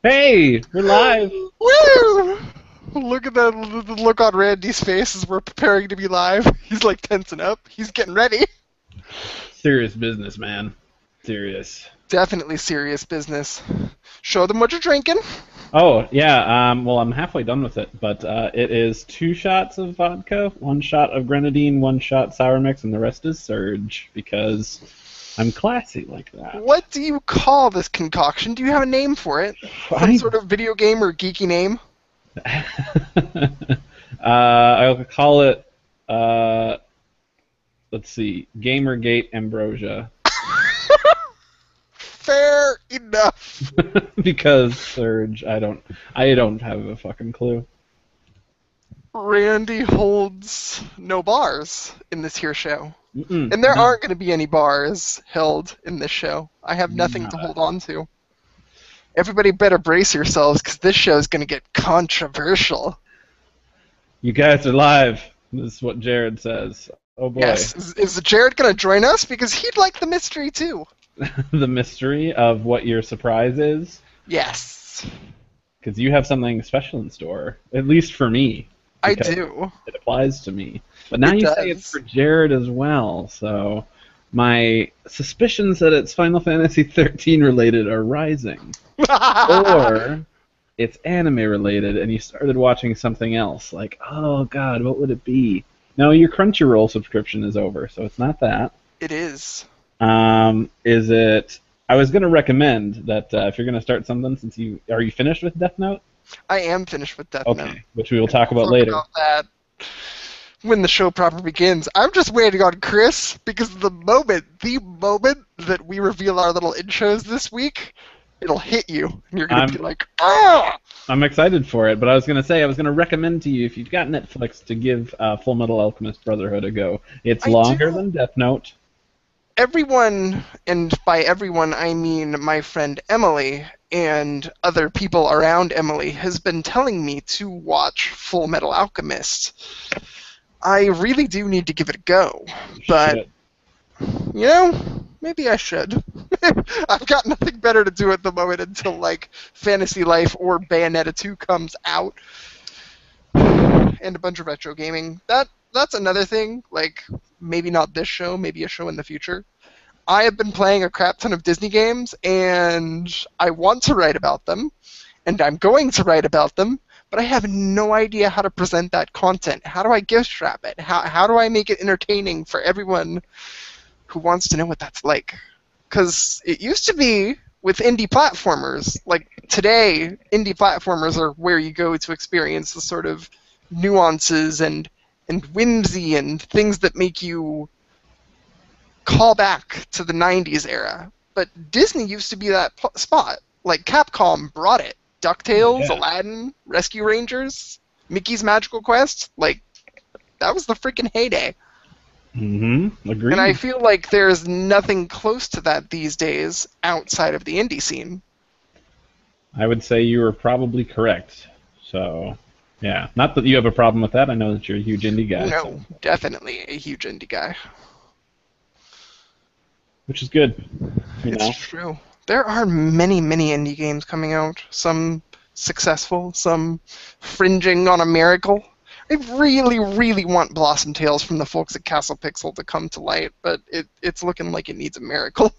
Hey, we're live. Woo! Look at the look on Randy's face as we're preparing to be live. He's like tensing up. He's getting ready. Serious business, man. Serious. Definitely serious business. Show them what you're drinking. Oh, yeah, well, I'm halfway done with it, but it is 2 shots of vodka, 1 shot of grenadine, 1 shot sour mix, and the rest is Surge, because I'm classy like that. What do you call this concoction? Do you have a name for it? Some sort of video game or geeky name? I'll call it, let's see, Gamergate Ambrosia. Fair enough. Because Surge, I don't have a fucking clue. Randy holds no bars in this here show. Mm-mm, And there no. aren't going to be any bars held in this show. I have nothing to hold on to. Everybody better brace yourselves, because this show is going to get controversial. You guys are live. This is what Jared says. Oh boy. Yes. Is Jared going to join us? Because he'd like the mystery, too. The mystery of what your surprise is. Yes. Because you have something special in store. At least for me. I because do. It applies to me. But now It you say does. it's for Jared as well. So my suspicions that it's Final Fantasy 13 related are rising. Or it's anime related and you started watching something else. Like, oh god, what would it be? No, your Crunchyroll subscription is over, so it's not that. It is. Is it? I was going to recommend that if you're going to start something, since are you finished with Death Note? I am finished with Death Okay, Note. which we will talk about We'll later. Talk about that when the show proper begins. I'm just waiting on Chris, because the moment that we reveal our little intros this week, it'll hit you, and you're going to be like, ah! I'm excited for it, but I was going to recommend to you, if you've got Netflix, to give Full Metal Alchemist Brotherhood a go. It's longer than Death Note. Everyone, and by everyone I mean my friend Emily and other people around Emily, has been telling me to watch Full Metal Alchemist. I really do need to give it a go, but, you know, maybe I should. I've got nothing better to do at the moment until, like, Fantasy Life or Bayonetta 2 comes out, and a bunch of retro gaming. That's another thing, like, maybe not this show, maybe a show in the future. I have been playing a crap ton of Disney games, and I want to write about them, and I'm going to write about them, but I have no idea how to present that content. How do I gift wrap it? How do I make it entertaining for everyone who wants to know what that's like? Because it used to be with indie platformers. Like, today, indie platformers are where you go to experience the sort of nuances and whimsy and things that make you call back to the 90s era. But Disney used to be that spot. Like, Capcom brought it. DuckTales, Aladdin, Rescue Rangers, Mickey's Magical Quest. Like, that was the freaking heyday. Mm-hmm. Agreed. And I feel like there's nothing close to that these days outside of the indie scene. I would say you were probably correct. So, yeah. Not that you have a problem with that. I know that you're a huge indie guy. No, so. definitely a huge indie guy. Which is good. It's true. There are many, many indie games coming out. Some successful, some fringing on a miracle. I really, really want Blossom Tales from the folks at Castle Pixel to come to light, but it's looking like it needs a miracle.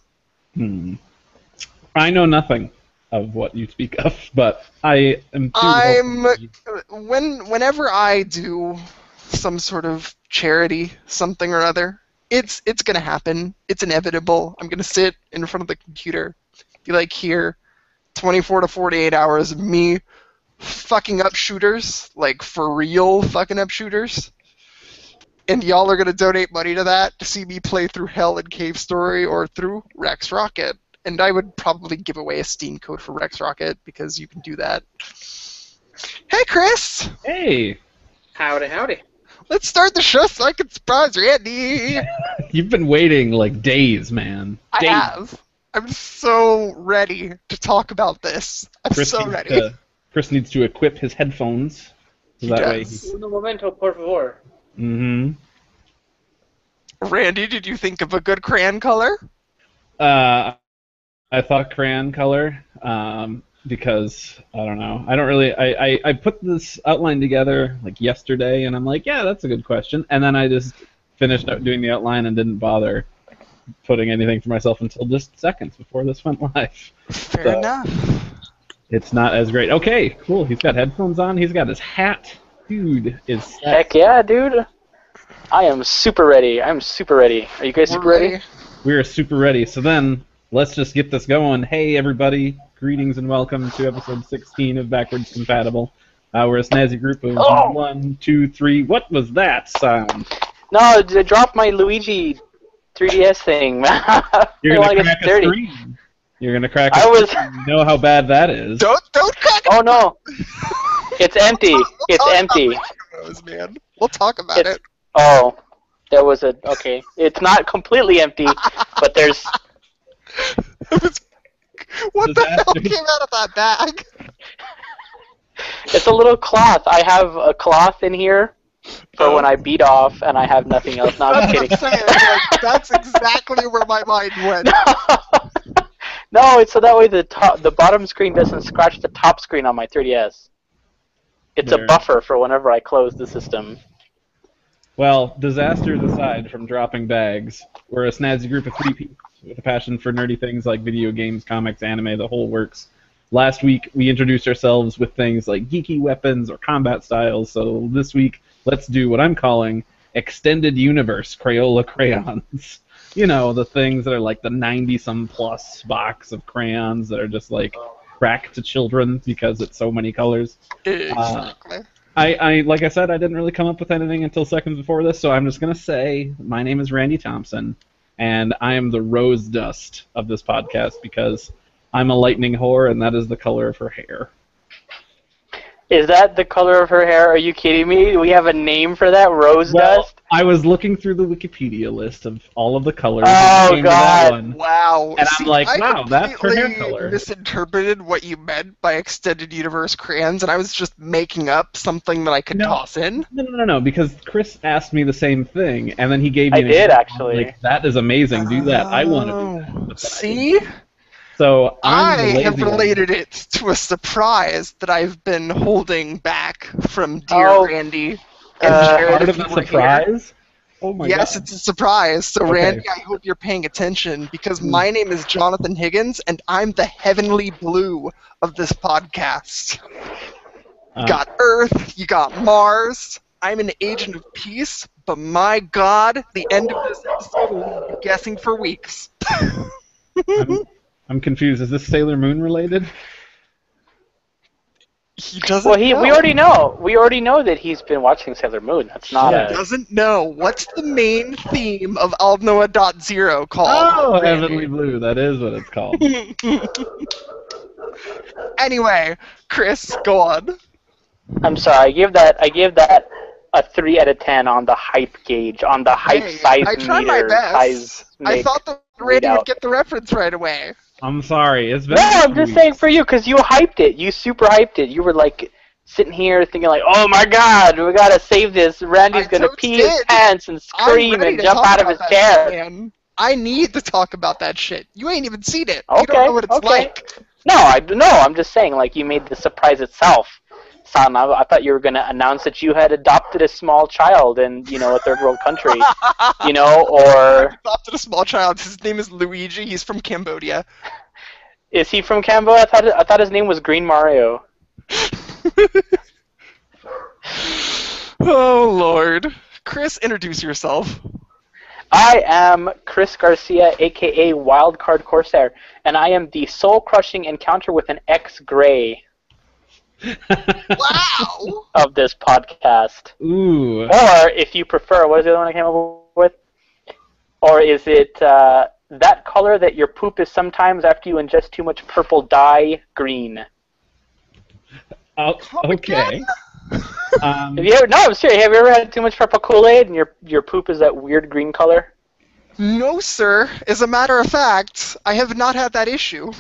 I know nothing of what you speak of, but I am whenever I do some sort of charity, something or other, it's gonna happen. It's inevitable. I'm gonna sit in front of the computer, be like, here, 24 to 48 hours of me fucking up shooters, like for real fucking up shooters, and y'all are gonna donate money to that to see me play through Hell and Cave Story or through Rex Rocket. And I would probably give away a Steam code for Rex Rocket, because you can do that. Hey, Chris! Hey! Howdy, howdy. Let's start the show so I can surprise Randy! You've been waiting like days, man. I have. I'm so ready to talk about this. I'm so ready. Chris needs to equip his headphones. So that way Un momento, por favor. Mm-hmm. Randy, did you think of a good crayon color? I thought crayon color. because I don't know. I don't really. I put this outline together like yesterday, and I'm like, yeah, that's a good question. And then I just finished out doing the outline and didn't bother putting anything for myself until just seconds before this went live. Fair enough. It's not as great. Okay, cool. He's got headphones on. He's got his hat. Dude is set. Heck yeah, dude. I am super ready. I'm super ready. Are you guys super ready? We are super ready. So then, let's just get this going. Hey, everybody. Greetings and welcome to episode 16 of Backwards Compatible. We're a snazzy group of 1, 2, 3. What was that sound? No, I dropped my Luigi 3DS thing. You're going to crack a screen. You're going to crack a screen. You know how bad that is. Don't crack it! Oh, no. It's empty. It's empty. Man. We'll talk about it. Oh, there was a... Okay. It's not completely empty, but there's... What the hell came out of that bag? It's a little cloth. I have a cloth in here for when I beat off, and I have nothing else. No, I'm kidding. That's exactly where my mind went. No, it's so that way the bottom screen doesn't scratch the top screen on my 3DS. It's a buffer for whenever I close the system. Well, disasters aside from dropping bags, we're a snazzy group of 3 people with a passion for nerdy things like video games, comics, anime, the whole works. Last week, we introduced ourselves with things like geeky weapons or combat styles, so this week, let's do what I'm calling Extended Universe Crayola crayons. You know, the things that are like the 90-some-plus box of crayons that are just like cracked to children because it's so many colors. Exactly. I like I said, I didn't really come up with anything until seconds before this, so I'm just going to say my name is Randy Thompson, and I am the rose dust of this podcast because I'm a lightning whore, and that is the color of her hair. Is that the color of her hair? Are you kidding me? We have a name for that? Rose dust? I was looking through the Wikipedia list of all of the colors. Oh, God. Wow. And I'm like, wow, that's her hair color. I misinterpreted what you meant by Extended Universe crayons, and I was just making up something that I could toss in. No, because Chris asked me the same thing, and then he gave me an example. Actually. Like, that is amazing. Do that. I want to do that. See? So I have related it to a surprise that I've been holding back from dear Randy. And part of the surprise? Oh my yes, God. It's a surprise. So Randy, I hope you're paying attention because my name is Jonathan Higgins, and I'm the heavenly blue of this podcast. You got Earth, you got Mars. I'm an agent of peace, but my God, the end of this episode will be guessing for weeks. I'm confused. Is this Sailor Moon related? He doesn't know. We already know. We already know that he's been watching Sailor Moon. That's not He doesn't know. What's the main theme of Aldnoah.0 called? Oh, Heavenly Blue. That is what it's called. Anyway, Chris, go on. I'm sorry. I gave that a 3 out of 10 on the hype gauge, on the hype size meter. I tried my best. I thought that Randy would get the reference right away. I'm sorry. It's been I'm just saying for you, because you hyped it. You super hyped it. You were like sitting here thinking like, oh my God, we gotta save this. Randy's gonna pee his pants and scream and jump out of his chair. I need to talk about that shit. You ain't even seen it. Okay, you don't know what it's like. No, I'm just saying like you made the surprise itself. Son, I thought you were going to announce that you had adopted a small child in, a third world country, or... I adopted a small child. His name is Luigi. He's from Cambodia. Is he from Cambodia? I thought his name was Green Mario. Oh, Lord. Chris, introduce yourself. I am Chris Garcia, a.k.a. Wildcard Corsair, and I am the soul-crushing encounter with an X-Gray. Wow! Of this podcast. Ooh. Or, if you prefer, what is the other one I came up with? Or is it that color that your poop is sometimes after you ingest too much purple dye, green? Okay. I'm serious. Have you ever had too much purple Kool-Aid and your poop is that weird green color? No, sir. As a matter of fact, I have not had that issue.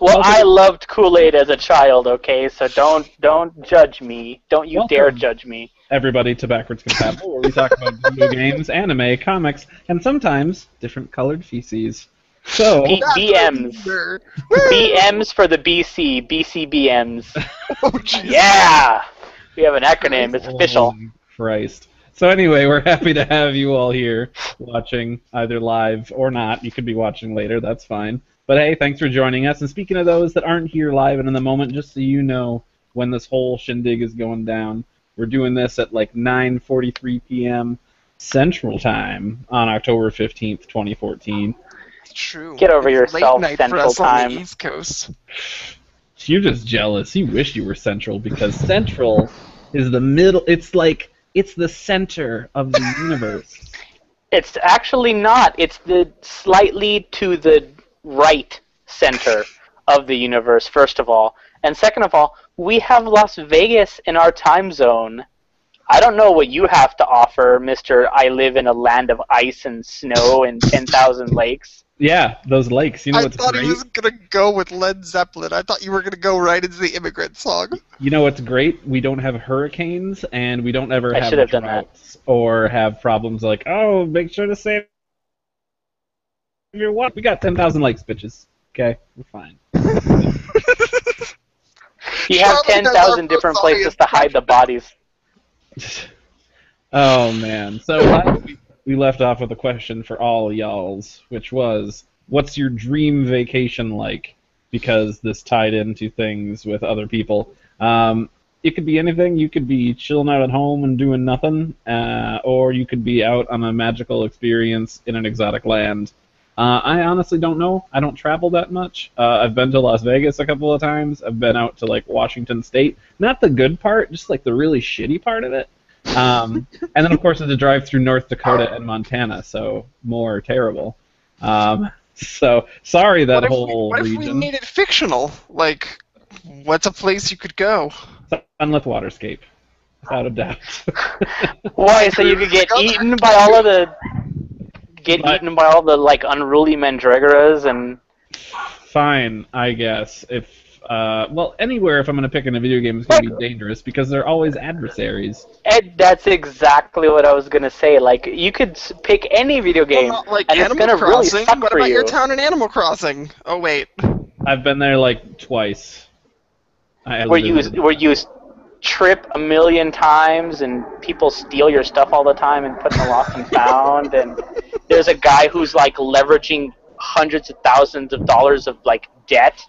Well, I loved Kool-Aid as a child, okay? So don't judge me. Don't you dare judge me. Everybody to Backwards Compatible, where we talk about video games, anime, comics, and sometimes different colored feces. So BMs. BMs for the BC. BCBMs. Oh, jeez. Yeah! We have an acronym. It's official. Holy Christ. So anyway, we're happy to have you all here watching, either live or not. You could be watching later, that's fine. But hey, thanks for joining us. And speaking of those that aren't here live and in the moment, just so you know when this whole shindig is going down, we're doing this at like 9:43 p.m. Central Time on October 15th, 2014. True. Get over It's yourself, late night for Central us on Time. the East Coast. You're just jealous. You wish you were Central, because Central is the middle. It's like, it's the center of the universe. It's actually not. It's the slightly to the right center of the universe, first of all. And second of all, we have Las Vegas in our time zone. I don't know what you have to offer, Mr. I live in a land of ice and snow and 10,000 lakes. Yeah, those lakes. You know I what's thought great? he was gonna go with Led Zeppelin. I thought you were gonna go right into the Immigrant Song. You know what's great? We don't have hurricanes, and we don't ever I have should have done that. droughts or have problems like, oh, make sure to save your water. We got 10,000 lakes, bitches. Okay, we're fine. You have Charlotte has 10,000 our different most places to hide the bodies. Oh man. So last week we left off with a question for all y'alls, which was, what's your dream vacation like? Because this tied into things with other people. It could be anything. You could be chilling out at home and doing nothing, or you could be out on a magical experience in an exotic land. I honestly don't know. I don't travel that much. I've been to Las Vegas a couple of times. I've been out to like Washington State. Not the good part, just like the really shitty part of it. And then of course I had to drive through North Dakota and Montana, so more terrible. So sorry that whole What if region. we made it fictional? Like, what's a place you could go? Sunlit Waterscape, without a doubt. Why? So you could get eaten by all of the... eaten by all the, like, unruly mandragoras and... Fine, I guess. If well, anywhere if I'm going to pick in a video game is going to be dangerous because they're always adversaries. Ed, that's exactly what I was going to say. Like, you could pick any video game, Well, not like and it's Animal going to really Crossing. suck What for about you. your town in Animal Crossing? Oh wait. I've been there like twice. Where you trip a million times and people steal your stuff all the time and put in the lost and found, and there's a guy who's like leveraging hundreds of thousands of dollars of like debt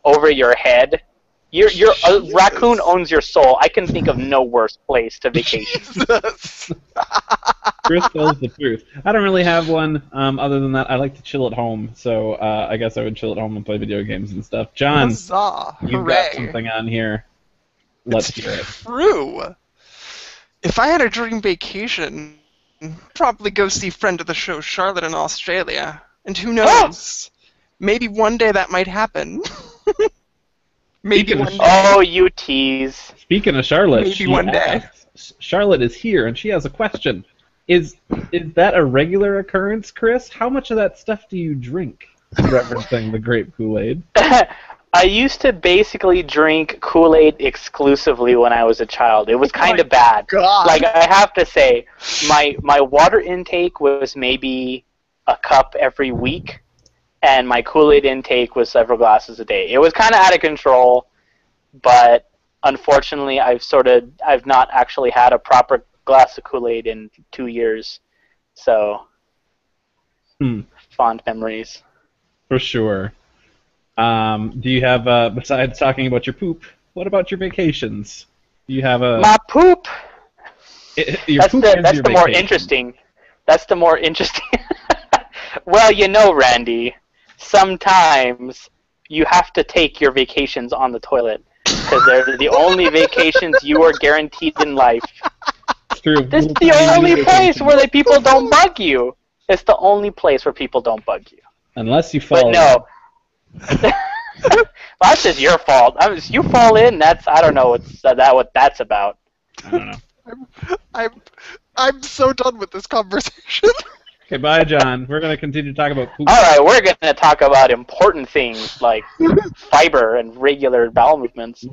over your head. A raccoon owns your soul. I can think of no worse place to vacation. Jesus. Chris tells the truth. I don't really have one. Other than that, I like to chill at home. So I guess I would chill at home and play video games and stuff. John, Huzzah. you've Hooray. got something on here. Let's It's hear it. true. If I had a dream vacation, I'd probably go see friend of the show Charlotte in Australia. And who knows? Maybe one day that might happen. Maybe Speaking one of day. Oh, you tease. Speaking of Charlotte, Maybe she one day. asks- Charlotte is here, and she has a question. Is that a regular occurrence, Chris? How much of that stuff do you drink? Referencing the grape Kool-Aid. I used to basically drink Kool-Aid exclusively when I was a child. It was kind of bad. God. Like, I have to say, my water intake was maybe a cup every week, and my Kool-Aid intake was several glasses a day. It was kind of out of control, but unfortunately, I've not actually had a proper glass of Kool-Aid in 2 years. So, fond memories. For sure. Do you have, besides talking about your poop, what about your vacations? Do you have a... My poop! Your poop is That's your the more vacation. interesting. That's the more interesting. Well, you know, Randy, sometimes you have to take your vacations on the toilet because they're the only vacations you are guaranteed in life. It's true. This is Little the tiny only vacations. place where the people don't bug you. It's the only place where people don't bug you. Unless you fall But no. Well, that's just your fault. You fall in. I don't know what that's about. I don't know. I'm so done with this conversation. Okay, bye, John. We're going to continue to talk about poop. All right, we're going to talk about important things like fiber and regular bowel movements.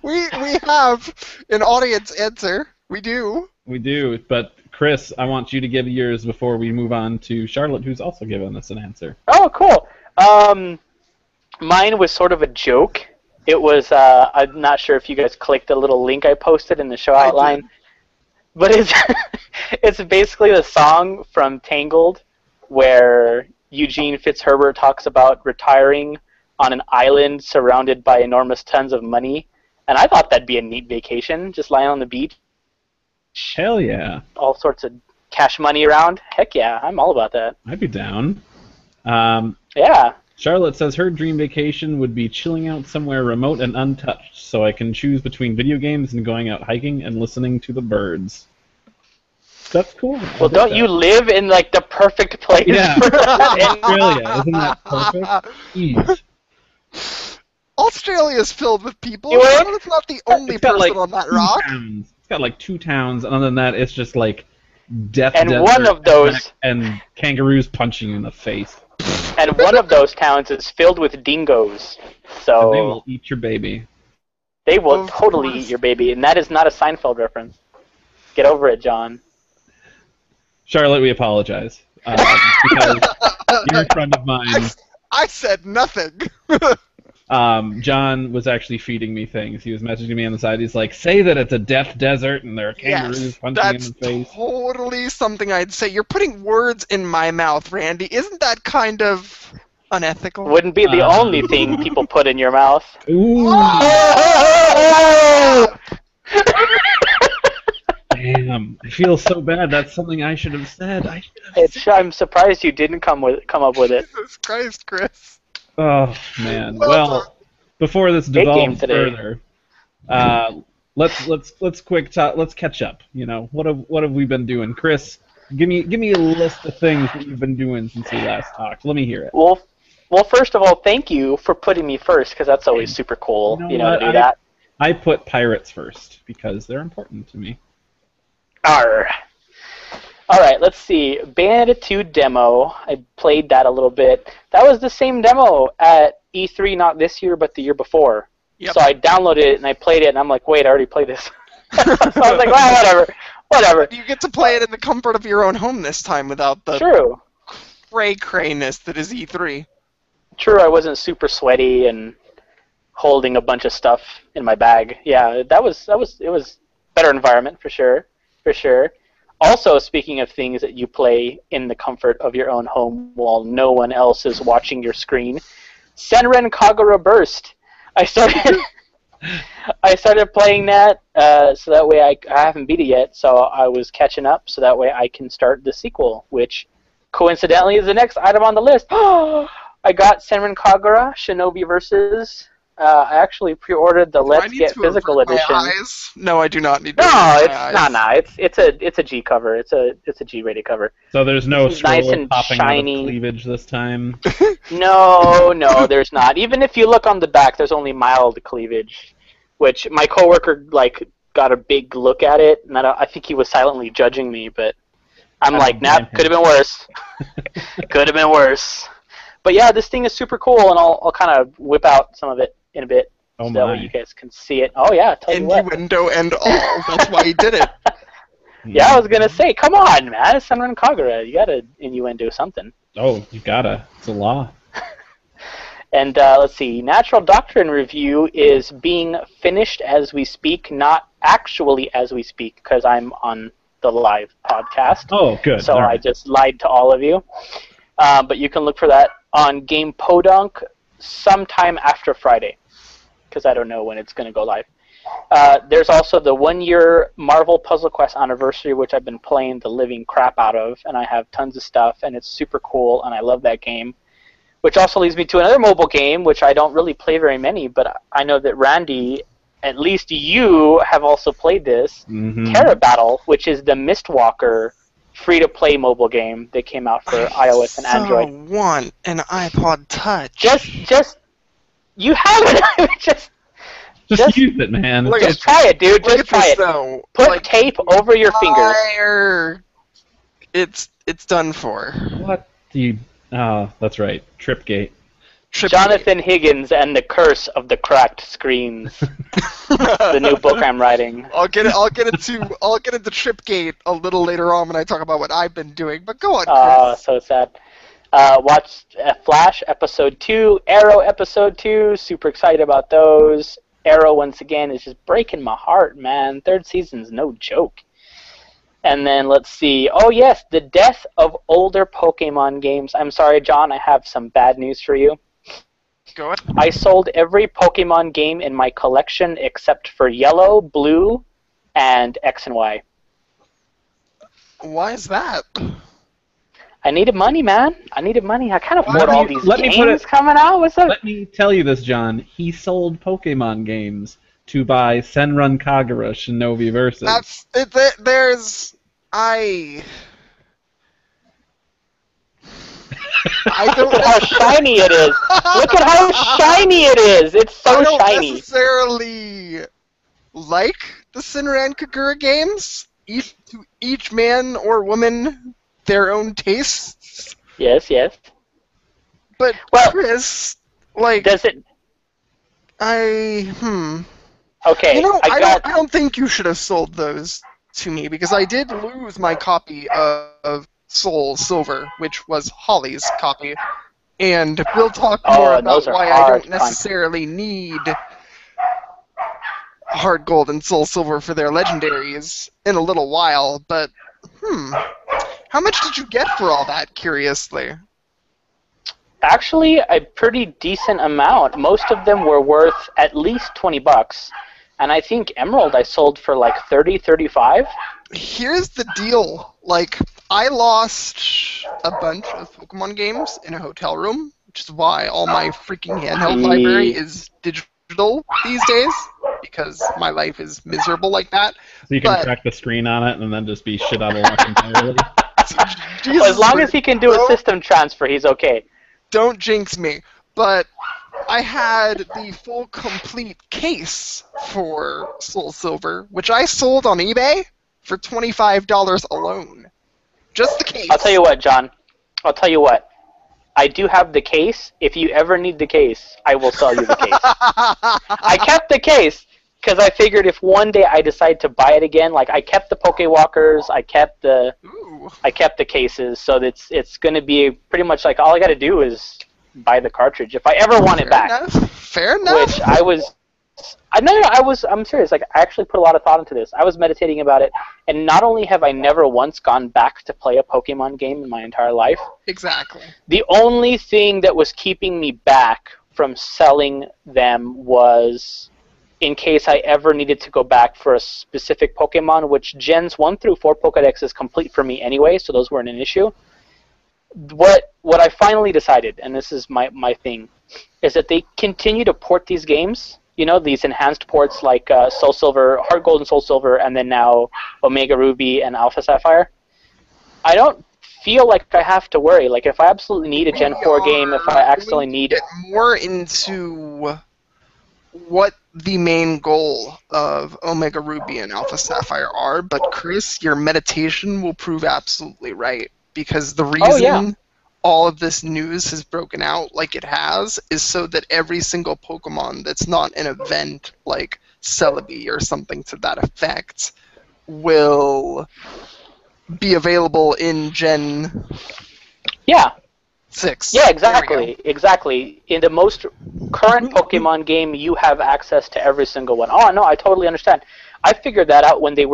we have an audience answer. We do. We do, but Chris, I want you to give yours before we move on to Charlotte, who's also given us an answer. Oh, cool. Mine was sort of a joke. It was, I'm not sure if you guys clicked the little link I posted in the show outline. But it's, it's basically the song from Tangled where Eugene Fitzherbert talks about retiring on an island surrounded by enormous tons of money. And I thought that'd be a neat vacation, just lying on the beach. Hell yeah. All sorts of cash money around. Heck yeah, I'm all about that. I'd be down. Yeah. Charlotte says her dream vacation would be chilling out somewhere remote and untouched, so I can choose between video games and going out hiking and listening to the birds. That's cool. Well, don't you live in like the perfect place? Yeah. Australia, isn't that perfect? Jeez. Australia's filled with people. You would? It's not the only It's got, person like, on that 2 rock. towns. It's got like 2 towns, and other than that, it's just like death And desert one of those- and kangaroos punching you in the face. And one of those towns is filled with dingoes. And they So will eat your baby. they will Of totally course. eat your baby. And that is not a Seinfeld reference. Get over it, John. Charlotte, we apologize. Because you're a friend of mine. I said nothing. John was actually feeding me things. He was messaging me on the side. He's like, say that it's a death desert and there are kangaroos Yes, punching you in that's the face. totally something I'd say. You're putting words in my mouth, Randy. Isn't that kind of unethical? Wouldn't be the only thing people put in your mouth. Ooh. Damn. I feel so bad. That's something I should have said. I'm surprised you didn't come up with it. Jesus Christ, Chris. Oh, man. Well Well, before this Big game devolves today. further, let's quick talk. Let's catch up. You know, what have we been doing, Chris? Give me a list of things that you've been doing since we last talked. Let me hear it. Well, first of all, thank you for putting me first, because that's always super cool, You know to what? do that. I put pirates first because they're important to me. Arr. All right, let's see. Bayonetta 2 demo. I played that a little bit. That was the same demo at E3, not this year, but the year before. Yep. So I downloaded it and I played it, and I'm like, wait, I already played this. So I was like, well, whatever. You get to play it in the comfort of your own home this time without the True. cray-crayness that is E3. True, I wasn't super sweaty and holding a bunch of stuff in my bag. Yeah, it was better environment for sure. Also, speaking of things that you play in the comfort of your own home while no one else is watching your screen, Senran Kagura Burst. I started playing that, so that way I haven't beat it yet, so I was catching up, so that way I can start the sequel, which coincidentally is the next item on the list. I got Senran Kagura Shinobi Versus. I actually pre-ordered the Let's Get Physical edition. No, I do not need to. No, it's a G cover. It's a G-rated cover. So there's no This is nice scroll and popping shiny. out of cleavage this time. No, there's not. Even if you look on the back, there's only mild cleavage, which my coworker got a big look at it, and I think he was silently judging me, but I'm like, nah, could have been worse. Could have been worse. But yeah, this thing is super cool, and I'll kind of whip out some of it in a bit, so that way you guys can see it. Oh yeah, tell you what. Innuendo and all. That's why he did it. Yeah, I was gonna say, come on, man, it's Senran Kagura. You gotta innuendo something. Oh, you gotta. It's a law. And let's see, Natural Doctrine review is being finished as we speak, not actually as we speak, because I'm on the live podcast. Oh, good. So All I right. just lied to all of you. But you can look for that on Game Podunk sometime after Friday, because I don't know when it's going to go live. There's also the 1-year Marvel Puzzle Quest anniversary, which I've been playing the living crap out of, and I have tons of stuff, and it's super cool, and I love that game. Which also leads me to another mobile game, which I don't really play very many, but I know that Randy, at least you, have also played this. Mm-hmm. Terra Battle, which is the Mistwalker free-to-play mobile game that came out for iOS and Android. I want an iPod Touch. Just, you have it. just use it, man. Look just try it, dude. Look Just at try this, it. though. Put tape over your fingers. fingers. It's done for. What do you... Oh, that's right. Tripgate. Jonathan Higgins and the Curse of the Cracked Screens. The new book I'm writing. I'll get into Tripgate a little later on when I talk about what I've been doing. But go on, Chris. So sad. Watched Flash episode 2, Arrow episode 2. Super excited about those. Arrow once again is just breaking my heart, man. Third season's no joke. And then let's see. Oh yes, the death of older Pokemon games. I'm sorry, John. I have some bad news for you. Go ahead. I sold every Pokemon game in my collection except for Yellow, Blue, and X and Y. Why is that? I needed money, man. I needed money. I can't afford all these let me games put it- coming out. What's up? Let me tell you this, John. He sold Pokemon games to buy Senran Kagura Shinobi Versus. That's it. There's I don't Look at how shiny it is. Look at how shiny it is. It's so I don't shiny. necessarily like the Senran Kagura games. Each man or woman their own tastes. Yes, yes. But Well, Chris, like, Does it? Okay. Okay, You know, I got. I don't think you should have sold those to me because I did lose my copy of Soul Silver, which was Holly's copy, and we'll talk more about those are why I hard don't necessarily need Hard Gold and Soul Silver for their legendaries in a little while. But how much did you get for all that? Curiously. Actually, a pretty decent amount. Most of them were worth at least $20, and I think Emerald I sold for like 30, 35. Here's the deal. Like, I lost a bunch of Pokemon games in a hotel room, which is why all my freaking handheld library is digital these days, because my life is miserable like that. So you can but- crack the screen on it and then just be shit out of luck entirely. Jesus, Well, as long as he can do a bro, system transfer, he's okay. Don't jinx me. But I had the full complete case for Soul Silver, which I sold on eBay for $25 alone. Just the case. I'll tell you what, John. I'll tell you what. I do have the case. If you ever need the case, I will sell you the case. I kept the case because I figured if one day I decide to buy it again, like I kept the Pokewalkers, I kept the cases, so it's going to be pretty much like all I got to do is buy the cartridge if I ever want it back. Fair enough. Which I'm serious. Like I actually put a lot of thought into this. I was meditating about it, and not only have I never once gone back to play a Pokemon game in my entire life, Exactly. the only thing that was keeping me back from selling them was in case I ever needed to go back for a specific Pokemon, which Gens 1 through 4 Pokedex is complete for me anyway, so those weren't an issue. What I finally decided, and this is my thing, is that they continue to port these games, you know, these enhanced ports like Soul Silver, Heart Gold and Soul Silver, and then now Omega Ruby and Alpha Sapphire. I don't feel like I have to worry. Like, if I absolutely need a Gen 4 game, if I accidentally need... Get more into what the main goal of Omega Ruby and Alpha Sapphire are, but Chris, your meditation will prove absolutely right, because the reason all of this news has broken out like it has is so that every single Pokemon that's not an event like Celebi or something to that effect will be available in Gen Yeah. 6. Yeah, There we go. exactly. In the most current Pokemon game, you have access to every single one. Oh, no, I totally understand. I figured that out when they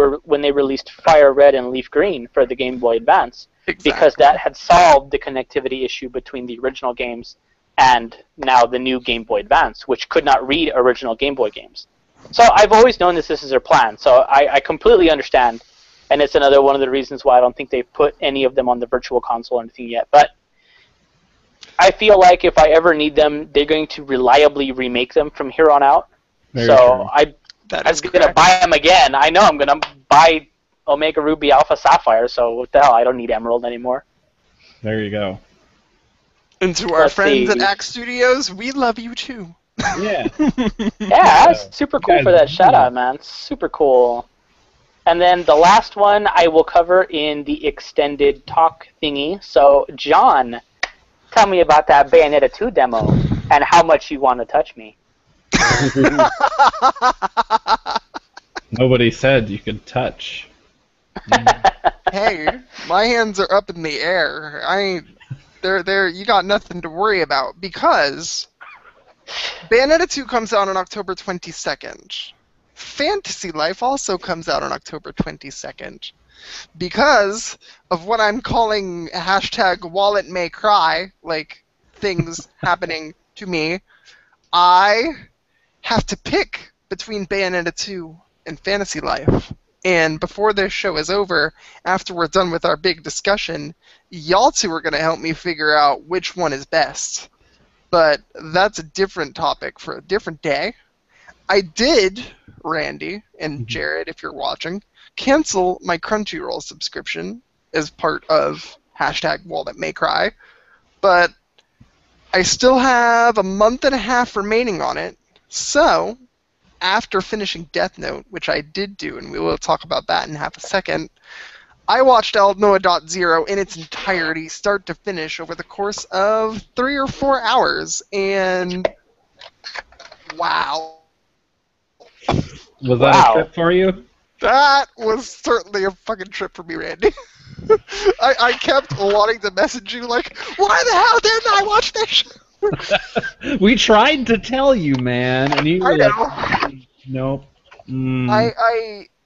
released Fire Red and Leaf Green for the Game Boy Advance, because that had solved the connectivity issue between the original games and now the new Game Boy Advance, which could not read original Game Boy games. So I've always known this is their plan, so I completely understand, and it's another one of the reasons why I don't think they've put any of them on the Virtual Console or anything yet. But I feel like if I ever need them, they're going to reliably remake them from here on out. Very so true. I'm That is going to correct. buy them again. I know I'm going to buy Omega Ruby Alpha Sapphire, so what the hell, I don't need Emerald anymore. There you go. And to our Let's friends see. at Axe Studios, we love you too. Yeah. Yeah, that's super cool guys for that are shout out, man. Super cool. And then the last one I will cover in the extended talk thingy. So, John, tell me about that Bayonetta 2 demo and how much you want to touch me. Nobody said you could touch. Hey, my hands are up in the air. There, you got nothing to worry about because Bayonetta 2 comes out on October 22nd. Fantasy Life also comes out on October 22nd. Because of what I'm calling hashtag wallet may cry, like things happening to me, I have to pick between Bayonetta 2 and Fantasy Life. And before this show is over, after we're done with our big discussion, y'all two are going to help me figure out which one is best. But that's a different topic for a different day. I did, Randy and Jared, if you're watching, cancel my Crunchyroll subscription as part of hashtag wallet may cry. But I still have a month and a half remaining on it. So, after finishing Death Note, which I did do, and we will talk about that in half a second, I watched Aldnoah.0 in its entirety, start to finish, over the course of 3 or 4 hours, and wow. Was that a trip for you? That was certainly a fucking trip for me, Randy. I kept wanting to message you like, why the hell didn't I watch this show? We tried to tell you, man, and you were I know. like, nope.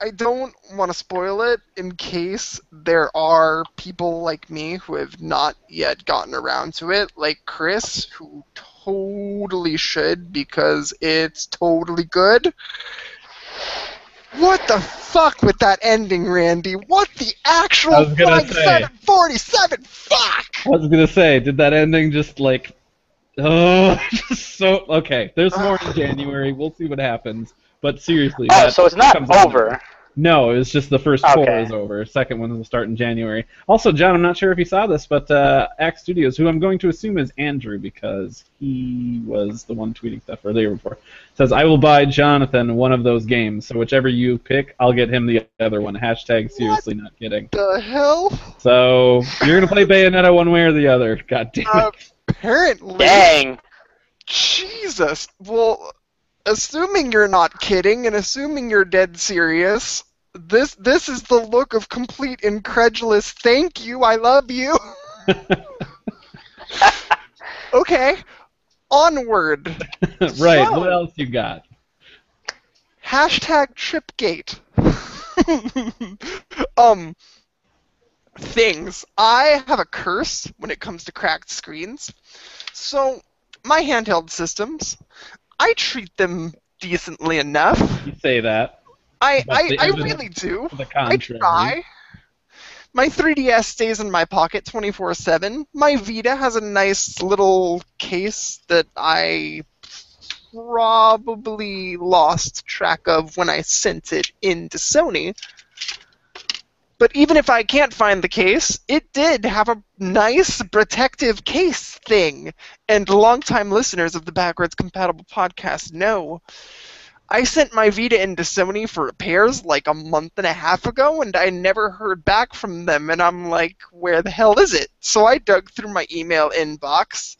I don't want to spoil it in case there are people like me who have not yet gotten around to it, like Chris, who totally should because it's totally good. What the fuck with that ending, Randy? What the actual 747 fuck? I was gonna say, did that ending just like, just so okay? There's more in January. We'll see what happens. But seriously, so it's not over. No, it's just the first 4 is over. Second one will start in January. Also, John, I'm not sure if you saw this, but Axe Studios, who I'm going to assume is Andrew because he was the one tweeting stuff earlier before, says, I will buy Jonathan one of those games. So whichever you pick, I'll get him the other one. Hashtag seriously not kidding. The hell? So you're going to play Bayonetta one way or the other. God damn it. Apparently. Dang. Jesus. Well, assuming you're not kidding and assuming you're dead serious, this is the look of complete incredulous thank you, I love you. Okay, onward. Right, So, what else you got? hashtag Tripgate. Things. I have a curse when it comes to cracked screens. So, my handheld systems, I treat them decently enough. You say that. I really do. The I contrary. try. My 3DS stays in my pocket 24/7. My Vita has a nice little case that I probably lost track of when I sent it into Sony. But even if I can't find the case, it did have a nice protective case thing. And longtime listeners of the Backwards Compatible podcast know I sent my Vita into Sony for repairs like a month and a half ago, and I never heard back from them, and I'm like, where the hell is it? So I dug through my email inbox,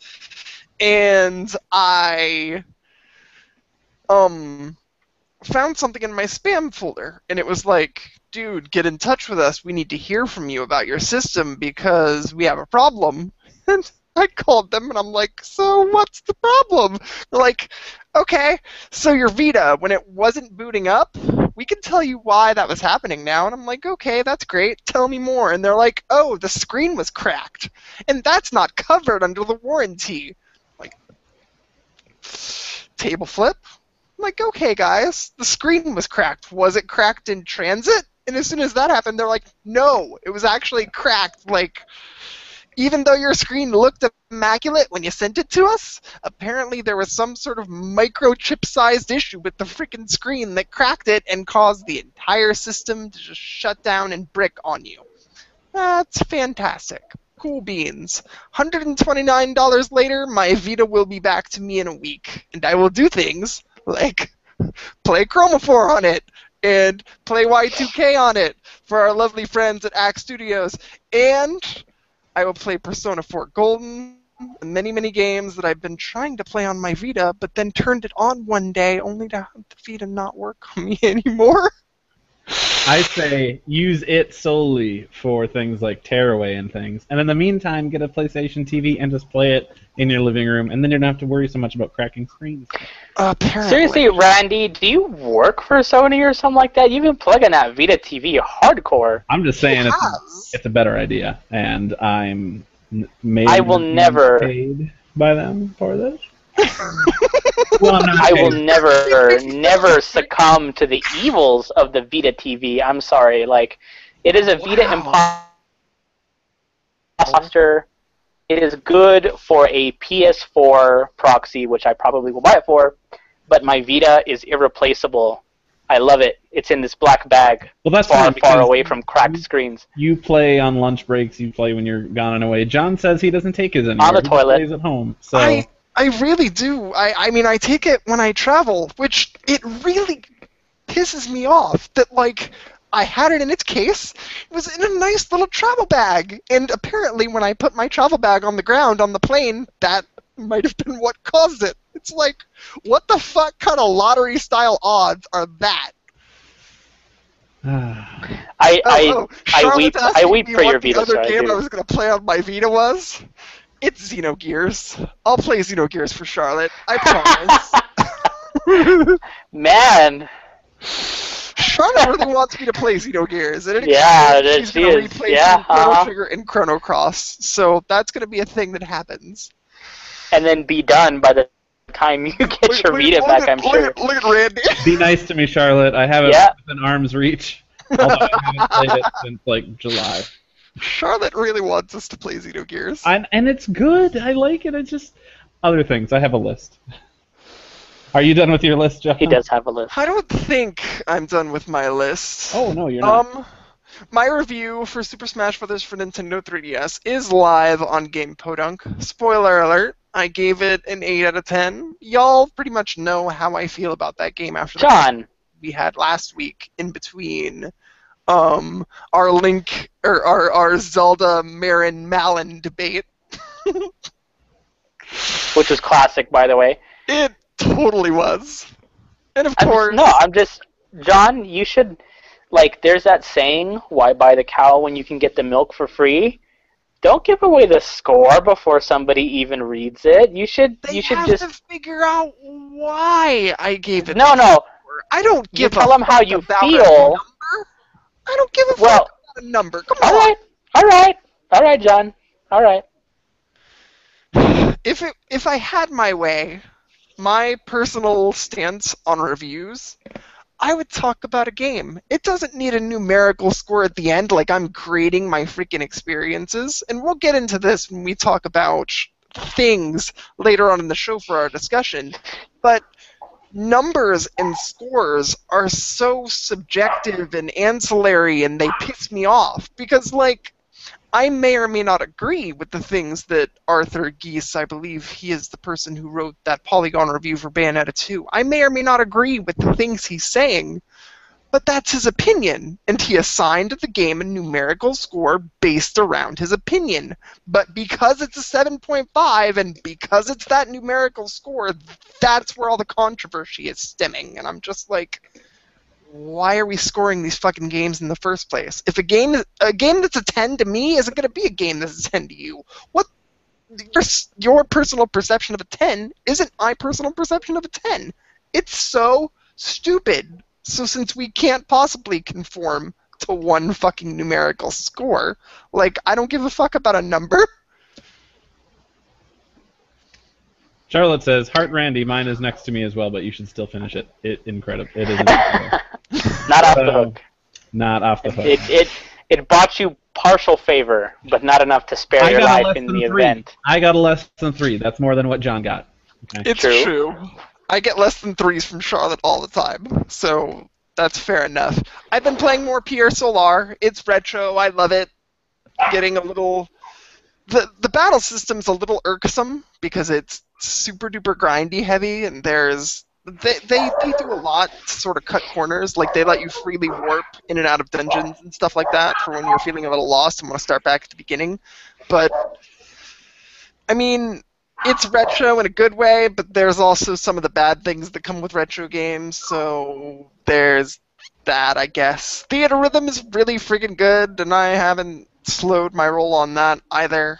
and I found something in my spam folder, and it was like, dude, get in touch with us. We need to hear from you about your system because we have a problem. And I called them, and I'm like, so what's the problem? They're like, okay, so your Vita, when it wasn't booting up, we can tell you why that was happening now. And I'm like, okay, that's great. Tell me more. And they're like, oh, the screen was cracked. And that's not covered under the warranty. Like, table flip. I'm like, okay, guys, the screen was cracked. Was it cracked in transit? And as soon as that happened, they're like, no, it was actually cracked, like, even though your screen looked immaculate when you sent it to us, apparently there was some sort of microchip-sized issue with the freaking screen that cracked it and caused the entire system to just shut down and brick on you. That's fantastic. Cool beans. $129 later, my Vita will be back to me in a week, and I will do things like play Chromophore on it and play Y2K on it for our lovely friends at Axe Studios, and I will play Persona 4 Golden and many, many games that I've been trying to play on my Vita, but then turned it on one day only to have the Vita not work on me anymore. I say use it solely for things like Tearaway and things, and in the meantime, get a PlayStation TV and just play it in your living room, and then you don't have to worry so much about cracking screens. Apparently. Seriously, Randy, do you work for Sony or something like that? You've been plugging that Vita TV hardcore. I'm just saying it's a better idea, and I'm maybe I will never paid by them for this. Well, I'm not I paid. will never succumb to the evils of the Vita TV. I'm sorry. Like, it is a Vita imposter. It is good for a PS4 proxy, which I probably will buy it for, but my Vita is irreplaceable. I love it. It's in this black bag, Well, that's far, fine, far because away from cracked screens. You play on lunch breaks. You play when you're gone and away. John says he doesn't take his anywhere. On the He just toilet. plays at home. So I really do. I mean, I take it when I travel, which it really pisses me off that, like, I had it in its case. It was in a nice little travel bag. And apparently when I put my travel bag on the ground on the plane, that might have been what caused it. It's like, what the fuck kind of lottery-style odds are that? I weep Charlotte's for asking me your what the Vita. other So I game I do. was going to play on my Vita was? It's Xenogears. I'll play Xenogears for Charlotte. I promise. Man, Charlotte really wants me to play Xenogears. And in Yeah, exchange, she's she going to is. replace Yeah, Chrono Trigger and Chrono Cross. So that's going to be a thing that happens. and then be done by the time you get your Vita back, I'm sure. Look at Randy. be nice to me, Charlotte. I have it Yeah. within arm's reach. Although I haven't played it since like July. Charlotte really wants us to play Xenogears. And it's good. I like it. It's just other things. I have a list. Are you done with your list, John? He does have a list. I don't think I'm done with my list. Oh no, you're not. My review for Super Smash Bros. For Nintendo 3DS is live on Game Podunk. Spoiler alert, I gave it an 8 out of 10. Y'all pretty much know how I feel about that game after the John, we had last week in between our Link or our Zelda Marin Malin debate. which was classic, by the way. It totally was. And of course, John, you should, like, there's that saying, why buy the cow when you can get the milk for free? Don't give away the score before somebody even reads it. You should have just to figure out why I gave it. No. I don't give tell a them how fuck you about feel. a number. I don't give a fuck about a number. Come on. All right, John. All right. If I had my way, my personal stance on reviews, I would talk about a game. It doesn't need a numerical score at the end like I'm grading my freaking experiences. And we'll get into this when we talk about things later on in the show for our discussion. But numbers and scores are so subjective and ancillary, and they piss me off because, like, I may or may not agree with the things that Arthur Geese, I believe he is the person who wrote that Polygon review for Bayonetta 2. I may or may not agree with the things he's saying, but that's his opinion, and he assigned the game a numerical score based around his opinion. But because it's a 7.5, and because it's that numerical score, that's where all the controversy is stemming, and I'm just like, why are we scoring these fucking games in the first place? If a game that's a 10 to me isn't going to be a game that's a 10 to you. What your personal perception of a 10 isn't my personal perception of a 10. It's so stupid. So since we can't possibly conform to one fucking numerical score, like, I don't give a fuck about a number. Charlotte says, "Heart Randy, mine is next to me as well, but you should still finish it. It is incredible." Not off the hook. Not off the hook. It bought you partial favor, but not enough to spare your life in the event. I got a less than 3. That's more than what John got. Okay. It's true. I get less than 3s from Charlotte all the time, so that's fair enough. I've been playing more Pierre Solar. It's retro. I love it. Getting a little... The battle system's a little irksome because it's super duper grindy heavy, and there's... They do a lot to sort of cut corners. Like, they let you freely warp in and out of dungeons and stuff like that for when you're feeling a little lost and want to start back at the beginning. But, I mean... It's retro in a good way, but there's also some of the bad things that come with retro games. So there's that, I guess. Theater Rhythm is really freaking good, and I haven't slowed my roll on that either.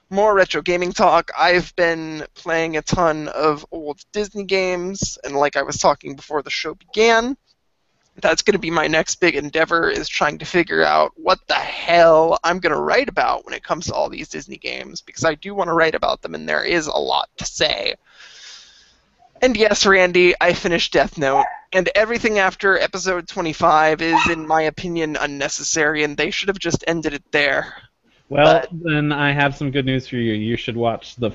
More retro gaming talk. I've been playing a ton of old Disney games, and like I was talking before the show began, that's going to be my next big endeavor, is trying to figure out what the hell I'm going to write about when it comes to all these Disney games, because I do want to write about them, and there is a lot to say. And yes, Randy, I finished Death Note, and everything after episode 25 is, in my opinion, unnecessary, and they should have just ended it there. Well, then I have some good news for you. You should watch the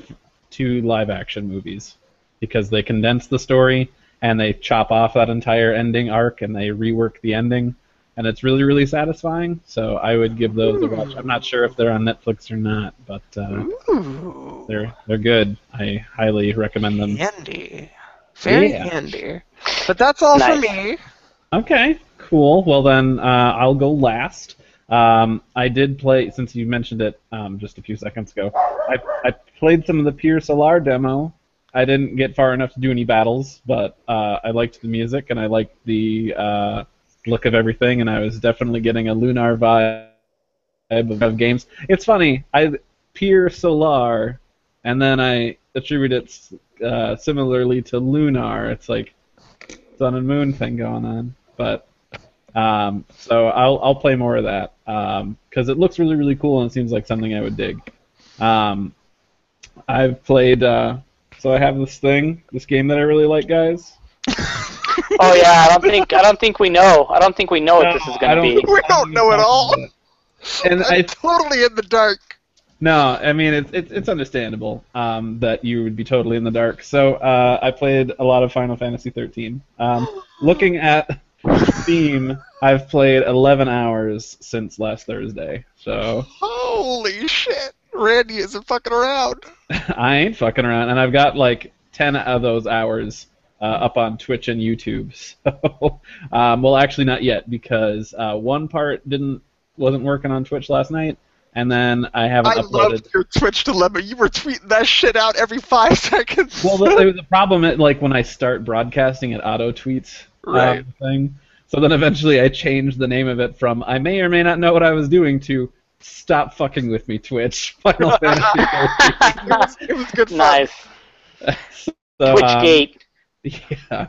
2 live-action movies, because they condense the story, and they chop off that entire ending arc, and they rework the ending, and it's really, really satisfying. So I would give those a watch. I'm not sure if they're on Netflix or not, but they're good. I highly recommend them. Handy. Very handy. But that's all for me. Okay, cool. Well then, I'll go last. I did play, since you mentioned it just a few seconds ago, I played some of the Pier Solar demo. I didn't get far enough to do any battles, but I liked the music and I liked the look of everything, and I was definitely getting a Lunar vibe of games. It's funny, Pier Solar, and then I attribute it similarly to Lunar. It's like sun and moon thing going on, but so I'll play more of that because it looks really, really cool and it seems like something I would dig. I've played. So I have this game that I really like, guys. Oh yeah, I don't think we know. I don't think we know what this is going to be. We don't know at all. And I'm totally in the dark. No, I mean it's understandable that you would be totally in the dark. So I played a lot of Final Fantasy 13. Looking at Steam, I've played 11 hours since last Thursday. So holy shit, Randy isn't fucking around. I ain't fucking around, and I've got like 10 of those hours up on Twitch and YouTube. So, well, actually not yet, because one part wasn't working on Twitch last night, and then I haven't uploaded. I loved your Twitch dilemma. You were tweeting that shit out every 5 seconds. Well, the problem, like when I start broadcasting, it auto tweets right. Thing. So then eventually I changed the name of it from "I may or may not know what I was doing" to "Stop fucking with me, Twitch." Final Fantasy 13. It was good fun. Nice. So, Twitchgate. Yeah.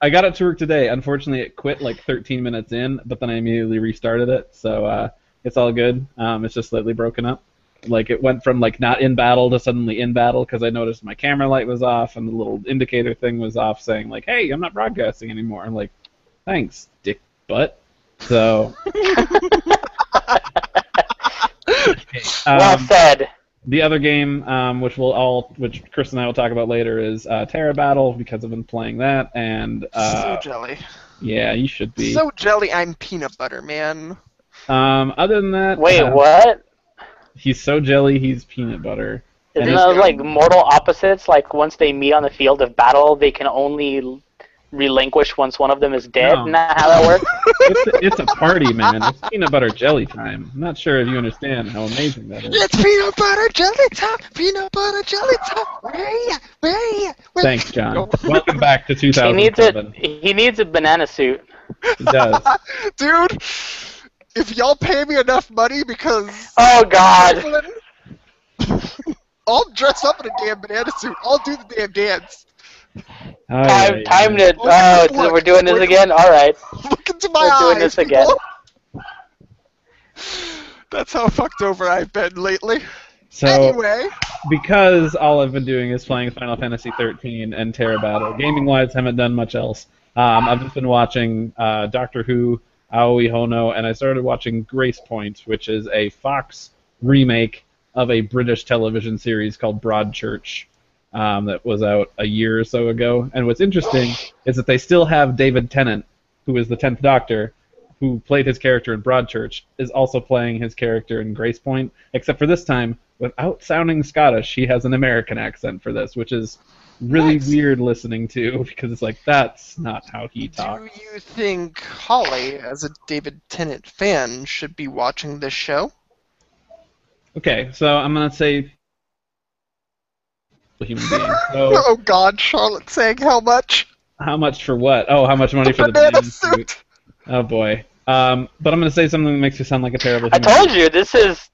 I got it to work today. Unfortunately, it quit like 13 minutes in, but then I immediately restarted it. So it's all good. It's just slightly broken up. Like it went from like not in battle to suddenly in battle because I noticed my camera light was off and the little indicator thing was off saying like, "Hey, I'm not broadcasting anymore." I'm like, "Thanks, dick butt." So. Well said. The other game, which Chris and I will talk about later, is Terra Battle, because I've been playing that, and so jelly. Yeah, you should be. So jelly, I'm peanut butter, man. Other than that, wait, what? He's so jelly, he's peanut butter. Isn't that like mortal opposites? Like once they meet on the field of battle, they can only relinquish once one of them is dead? No. Isn't that how that works? It's a party, man. It's peanut butter jelly time. I'm not sure if you understand how amazing that is. It's peanut butter jelly time! Peanut butter jelly time! Where are you? Where are you? Thanks, John. Welcome back to 2007. He needs a banana suit. He does. Dude, if y'all pay me enough money because... Oh, God. I'll dress up in a damn banana suit. I'll do the damn dance. Time to... Oh, we're doing this again? Alright. Look into my eyes. We're doing this again. That's how fucked over I've been lately. So, anyway. Because all I've been doing is playing Final Fantasy 13 and Terra Battle, gaming-wise, haven't done much else. I've just been watching Doctor Who, Aoi Hono, and I started watching Grace Point, which is a Fox remake of a British television series called Broadchurch. That was out a year or so ago. And what's interesting is that they still have David Tennant, who is the 10th Doctor, who played his character in Broadchurch, is also playing his character in Grace Point, except for this time, without sounding Scottish, he has an American accent for this, which is really weird listening to, because it's like, that's not how he talks. Do you think Holly, as a David Tennant fan, should be watching this show? Okay, so I'm going to say... human being. So, oh God, Charlotte saying how much? How much for what? Oh, how much money for the banana banana suit? Oh boy. But I'm gonna say something that makes you sound like a terrible I human told being. you, this is...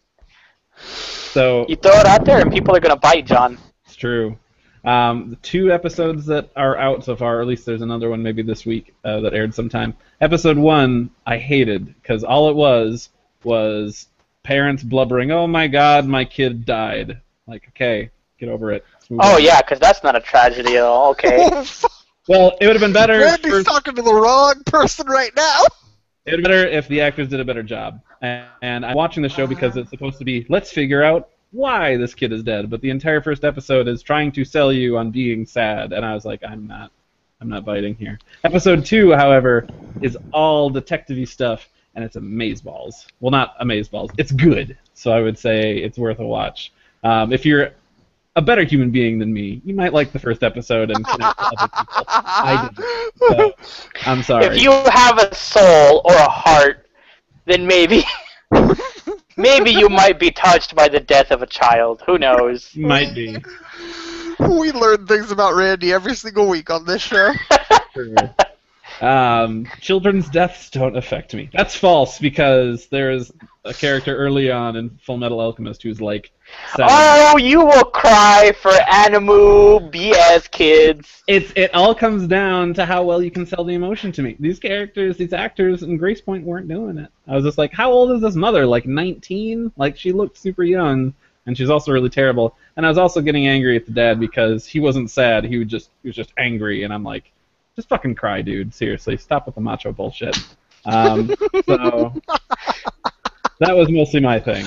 So You throw it out there and people are going to bite, John. it's true. The 2 episodes that are out so far, or at least there's another one maybe this week that aired sometime. Episode 1, I hated, because all it was parents blubbering, "Oh my God, my kid died." Like, okay, get over it. Let's move Oh, on. yeah, because that's not a tragedy at all. Okay. Well, it would have been better. Randy's talking to the wrong person right now. It would be better if the actors did a better job. And I'm watching the show because it's supposed to be, let's figure out why this kid is dead. But the entire first episode is trying to sell you on being sad. And I was like, I'm not biting here. Episode 2, however, is all detective-y stuff, and it's amazeballs. Well, not amazeballs. It's good. So I would say it's worth a watch. If you're a better human being than me, you might like the first episode and connect to other people. I didn't. So, I'm sorry. If you have a soul or a heart, then maybe you might be touched by the death of a child. Who knows? Might be. We learn things about Randy every single week on this show. True. Children's deaths don't affect me. That's false, because there's a character early on in Full Metal Alchemist who's like 7. Oh, you will cry for Animu BS, kids. It all comes down to how well you can sell the emotion to me. These characters, these actors in Grace Point weren't doing it. I was just like, how old is this mother? Like 19? Like, she looked super young, and she's also really terrible. And I was also getting angry at the dad because he wasn't sad. He was just angry, and I'm like, just fucking cry, dude. Seriously, stop with the macho bullshit. So that was mostly my thing.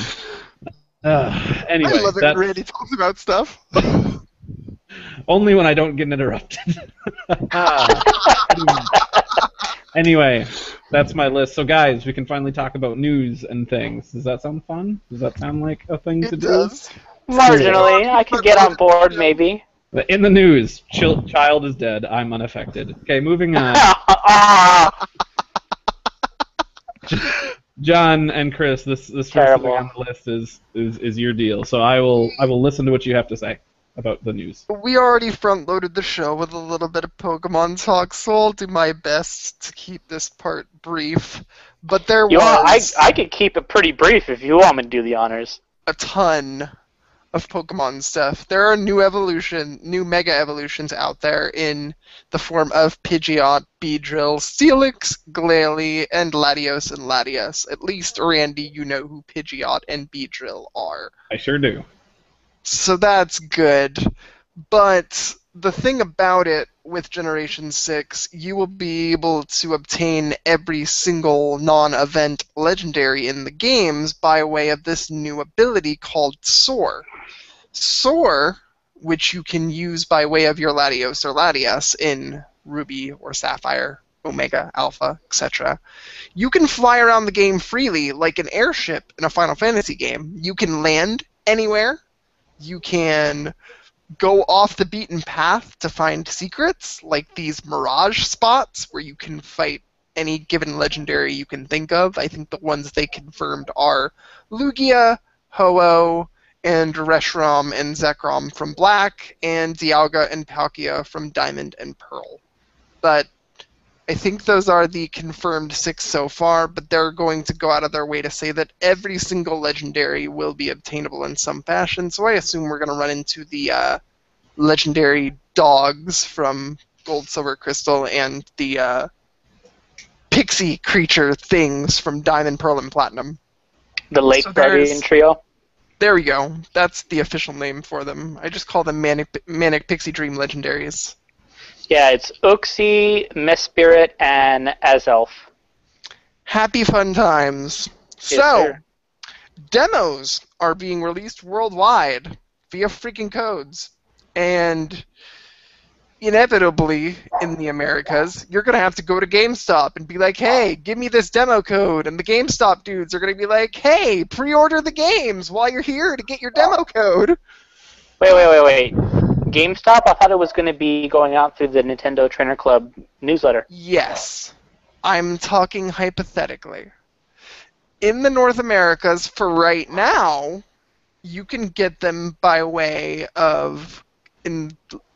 Anyway, I love it when Randy talks about stuff. only when I don't get interrupted. Anyway, that's my list. So, guys, we can finally talk about news and things. Does that sound fun? Does that sound like a thing to It do? does. Marginally, I could get on board, maybe. But in the news, child is dead. I'm unaffected. Okay, moving on. John and Chris, this first thing Terrible. on the list is your deal. So I will listen to what you have to say about the news. We already front-loaded the show with a little bit of Pokemon talk, so I'll do my best to keep this part brief. But there was I could keep it pretty brief if you want me to do the honors. a ton of Pokemon stuff. There are new Mega Evolutions out there in the form of Pidgeot, Beedrill, Steelix, Glalie, and Latios and Latias. At least, Randy, you know who Pidgeot and Beedrill are. I sure do. So that's good. But the thing about it with Generation 6, you will be able to obtain every single non-event legendary in the games by way of this new ability called Soar. Soar, which you can use by way of your Latios or Latias in Ruby or Sapphire, Omega, Alpha, etc. You can fly around the game freely like an airship in a Final Fantasy game. You can land anywhere. You can go off the beaten path to find secrets, like these mirage spots where you can fight any given legendary you can think of. I think the ones they confirmed are Lugia, Ho-Oh, and Reshiram and Zekrom from Black, and Dialga and Palkia from Diamond and Pearl. But I think those are the confirmed 6 so far, but they're going to go out of their way to say that every single legendary will be obtainable in some fashion, so I assume we're going to run into the legendary dogs from Gold, Silver, Crystal, and the pixie creature things from Diamond, Pearl, and Platinum. The Lake Guardian Trio. There we go. That's the official name for them. I just call them Manic Pixie Dream Legendaries. Yeah, it's Uxie, Mesprit, and Azelf. Happy fun times. Yes, So, sir. demos are being released worldwide via freaking codes. And inevitably, in the Americas, you're going to have to go to GameStop and be like, hey, give me this demo code. And the GameStop dudes are going to be like, hey, pre-order the games while you're here to get your demo code. Wait. GameStop? I thought it was going to be going out through the Nintendo Trainer Club newsletter. Yes. I'm talking hypothetically. In the North Americas, for right now, you can get them by way of, in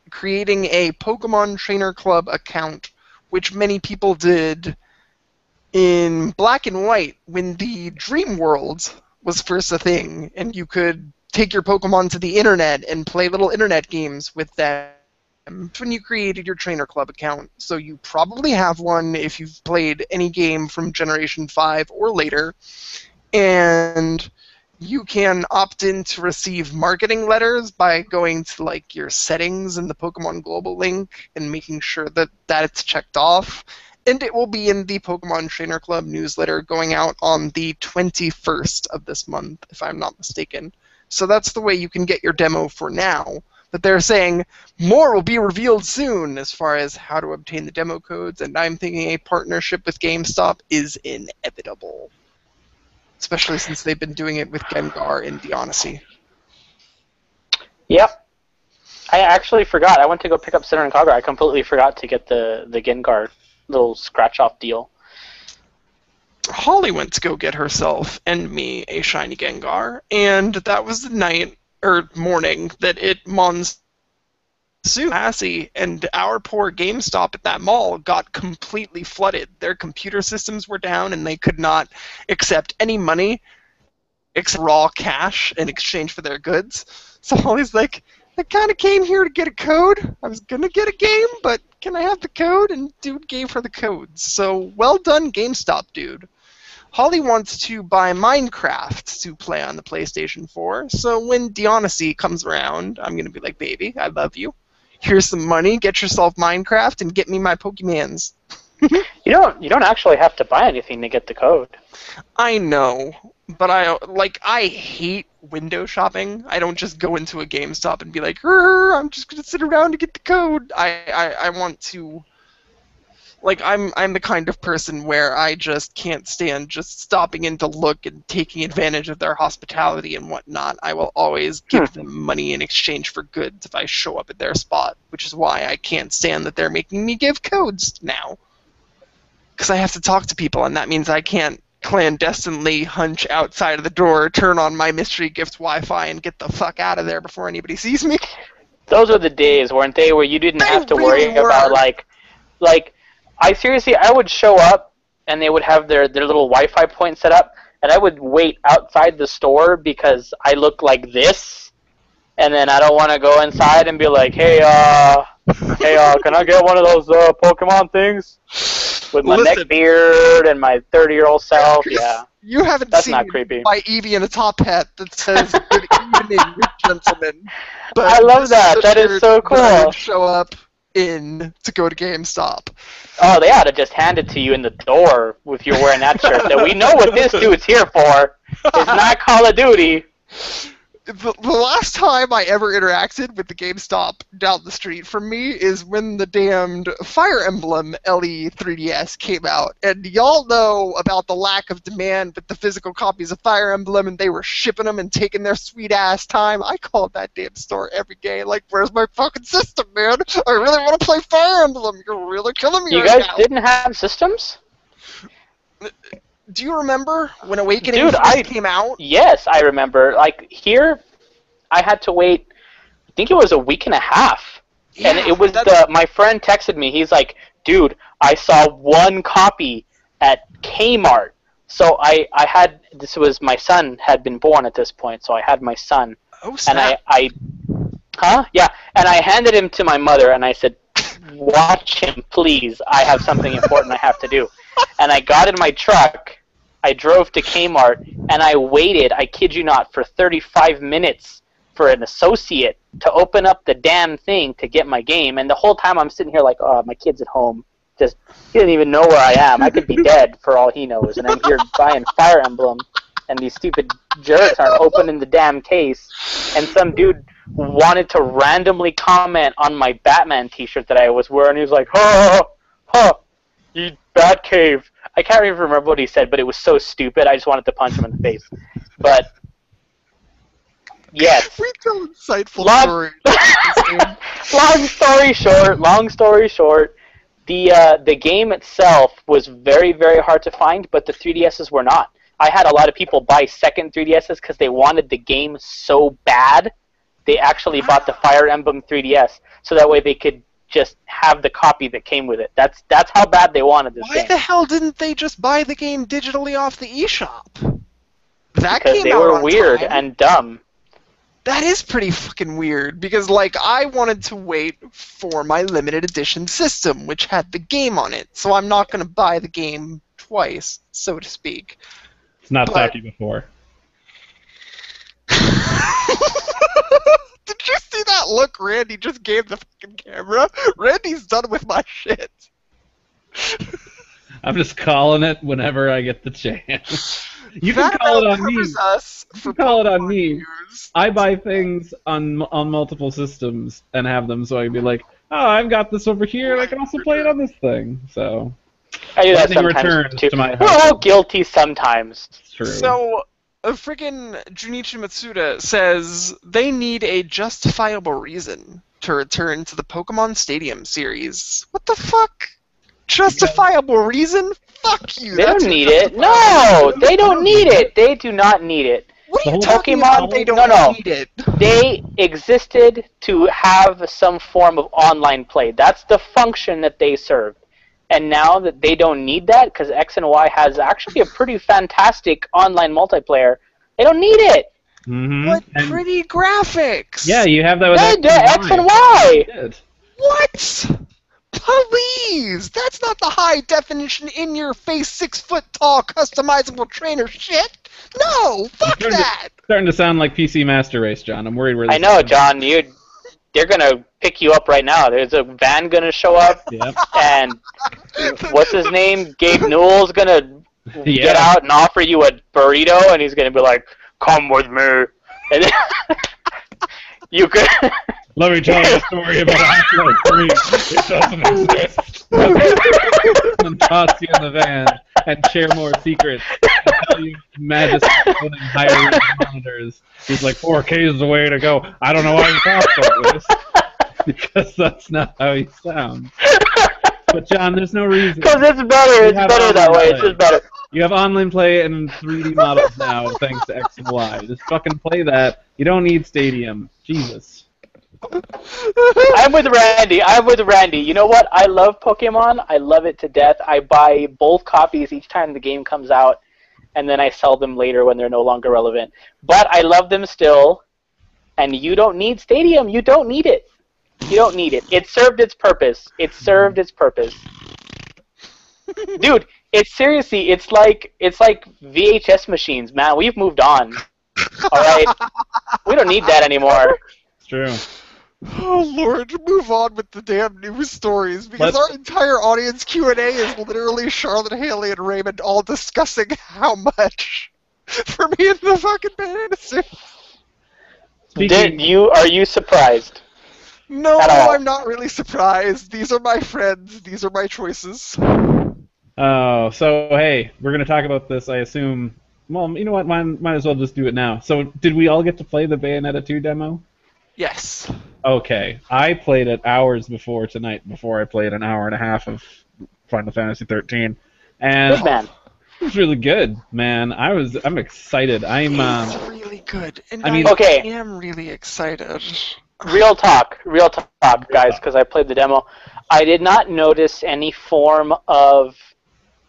creating a Pokemon Trainer Club account, which many people did in Black and White when the Dream World was first a thing, and you could take your Pokemon to the internet and play little internet games with them. When you created your Trainer Club account, so you probably have one if you've played any game from Generation 5 or later, and you can opt in to receive marketing letters by going to like your settings in the Pokemon Global link and making sure that it's checked off. And it will be in the Pokemon Trainer Club newsletter going out on the 21st of this month, if I'm not mistaken. So that's the way you can get your demo for now. But they're saying more will be revealed soon as far as how to obtain the demo codes, and I'm thinking a partnership with GameStop is inevitable. Especially since they've been doing it with Gengar and Deonisy. Yep. I actually forgot. I went to go pick up Sinnoh and Kagura. I completely forgot to get the Gengar little scratch-off deal. Holly went to go get herself and me a shiny Gengar, and that was the night, or morning, that it monsooned Lassie, and our poor GameStop at that mall got completely flooded. Their computer systems were down, and they could not accept any money except raw cash in exchange for their goods. So Holly's like, I kind of came here to get a code. I was going to get a game, but can I have the code? And dude gave her the codes. So well done, GameStop, dude. Holly wants to buy Minecraft to play on the PlayStation 4, so when Deonisy comes around, I'm going to be like, baby, I love you. Here's some money, get yourself Minecraft, and get me my Pokemans. You don't actually have to buy anything to get the code. I know, but I hate window shopping. I don't just go into a GameStop and be like, I'm just going to sit around to get the code. I want to... Like, I'm the kind of person where I just can't stand just stopping in to look and taking advantage of their hospitality and whatnot. I will always give them money in exchange for goods if I show up at their spot, which is why I can't stand that they're making me give codes now. Because I have to talk to people, and that means I can't clandestinely hunch outside of the door, turn on my mystery gift Wi-Fi, and get the fuck out of there before anybody sees me. Those are the days, weren't they, where you didn't have to worry about, like... I would show up, and they would have their little Wi-Fi point set up, and I would wait outside the store because I look like this, and then I don't want to go inside and be like, hey, can I get one of those Pokemon things? With my neck beard and my 30-year-old self, yeah. You haven't That's seen not creepy. my Eevee in a top hat that says, good evening, gentlemen. But I love that. That is so cool. I would show up in to go to GameStop. Oh, they ought to just hand it to you in the door if you're wearing that shirt. That we know what this dude's here for. It's not Call of Duty. The last time I ever interacted with the GameStop down the street from me is when the damned Fire Emblem LE 3DS came out. And y'all know about the lack of demand with the physical copies of Fire Emblem, and they were shipping them and taking their sweet-ass time. I called that damn store every day, like, where's my fucking system, man? I really want to play Fire Emblem. You're really killing me right now. You guys didn't have systems? Do you remember when Awakening first came out? Yes, I remember. Like, here, I had to wait, I think it was a week and a half. Yeah, and it was my friend texted me. He's like, dude, I saw one copy at Kmart. So I had, this was, my son had been born at this point, so I had my son. Oh, snap. And Yeah. And I handed him to my mother, and I said, watch him, please. I have something important I have to do. And I got in my truck, I drove to Kmart, and I waited, I kid you not, for 35 minutes for an associate to open up the damn thing to get my game. And the whole time I'm sitting here like, oh, my kid's at home. Just, he doesn't even know where I am. I could be dead for all he knows. And I'm here buying Fire Emblem, and these stupid jerks aren't opening the damn case. And some dude wanted to randomly comment on my Batman t-shirt that I was wearing. He was like, you Batcave. I can't even remember what he said, but it was so stupid. I just wanted to punch him in the face. But yes. We tell insightful stories. Long story short, the game itself was very, very hard to find, but the 3DSs were not. I had a lot of people buy second 3DSs because they wanted the game so bad they actually bought the Fire Emblem 3DS, so that way they could just have the copy that came with it. That's how bad they wanted this game. Why the hell didn't they just buy the game digitally off the eShop? That Because came they out were on weird time. and dumb. That is pretty fucking weird, because, like, I wanted to wait for my limited edition system, which had the game on it, so I'm not going to buy the game twice, so to speak. It's not But- talking before. Did you see that look Randy just gave the fucking camera? Randy's done with my shit. I'm just calling it whenever I get the chance. You can That call it about on me. covers us You for can call it on Pokemon me. news. I buy things on multiple systems and have them, so I can be like, oh, I've got this over here, and I can also play it on this thing. So I do that Lightning sometimes returns too. to my We're house. all guilty sometimes. it's true. So, friggin' Junichi Matsuda says they need a justifiable reason to return to the Pokemon Stadium series. What the fuck? Justifiable reason? Fuck you. They that's don't a need it. justifiable No, reason. they don't need it. They do not need it. What are you The whole talking Pokemon- about? They don't no. need it. They existed to have some form of online play. That's the function that they served. And now that they don't need that, because X and Y has actually a pretty fantastic online multiplayer, they don't need it. Mhm. What And- pretty graphics! yeah, you have that with They do X and Y. Did. What? Please! That's not the high definition, in your face, 6 foot tall, customizable trainer shit! No! Fuck You're that! Starting to sound like PC Master Race, John. I'm worried where this I know, is going. John. They're gonna pick you up right now. There's a van gonna show up, Yep. and what's his name? Gabe Newell's gonna get Yeah. out and offer you a burrito, and he's gonna be like, "Come with me," and then you could. Let me tell you a story about Half-Life 3. It doesn't exist. And toss you in the van and share more secrets. And tell you Majesty putting higher reading monitors. He's like, 4K is the way to go. I don't know why you thought that was. Because that's not how he sounds. But John, there's no reason. Because it's better. It's have better that way. It's online just better. You have online play and 3D models now, thanks to X and Y. Just fucking play that. You don't need Stadium. Jesus. I'm with Randy. You know what? I love Pokemon. I love it to death. I buy both copies each time the game comes out, and then I sell them later when they're no longer relevant. But I love them still, and you don't need Stadium. You don't need it. You don't need it. It served its purpose. It served its purpose. Dude, it's like VHS machines, man. We've moved on. All right? We don't need that anymore. It's true. Oh Lord, move on with the damn news stories, because Let's- our entire audience Q&A is literally Charlotte Haley and Raymond all discussing how much for me and the fucking banana suit. Are you surprised? No, At all. I'm not really surprised. These are my friends. These are my choices. Oh, so hey, we're gonna talk about this. I assume. Well, you know what? Might as well just do it now. So, did we all get to play the Bayonetta 2 demo? Yes. Okay, I played it hours before tonight. Before I played an hour and a half of Final Fantasy 13, and Good man. it was really good, man. I'm excited. It's really good. And I mean- Okay. I am really excited. Real talk, guys, because I played the demo. I did not notice any form of,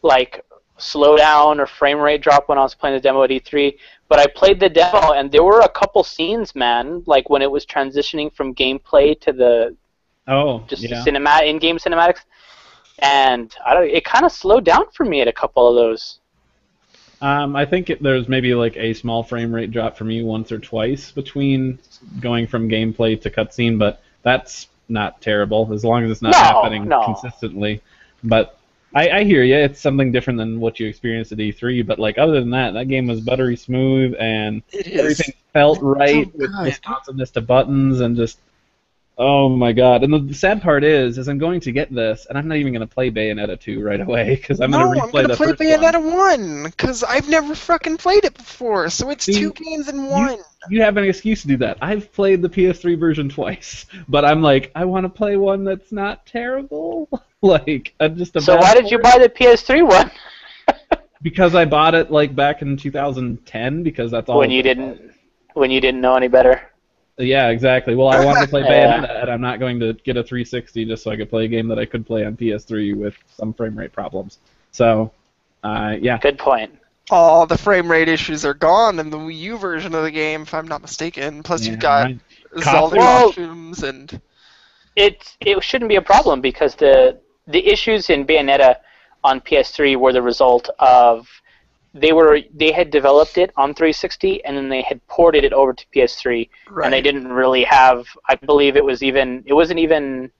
like, slowdown or frame rate drop when I was playing the demo at E3, but I played the demo, and there were a couple scenes, man, like when it was transitioning from gameplay to the in-game cinematics, and it kind of slowed down for me at a couple of those. I think there's maybe like a small frame rate drop for me once or twice between going from gameplay to cutscene, but that's not terrible as long as it's not happening consistently. But I hear you. It's something different than what you experienced at E3, but like other than that, that game was buttery smooth and It is. everything felt right so with good. responsiveness to buttons and just. Oh my god! And the sad part is I'm going to get this, and I'm not even going to play Bayonetta 2 right away because I'm going to replay I'm the gonna first play one. Bayonetta 1, because I've never fucking played it before, so it's See, 2 games in one. You have an excuse to do that. I've played the PS3 version twice, but I'm like, I want to play one that's not terrible. Like, just a So bad why did you port. buy the PS3 one? Because I bought it like back in 2010 because that's all. when you didn't know any better? Yeah, exactly. Well, I wanted to play Bayonetta, and I'm not going to get a 360 just so I could play a game that I could play on PS3 with some frame rate problems. So, yeah. Good point. All the frame rate issues are gone in the Wii U version of the game, if I'm not mistaken. Plus, Yeah, you've got right. Zelda Well- costumes and. It shouldn't be a problem because the issues in Bayonetta on PS3 were the result of they had developed it on 360 and then they had ported it over to PS3 and they didn't really have, I believe it wasn't even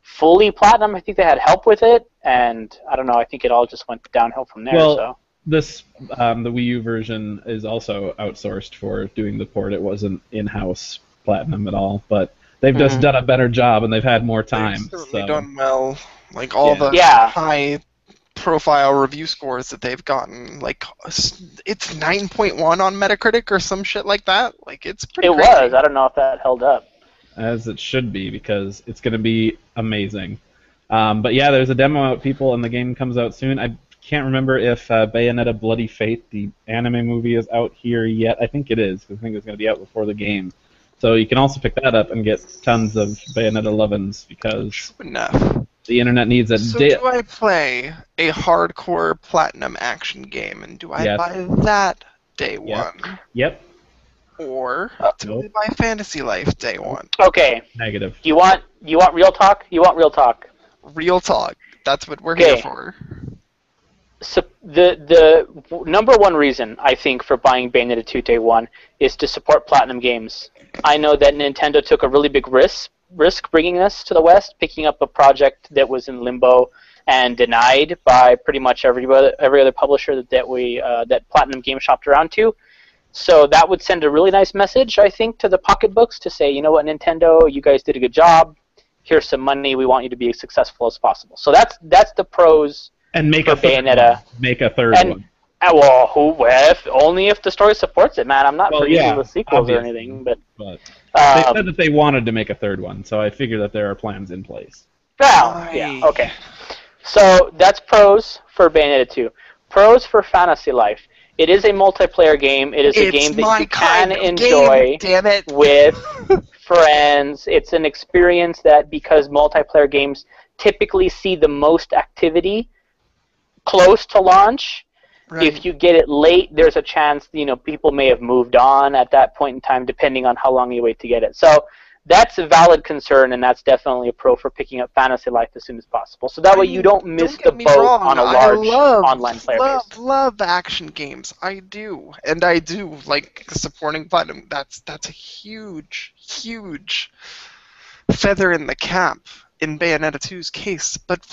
fully platinum. I think they had help with it, and I don't know, I think it all just went downhill from there. Well, so the Wii U version is also outsourced for doing the port. It wasn't in-house platinum at all, but they've just done a better job and they've had more time. They've certainly So. done well. Like all the Yeah. high-profile review scores that they've gotten, like it's 9.1 on Metacritic or some shit like that. Like it's pretty. it crazy. was. I don't know if that held up. As it should be, because it's going to be amazing. But yeah, there's a demo out, people, and the game comes out soon. I can't remember if Bayonetta Bloody Fate, the anime movie, is out here yet. I think it is, because I think it's going to be out before the game. So you can also pick that up and get tons of Bayonetta 11s, because Enough. the internet needs it. So do I play a hardcore platinum action game, and do I Yes. buy that day Yep. one, Yep, or do Nope. I buy Fantasy Life day one? Okay, negative. you want real talk? You want real talk? Real talk. That's what we're Okay. here for. So the number one reason I think for buying Bayonetta 2 Day 1 is to support Platinum Games. I know that Nintendo took a really big risk bringing us to the West, picking up a project that was in limbo and denied by pretty much every other publisher that Platinum Games shopped around to. So that would send a really nice message, I think, to the pocketbooks to say, you know what, Nintendo, you guys did a good job. Here's some money. We want you to be as successful as possible. So that's the pros. And make For a third Bayonetta. one. Make a third And- one. Well, only if the story supports it, man. I'm not Well, for using yeah, the sequels or obviously. anything, but But they um, said that they wanted to make a third one, so I figure that there are plans in place. well, yeah, okay. So that's pros for Bayonetta 2. Pros for Fantasy Life. It is a multiplayer game. It is a game that you can enjoy Damn it! with friends. It's an experience that, because multiplayer games typically see the most activity close to launch, if you get it late, there's a chance, people may have moved on at that point in time, depending on how long you wait to get it. So that's a valid concern, and that's definitely a pro for picking up Fantasy Life as soon as possible. So that way you don't miss the boat on a large online player base. love action games. I do, and I do like supporting Platinum. That's a huge feather in the cap in Bayonetta 2's case. But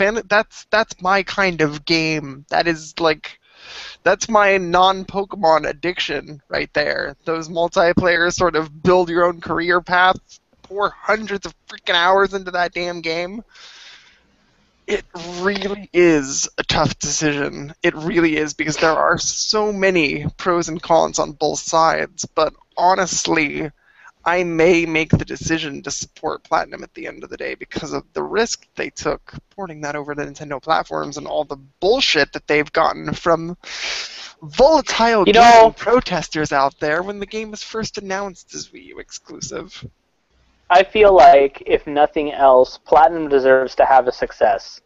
that's my kind of game. That's my non-Pokemon addiction right there. Those multiplayer sort of build your own career path, pour hundreds of freaking hours into that damn game. It really is a tough decision. It really is, because there are so many pros and cons on both sides. But honestly, I may make the decision to support Platinum at the end of the day because of the risk they took porting that over to Nintendo platforms and all the bullshit that they've gotten from volatile gaming protesters out there when the game was first announced as Wii U exclusive. I feel like, if nothing else, Platinum deserves to have a success.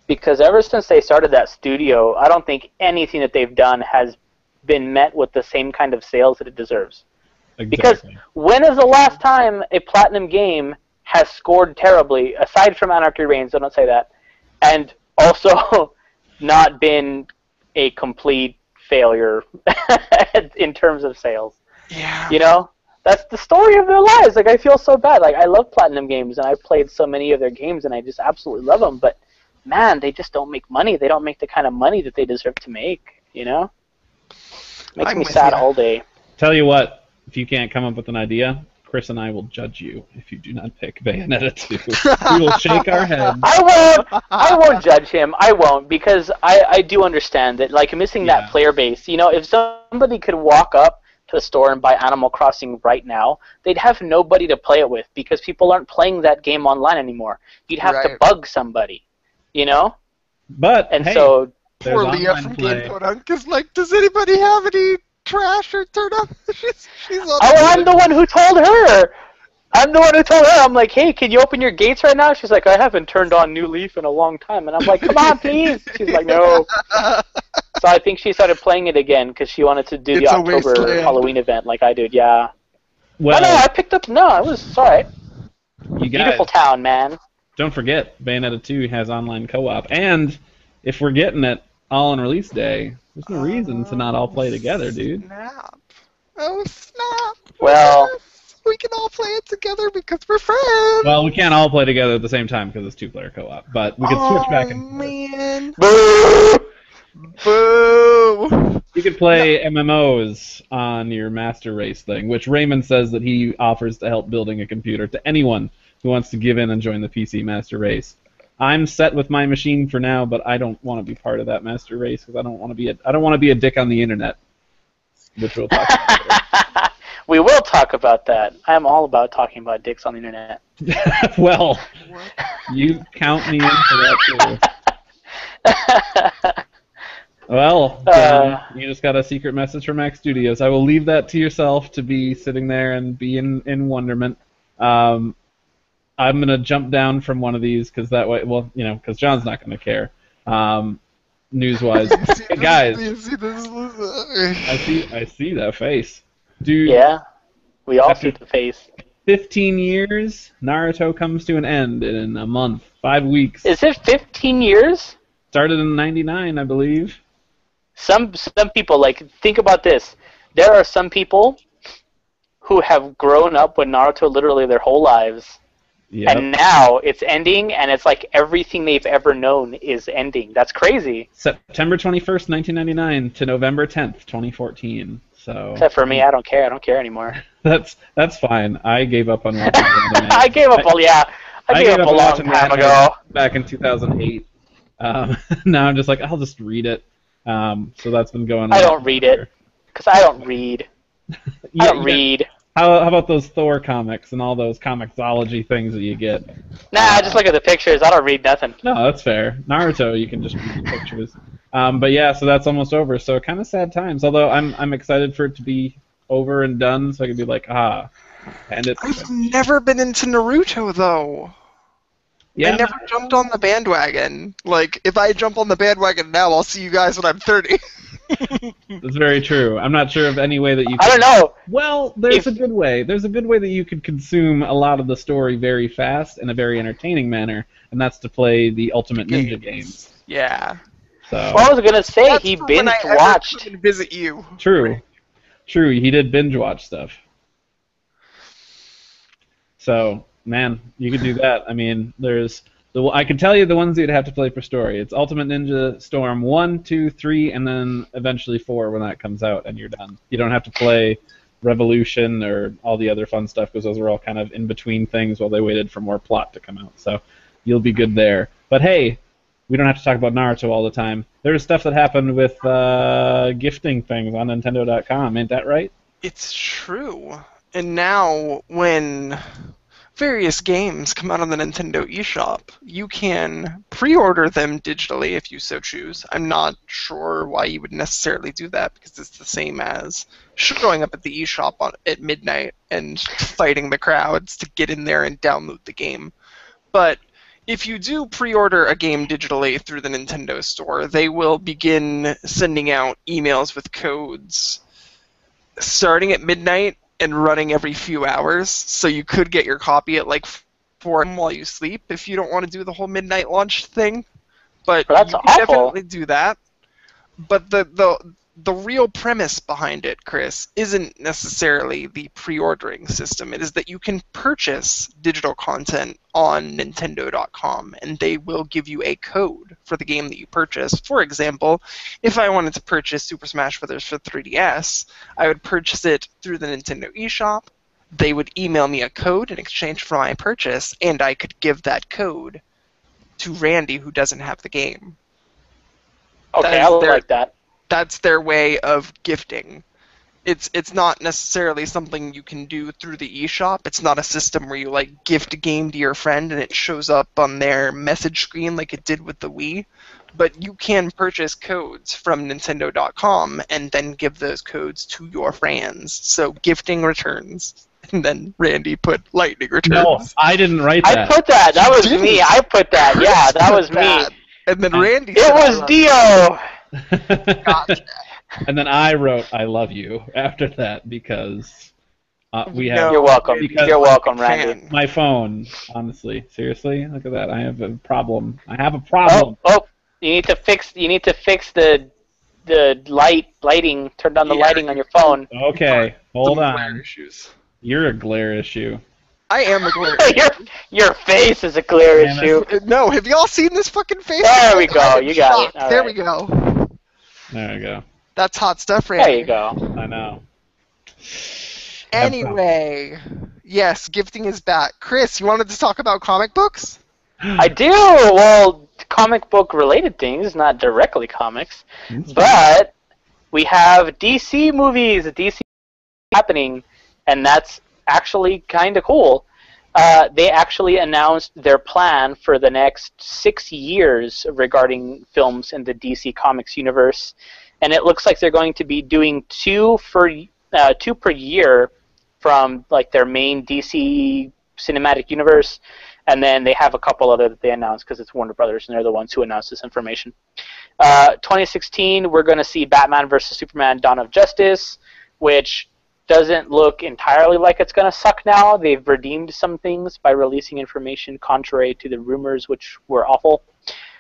Because ever since they started that studio, I don't think anything that they've done has been met with the same kind of sales that it deserves. Exactly. Because when is the last time a Platinum game has scored terribly, aside from Anarchy Reigns, don't say that, and also not been a complete failure in terms of sales? Yeah. That's the story of their lives. Like, I feel so bad. Like, I love Platinum Games, and I've played so many of their games, and I just absolutely love them. But, man, they just don't make money. They don't make the kind of money that they deserve to make, Makes I'm me with sad ya. all day. Tell you what, if you can't come up with an idea, Chris and I will judge you if you do not pick Bayonetta 2. We will shake our heads. I won't judge him. I won't, because I do understand that, like, missing Yeah. that player base. If somebody could walk up to the store and buy Animal Crossing right now, they'd have nobody to play it with because people aren't playing that game online anymore. You'd have to Right. bug somebody, But And hey, so, there's Poor Leah online from play. Game Podunk is like, does anybody have any trash or turn on. She's on. Oh, I'm the one who told her. I'm like, hey, can you open your gates right now? She's like, I haven't turned on New Leaf in a long time. And I'm like, come on, please. She's like, no. So I think she started playing it again because she wanted to do the October Halloween event like I did, yeah. Well, no, I picked up, no, it was alright. You guys, beautiful town, man. Don't forget, Bayonetta 2 has online co-op. And if we're getting it all on release day, there's no reason to not all play together, dude. Snap. Oh, snap. Well, we can all play it together because we're friends. Well, we can't all play together at the same time because it's two-player co-op, but we can switch back and forth. Man. boo! Boo! You could play MMOs on your Master Race thing, which Raymond says that he offers to help building a computer to anyone who wants to give in and join the PC Master Race. I'm set with my machine for now, but I don't want to be part of that Master Race because I don't want to be a dick on the internet, which we'll talk about later. We will talk about that. I'm all about talking about dicks on the internet. Well, you count me in for that too. Well, you just got a secret message from Mac Studios. I will leave that to yourself to be sitting there and be in wonderment. I'm going to jump down from one of these because that way, well, you know, because John's not going to care. News-wise. Hey, guys. I see that face. Dude. Yeah, we all see the face. 15 years, Naruto comes to an end in a month, 5 weeks. Is it 15 years? Started in '99, I believe. Some people, like, think about this. There are some people who have grown up with Naruto literally their whole lives. Yep. And now it's ending, and it's like everything they've ever known is ending. That's crazy. September 21st, 1999 to November 10th, 2014. So. Except for me, I don't care. I don't care anymore. That's fine. I gave up on watching anime. I gave up. I gave up a long time ago. Back in 2008. Now I'm just like, I'll just read it. So that's been going on. I don't read it because I don't read. I don't read. How about those Thor comics and all those comicsology things that you get? Nah, I just look at the pictures. I don't read nothing. No, that's fair. Naruto, you can just read the pictures. But yeah, so that's almost over. So kind of sad times. Although I'm excited for it to be over and done, so I can be like, and it's. I've never been into Naruto though. Yeah, I never jumped on the bandwagon. Like, if I jump on the bandwagon now, I'll see you guys when I'm 30. That's very true. I'm not sure of any way that you. I don't know. Well, there's a good way. There's a good way that you could consume a lot of the story very fast in a very entertaining manner, and that's to play the Ultimate Ninja games. Yeah. So. Well, I was gonna say that's he binge watched. Visit you. True. True. He did binge watch stuff. So. Man, you could do that. I mean, I can tell you the ones you'd have to play for story. It's Ultimate Ninja Storm 1, 2, 3, and then eventually 4 when that comes out, and you're done. You don't have to play Revolution or all the other fun stuff because those are all kind of in between things while they waited for more plot to come out. So you'll be good there. But hey, we don't have to talk about Naruto all the time. There's stuff that happened with gifting things on Nintendo.com. Ain't that right? It's true. And now when various games come out on the Nintendo eShop, you can pre-order them digitally if you so choose. I'm not sure why you would necessarily do that because it's the same as showing up at the eShop at midnight and fighting the crowds to get in there and download the game. But if you do pre-order a game digitally through the Nintendo Store, they will begin sending out emails with codes starting at midnight and running every few hours, so you could get your copy at like 4 a.m. while you sleep if you don't want to do the whole midnight launch thing. But that's you awful. can definitely do that. But the real premise behind it, Chris, isn't necessarily the pre-ordering system. It is that you can purchase digital content on Nintendo.com, and they will give you a code for the game that you purchase. For example, if I wanted to purchase Super Smash Bros. For 3DS, I would purchase it through the Nintendo eShop. They would email me a code in exchange for my purchase, and I could give that code to Randy, who doesn't have the game. Okay, I like that. That's their way of gifting. It's not necessarily something you can do through the eShop. It's not a system where you like gift a game to your friend and it shows up on their message screen like it did with the Wii. But you can purchase codes from Nintendo.com and then give those codes to your friends. So gifting returns. And then Randy put lightning returns. No, I didn't write that. I put that. That was me. I put that. Yeah, that was me. And then Randy It was Dio. Gotcha. And then I wrote "I love you" after that because we have. You're welcome. Because You're welcome, Randy. my phone, honestly, seriously, look at that. I have a problem. I have a problem. Oh, you need to fix. You need to fix the lighting. Turn down the lighting on your phone. Okay, hold Glare on. issues. You're a glare issue. I am a glare. your face is a glare Damn issue. No, have y'all seen this fucking face? There we go. I am You got it. shocked. All There right. we go. There we go. That's hot stuff, Randy. There you go. I know. Anyway, yes, gifting is back. Chris, you wanted to talk about comic books? I do. Well, comic book related things, not directly comics, but we have DC movies. DC happening, and that's actually kind of cool. They actually announced their plan for the next 6 years regarding films in the DC Comics universe, and it looks like they're going to be doing two per year from like their main DC cinematic universe, and then they have a couple other that they announced because it's Warner Brothers, and they're the ones who announced this information. 2016, we're going to see Batman vs. Superman: Dawn of Justice, which doesn't look entirely like it's going to suck now. They've redeemed some things by releasing information contrary to the rumors, which were awful.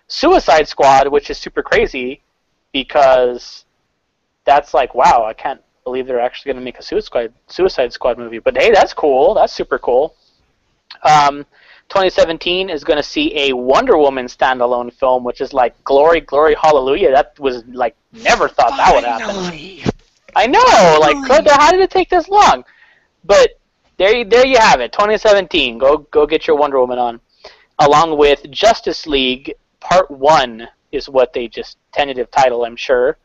Suicide Squad, which is super crazy because that's like, wow, I can't believe they're actually going to make a Suicide Squad movie. But hey, that's cool. That's super cool. 2017 is going to see a Wonder Woman standalone film, which is like glory, glory, hallelujah. That was like never thought that would happen. I know, like, how did it take this long? But there you have it, 2017. Go get your Wonder Woman on. Along with Justice League Part 1 is what they just, tentative title, I'm sure.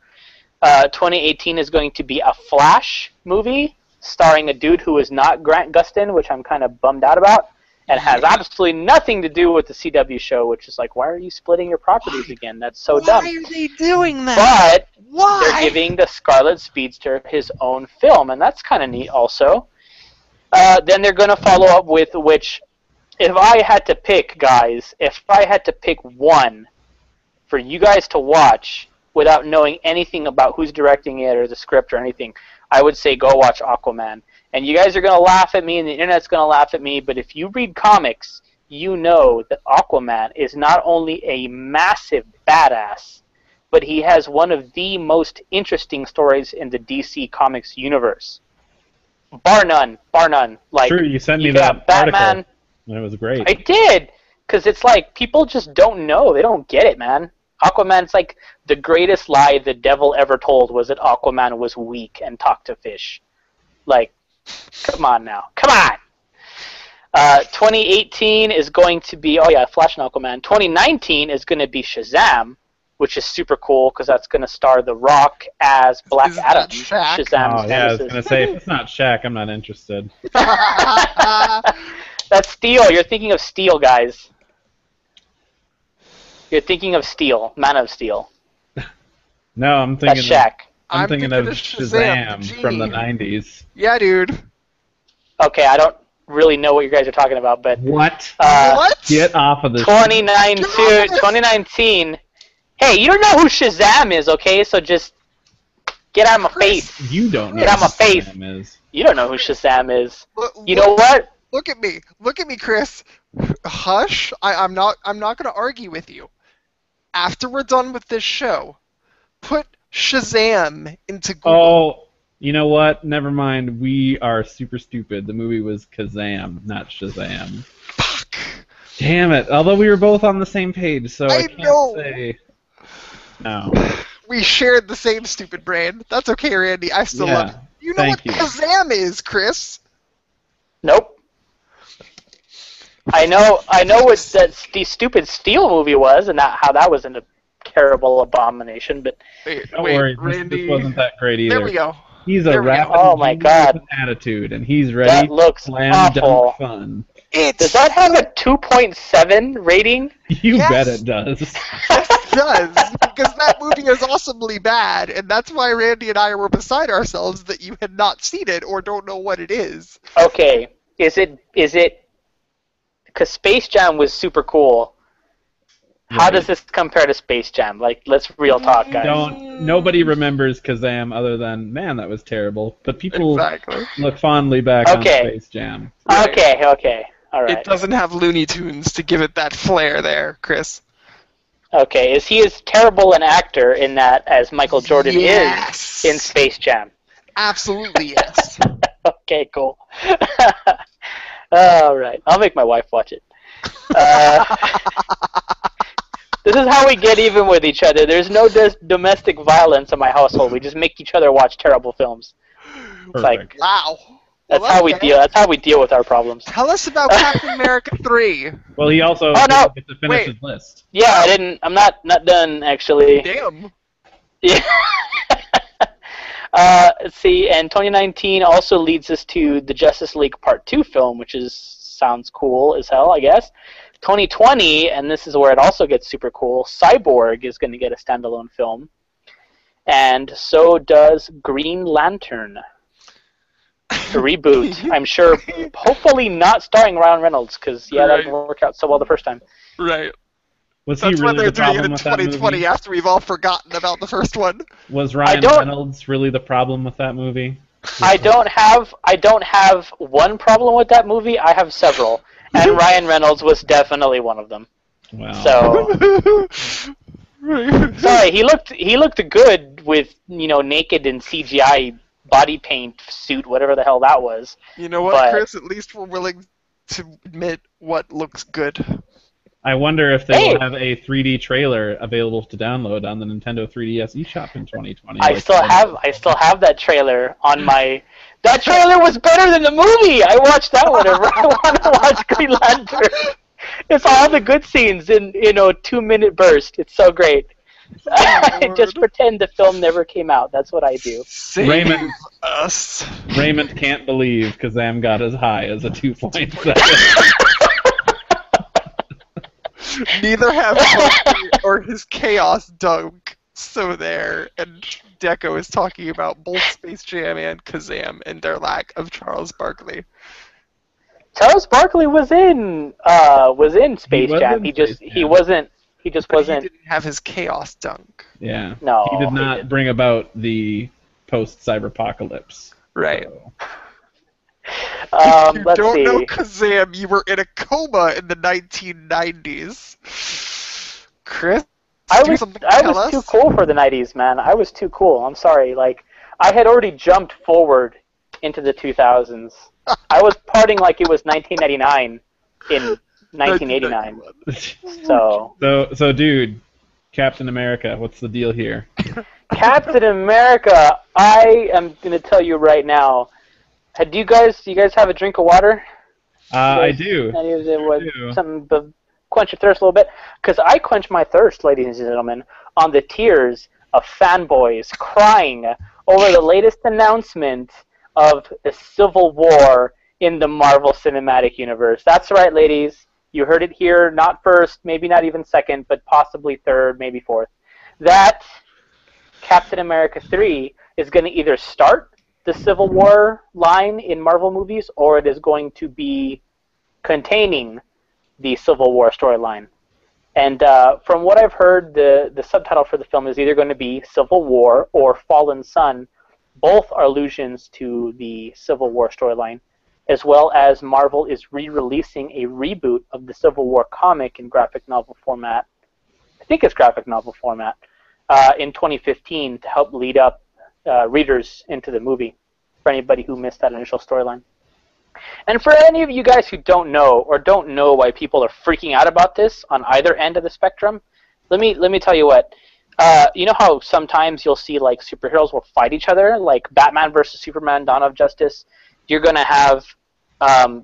2018 is going to be a Flash movie starring a dude who is not Grant Gustin, which I'm kind of bummed out about, and has absolutely nothing to do with the CW show, which is like, why are you splitting your properties again? That's so dumb. Why are they doing that? But Why? they're giving the Scarlet Speedster his own film, and that's kind of neat also. Then they're going to follow up with, which, if I had to pick, guys, if I had to pick one for you guys to watch without knowing anything about who's directing it or the script or anything, I would say go watch Aquaman. And you guys are going to laugh at me, and the internet's going to laugh at me, but if you read comics, you know that Aquaman is not only a massive badass, but he has one of the most interesting stories in the DC Comics universe. Bar none. Like, True, you sent me you that got Batman. article. And it was great. I did, because it's like, people just don't know. They don't get it, man. Aquaman's like, the greatest lie the devil ever told was that Aquaman was weak and talked to fish. Like, come on now. Come on! 2018 is going to be, Flash and Aquaman. 2019 is going to be Shazam, which is super cool because that's going to star The Rock as Black Adam. Shaq? Oh, Shazam's yeah, I was nemesis. going to say, if it's not Shaq, I'm not interested. That's Steel. You're thinking of Steel, guys. You're thinking of Steel, Man of Steel. No, I'm That's thinking Shaq. I'm thinking of Shazam, the Shazam from the genie. 90s. Yeah, dude. Okay, I don't really know what you guys are talking about, but What? What? Get off of this. 2019. Hey, you don't know who Shazam is, okay? So just get out of my Chris. face. You don't know Get out my who face. Shazam is. You don't know who Shazam is. Look, You know what? Look at me. Look at me, Chris. Hush. I'm not going to argue with you. After we're done with this show, put Shazam into Google. Oh, you know what? Never mind. We are super stupid. The movie was Kazam, not Shazam. Fuck. Damn it. Although we were both on the same page, so I I can't know. say. No. We shared the same stupid brain. That's okay, Randy. I still Yeah, love you. You know thank what you. Kazam is, Chris? Nope. I know what the stupid Steel movie was, and how that was a terrible abomination. But Wait, Don't worry. Randy. This wasn't that great either. There we go. He's a There we go. rapping Oh my genius God. with attitude, and he's ready That looks for slam awful. dunk fun. Does that have a 2.7 rating? You Yes. bet it does. It does, because that movie is awesomely bad, and that's why Randy and I were beside ourselves that you had not seen it or don't know what it is. Okay, is it? Because Space Jam was super cool. How Right. does this compare to Space Jam? Like, let's real talk, guys. Nobody remembers Kazam other than, man, that was terrible. But people Exactly. look fondly back Okay. on Space Jam. Right. Okay, all right. It doesn't have Looney Tunes to give it that flair there, Chris. Okay, is he as terrible an actor in that as Michael Jordan Yes. is in Space Jam? Absolutely yes. Okay, cool. All right, I'll make my wife watch it. This is how we get even with each other. There's no domestic violence in my household. We just make each other watch terrible films. It's like Perfect. Wow. that's Well, how we okay. deal. That's how we deal with our problems. Tell us about Captain America 3. Well, he also Oh, no. didn't get to finish Wait. his list. Yeah, I'm not done actually. Damn. Yeah. Let's see, and 2019 also leads us to the Justice League Part 2 film, which sounds cool as hell, I guess. 2020, and this is where it also gets super cool, Cyborg is going to get a standalone film. And so does Green Lantern. A reboot, I'm sure. Hopefully not starring Ryan Reynolds, because, that Right. didn't work out so well the first time. Right. Was That's he why really they're the doing it problem in with that 2020 movie? after we've all forgotten about the first one. Was Ryan don't- Reynolds really the problem with that movie? I don't have one problem with that movie. I have several, and Ryan Reynolds was definitely one of them. Wow. So sorry, he looked good with naked and CGI body paint suit, whatever the hell that was. You know what, But- Chris? At least we're willing to admit what looks good. I wonder if they Hey. will have a 3D trailer available to download on the Nintendo 3DS eShop in 2020. I like still they- have that trailer on my. That trailer was better than the movie. I watched that whenever I want to watch Green Lantern. It's all the good scenes in 2-minute burst. It's so great. Just pretend the film never came out. That's what I do. Save Raymond- us. Raymond can't believe Kazam got as high as a 2.7. Neither have Bucky or his chaos dunk. So there, and Deco is talking about both Space Jam and Kazam and their lack of Charles Barkley. Charles Barkley was in Space was Jam. in He just Space Jam. wasn't. He But wasn't. he didn't have his chaos dunk. Yeah. No, He did he not didn't. bring about the post-cyberpocalypse. Right. So, If you Let's don't see. know Kazam, you were in a coma in the 1990s. Chris, I do was something, I tell was us. too cool for the 90s, man. I was too cool. I'm sorry. Like, I had already jumped forward into the 2000s. I was partying like it was 1999 in 1989. So, so, dude, Captain America, what's the deal here? Captain America, I am gonna tell you right now. Do you guys have a drink of water? I do. Any of the, what, do. something to quench your thirst a little bit? Because I quench my thirst, ladies and gentlemen, on the tears of fanboys crying over the latest announcement of a civil war in the Marvel Cinematic Universe. That's right, ladies. You heard it here, not first, maybe not even second, but possibly third, maybe fourth. That Captain America 3 is going to either start the Civil War line in Marvel movies, or it is going to be containing the Civil War storyline. And from what I've heard, the subtitle for the film is either going to be Civil War or Fallen Sun. Both are allusions to the Civil War storyline, as well as Marvel is re-releasing a reboot of the Civil War comic in graphic novel format. I think it's graphic novel format in 2015 to help lead up readers into the movie for anybody who missed that initial storyline. And for any of you guys who don't know why people are freaking out about this on either end of the spectrum, let me tell you what. You know how sometimes you'll see like superheroes will fight each other, like Batman versus Superman, Dawn of Justice. You're gonna have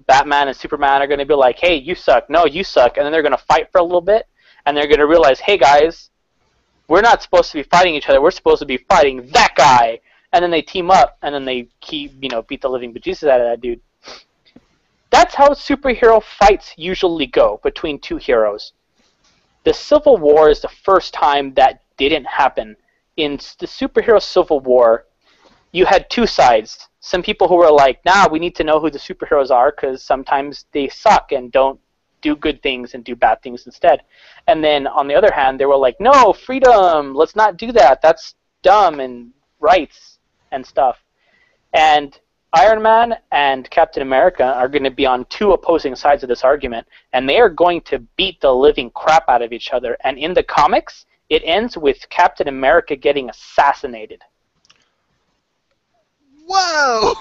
Batman and Superman are gonna be like, "Hey, you suck. No, you suck," and then they're gonna fight for a little bit, and they're gonna realize, "Hey guys, we're not supposed to be fighting each other. We're supposed to be fighting that guy." and then they team up, and then they beat the living bejesus out of that dude. That's how superhero fights usually go between two heroes. The Civil War is the first time that didn't happen. In the superhero Civil War, you had two sides. Some people who were like, nah, we need to know who the superheroes are because sometimes they suck and don't do good things and do bad things instead. And then on the other hand, they were like, no, freedom, let's not do that. That's dumb and rights and stuff. And Iron Man and Captain America are going to be on two opposing sides of this argument, and they are going to beat the living crap out of each other. And in the comics, it ends with Captain America getting assassinated. Whoa!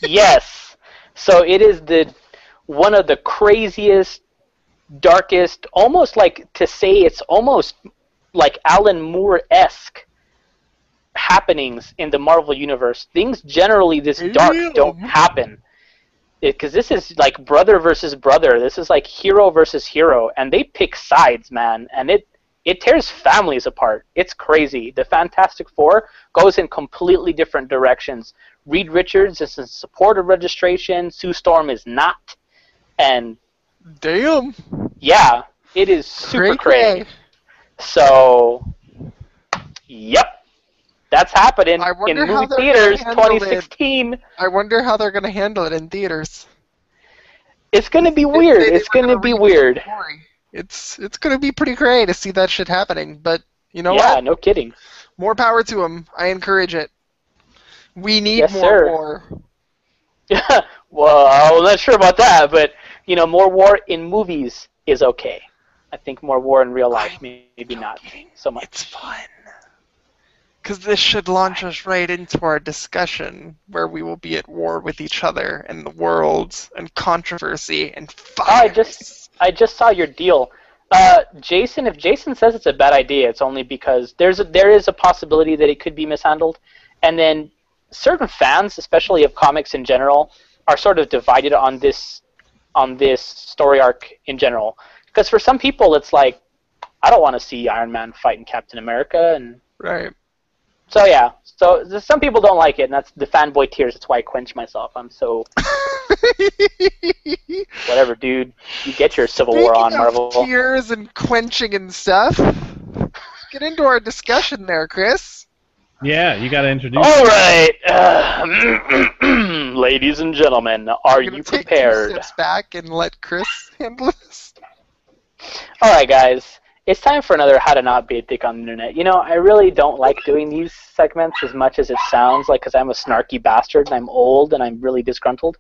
Yes. So it is one of the craziest, darkest, almost like to say it's almost like Alan Moore-esque happenings in the Marvel Universe. Things generally this dark don't happen. Because this is like brother versus brother. This is like hero versus hero. And they pick sides, man. And it tears families apart. It's crazy. The Fantastic Four goes in completely different directions. Reed Richards is in support of registration. Sue Storm is not. And damn. Yeah, it is super crazy. So, yep. That's happening in movie theaters 2016. I wonder how they're going to handle it in theaters. It's going to be weird. It's going to be weird. It's going to be pretty crazy to see that shit happening, but you know what? Yeah, no kidding. More power to them. I encourage it. We need more war. Yeah, well, I'm not sure about that, but more war in movies is okay. I think more war in real life, maybe not so much. It's fun. Because this should launch us right into our discussion, where we will be at war with each other and the world and controversy and fire. I just saw your deal, Jason. If Jason says it's a bad idea, it's only because there is a possibility that it could be mishandled, and then certain fans, especially of comics in general, are sort of divided on this story arc in general. Because for some people, it's like, I don't want to see Iron Man fighting Captain America, and right. So yeah, so some people don't like it, and that's the fanboy tears. That's why I quench myself. I'm so whatever, dude. You get your Civil War on, Marvel. Tears and quenching and stuff. Get into our discussion there, Chris. Yeah, you got to introduce. All right, ladies and gentlemen, are you prepared? Take 2 steps back and let Chris handle this. All right, guys. It's time for another How to Not Be a Dick on the Internet. I really don't like doing these segments as much as it sounds like, because I'm a snarky bastard and I'm old and I'm really disgruntled.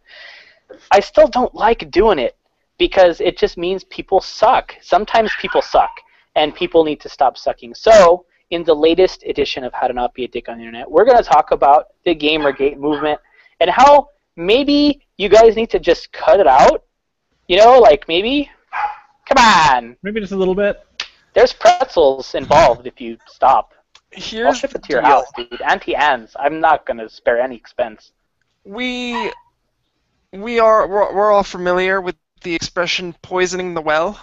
I still don't like doing it because it just means people suck. Sometimes people suck, and people need to stop sucking. So, in the latest edition of How to Not Be a Dick on the Internet, we're going to talk about the Gamergate movement and how maybe you guys need to just cut it out. Maybe, come on. Maybe just a little bit. There's pretzels involved if you stop. Here's I'll ship it to your house, dude. Auntie Anne's. I'm not going to spare any expense. We're all familiar with the expression poisoning the well.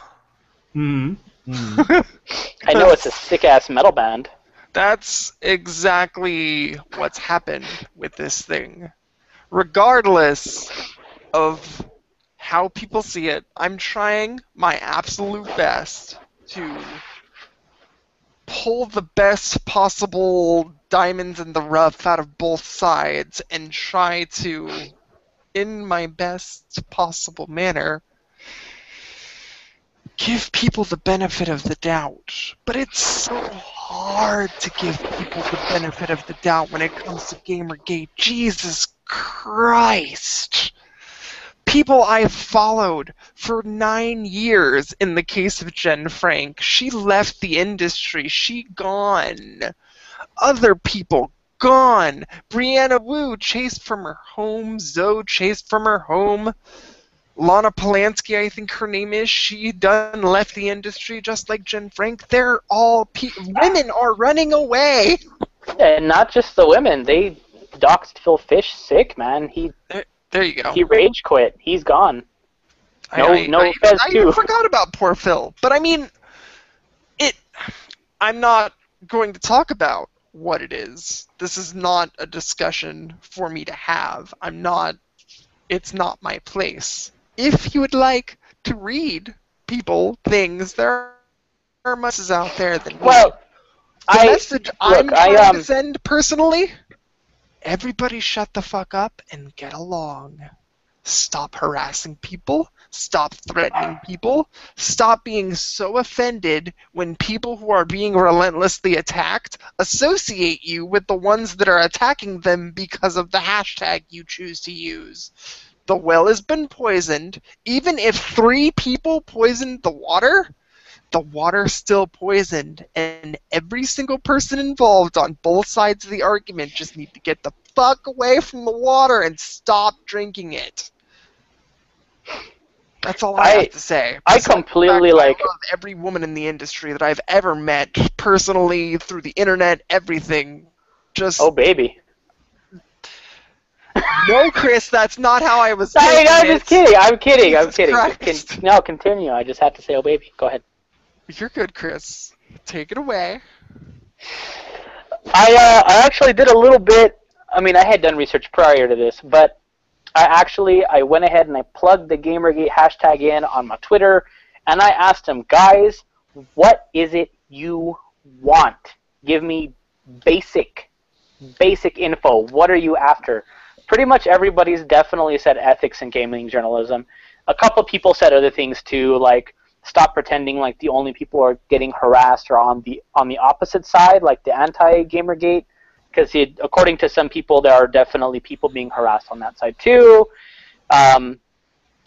Mm-hmm. Mm-hmm. I know it's a sick-ass metal band. That's exactly what's happened with this thing. Regardless of how people see it, I'm trying my absolute best to pull the best possible diamonds in the rough out of both sides and try to, in my best possible manner, give people the benefit of the doubt. But it's so hard to give people the benefit of the doubt when it comes to Gamergate. Jesus Christ! People I've followed for 9 years in the case of Jen Frank. She left the industry. She gone. Other people gone. Brianna Wu chased from her home. Zoe chased from her home. Lana Polanski, I think her name is, she done left the industry just like Jen Frank. They're all women are running away. And not just the women. They doxed Phil Fish sick, man. There you go. He rage quit. He's gone. I Fez even forgot about poor Phil. But I mean, I'm not going to talk about what it is. This is not a discussion for me to have. It's not my place. If you would like to read people, things, there are messes out there than me. Well, The message I'm trying I to send personally, everybody shut the fuck up and get along. Stop harassing people. Stop threatening people. Stop being so offended when people who are being relentlessly attacked associate you with the ones that are attacking them because of the hashtag you choose to use. The well has been poisoned. Even if 3 people poisoned the water's still poisoned, and every single person involved on both sides of the argument just need to get the fuck away from the water and stop drinking it. That's all I have to say. I completely I love every woman in the industry that I've ever met, personally, through the internet, everything. Just oh baby. no, Chris, that's not how I was. I'm just kidding. I'm kidding. Christ. No, continue. I just had to say, oh baby. Go ahead. You're good, Chris. Take it away. I actually did a little bit. I mean, I had done research prior to this, but I went ahead and I plugged the Gamergate hashtag in on my Twitter, and I asked them, guys, what is it you want? Give me basic info. What are you after? Pretty much everybody's definitely said ethics in gaming journalism. A couple people said other things too, like stop pretending like the only people who are getting harassed are on the opposite side, like the anti-Gamergate. Because according to some people, there are definitely people being harassed on that side too. A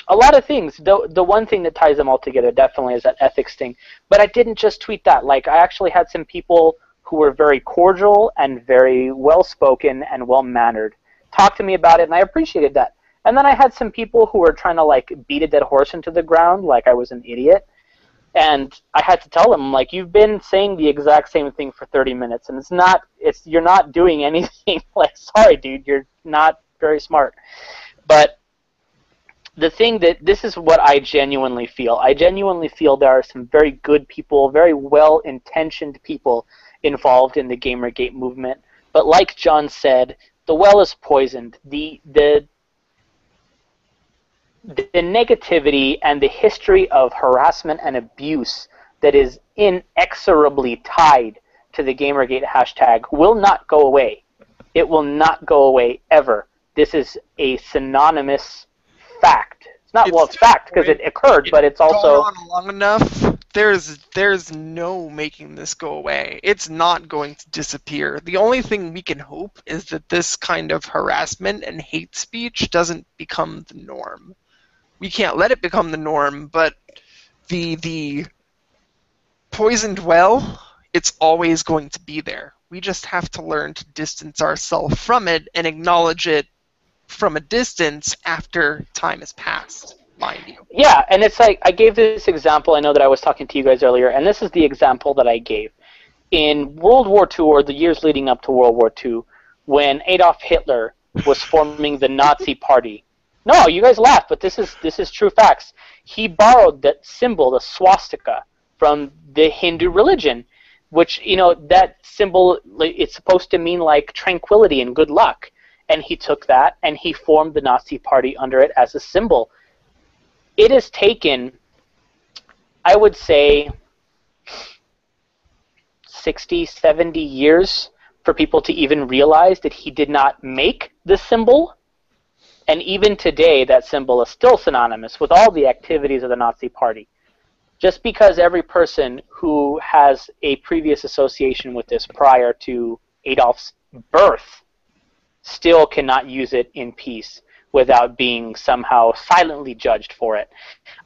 lot of things. The one thing that ties them all together definitely is that ethics thing. But I didn't just tweet that. Like, I actually had some people who were very cordial and very well-spoken and well-mannered talk to me about it, and I appreciated that. And then I had some people who were trying to, like, beat a dead horse into the ground like I was an idiot. And I had to tell them, like, you've been saying the exact same thing for 30 minutes, and you're not doing anything. Like, sorry, dude, you're not very smart. But the thing this is what I genuinely feel. I genuinely feel there are some very good people, very well-intentioned people involved in the Gamergate movement. But like John said, the well is poisoned. The negativity and the history of harassment and abuse that is inexorably tied to the Gamergate hashtag will not go away. It will not go away ever. This is a synonymous fact. It's fact because it occurred, but it's also gone on long enough. There's no making this go away. It's not going to disappear. The only thing we can hope is that this kind of harassment and hate speech doesn't become the norm. We can't let it become the norm, but the poisoned well, it's always going to be there. We just have to learn to distance ourselves from it and acknowledge it from a distance after time has passed, mind you. Yeah, and it's like, I gave this example, I know that I was talking to you guys earlier, and this is the example that I gave. In World War II, or the years leading up to World War II, when Adolf Hitler was forming the Nazi Party, no, you guys laugh, but this is true facts. He borrowed that symbol, the swastika, from the Hindu religion, which, you know, that symbol, it's supposed to mean like tranquility and good luck. And he took that and he formed the Nazi Party under it as a symbol. It has taken, I would say, 60, 70 years for people to even realize that he did not make the symbol. And even today, that symbol is still synonymous with all the activities of the Nazi Party. Just because every person who has a previous association with this prior to Adolf's birth still cannot use it in peace without being somehow silently judged for it.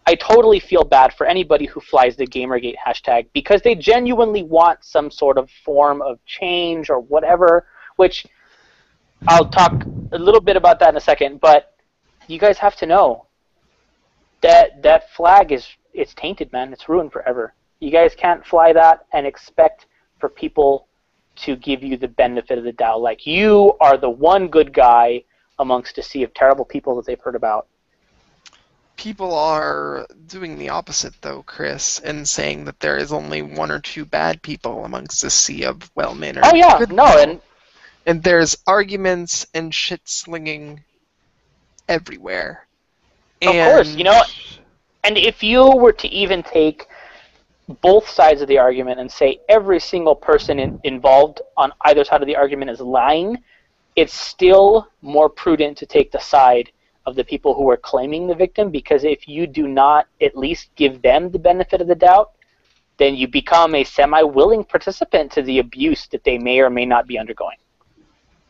I totally feel bad for anybody who flies the Gamergate hashtag because they genuinely want some sort of form of change or whatever, which I'll talk a little bit about that in a second, but you guys have to know that that flag it's tainted, man. It's ruined forever. You guys can't fly that and expect for people to give you the benefit of the doubt. Like, you are the one good guy amongst a sea of terrible people that they've heard about. people are doing the opposite, though, Chris, and saying that there is only one or two bad people amongst a sea of well-mannered good people. And there's arguments and shit-slinging everywhere. Of course, and if you were to even take both sides of the argument and say every single person involved on either side of the argument is lying, it's still more prudent to take the side of the people who are claiming the victim, because if you do not at least give them the benefit of the doubt, then you become a semi-willing participant to the abuse that they may or may not be undergoing.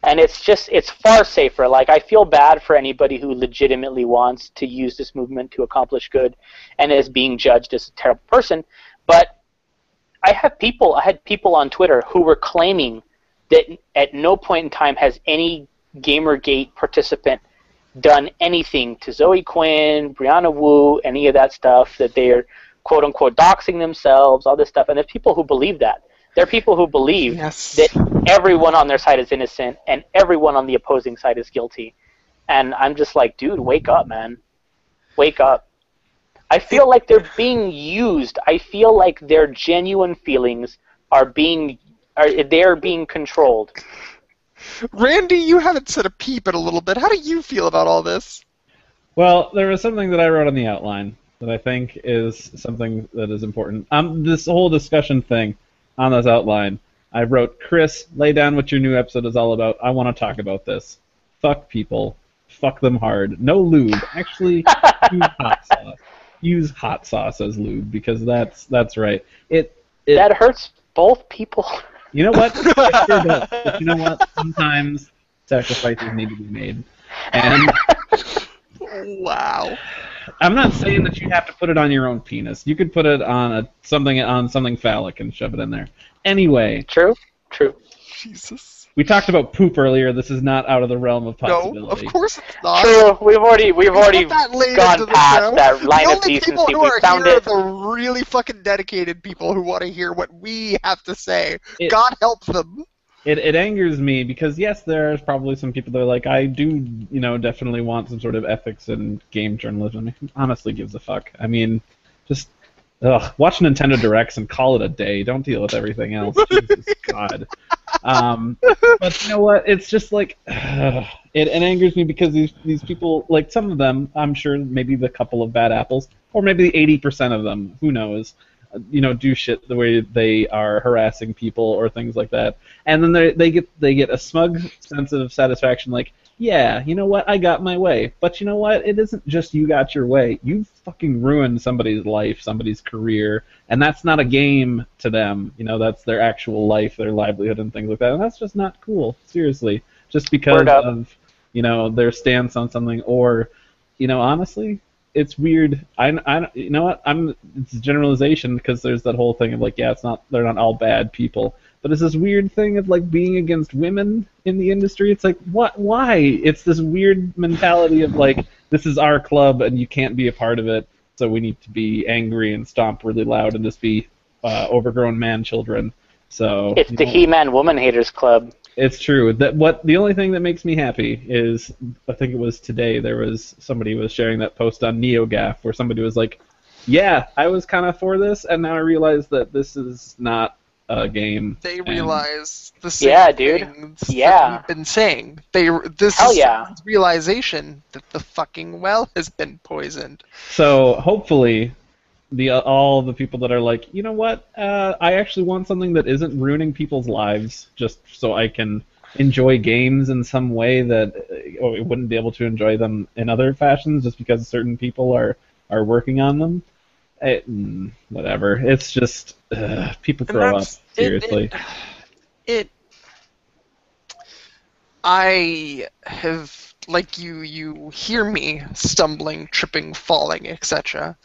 And it's far safer. Like, I feel bad for anybody who legitimately wants to use this movement to accomplish good and is being judged as a terrible person. But I had people on Twitter who were claiming that at no point in time has any Gamergate participant done anything to Zoe Quinn, Brianna Wu, any of that stuff, that they're quote-unquote doxing themselves, all this stuff. And there's people who believe that. There are people who believe that everyone on their side is innocent and everyone on the opposing side is guilty. And I'm just like, dude, wake up, man. Wake up. I feel like they're being used. I feel like their genuine feelings are being controlled. Randy, you haven't said a peep in a little bit. How do you feel about all this? Well, there was something that I wrote on the outline that I think is something that is important. This whole discussion thing on this outline, I wrote, Chris, lay down what your new episode is all about. I want to talk about this. Fuck people. Fuck them hard. No lube. Actually, use hot sauce. Use hot sauce as lube, because that's right. That hurts both people. You know what? It sure does. But you know what? Sometimes sacrifices need to be made. And wow. I'm not saying that you have to put it on your own penis. You could put it on something phallic and shove it in there. Anyway. True. Jesus. We talked about poop earlier. This is not out of the realm of possibility. No, of course it's not. True. We've already gone past that line of decency. The only people who are found here it. are the really fucking dedicated people who want to hear what we have to say. God help them. It angers me because, yes, there's probably some people that are like, I do, definitely want some sort of ethics in game journalism. Who honestly gives a fuck? I mean, just watch Nintendo Directs and call it a day. Don't deal with everything else. Jesus God. But you know what? It's just like it angers me because these people, like some of them, I'm sure maybe the couple of bad apples, or maybe 80% of them, who knows, do shit the way they are harassing people or things like that, and then they get a smug sense of satisfaction, like, yeah, you know what, I got my way. But you know what? It isn't just you got your way. You fucking ruined somebody's life, somebody's career, and that's not a game to them. That's their actual life, their livelihood, and things like that. And that's just not cool. Seriously, just because of their stance on something, or honestly, it's weird. You know what? It's a generalization because there's that whole thing of like, yeah, they're not all bad people. But it's this weird thing of like being against women in the industry. It's like, what? Why? It's this weird mentality of like, this is our club and you can't be a part of it, so we need to be angry and stomp really loud and just be overgrown man children. So it's the He-Man Woman Haters Club. It's true. The only thing that makes me happy is, I think it was today, somebody was sharing that post on NeoGAF where somebody was like, yeah, I was kind of for this, and now I realize that this is not a game. They realize the same things that we've been saying. This is realization that the fucking well has been poisoned. So hopefully, all the people that are like, you know what, I actually want something that isn't ruining people's lives just so I can enjoy games in some way that I wouldn't be able to enjoy them in other fashions just because certain people are working on them. Whatever. It's just people grow up. Seriously. I have, like, you hear me stumbling, tripping, falling, etc.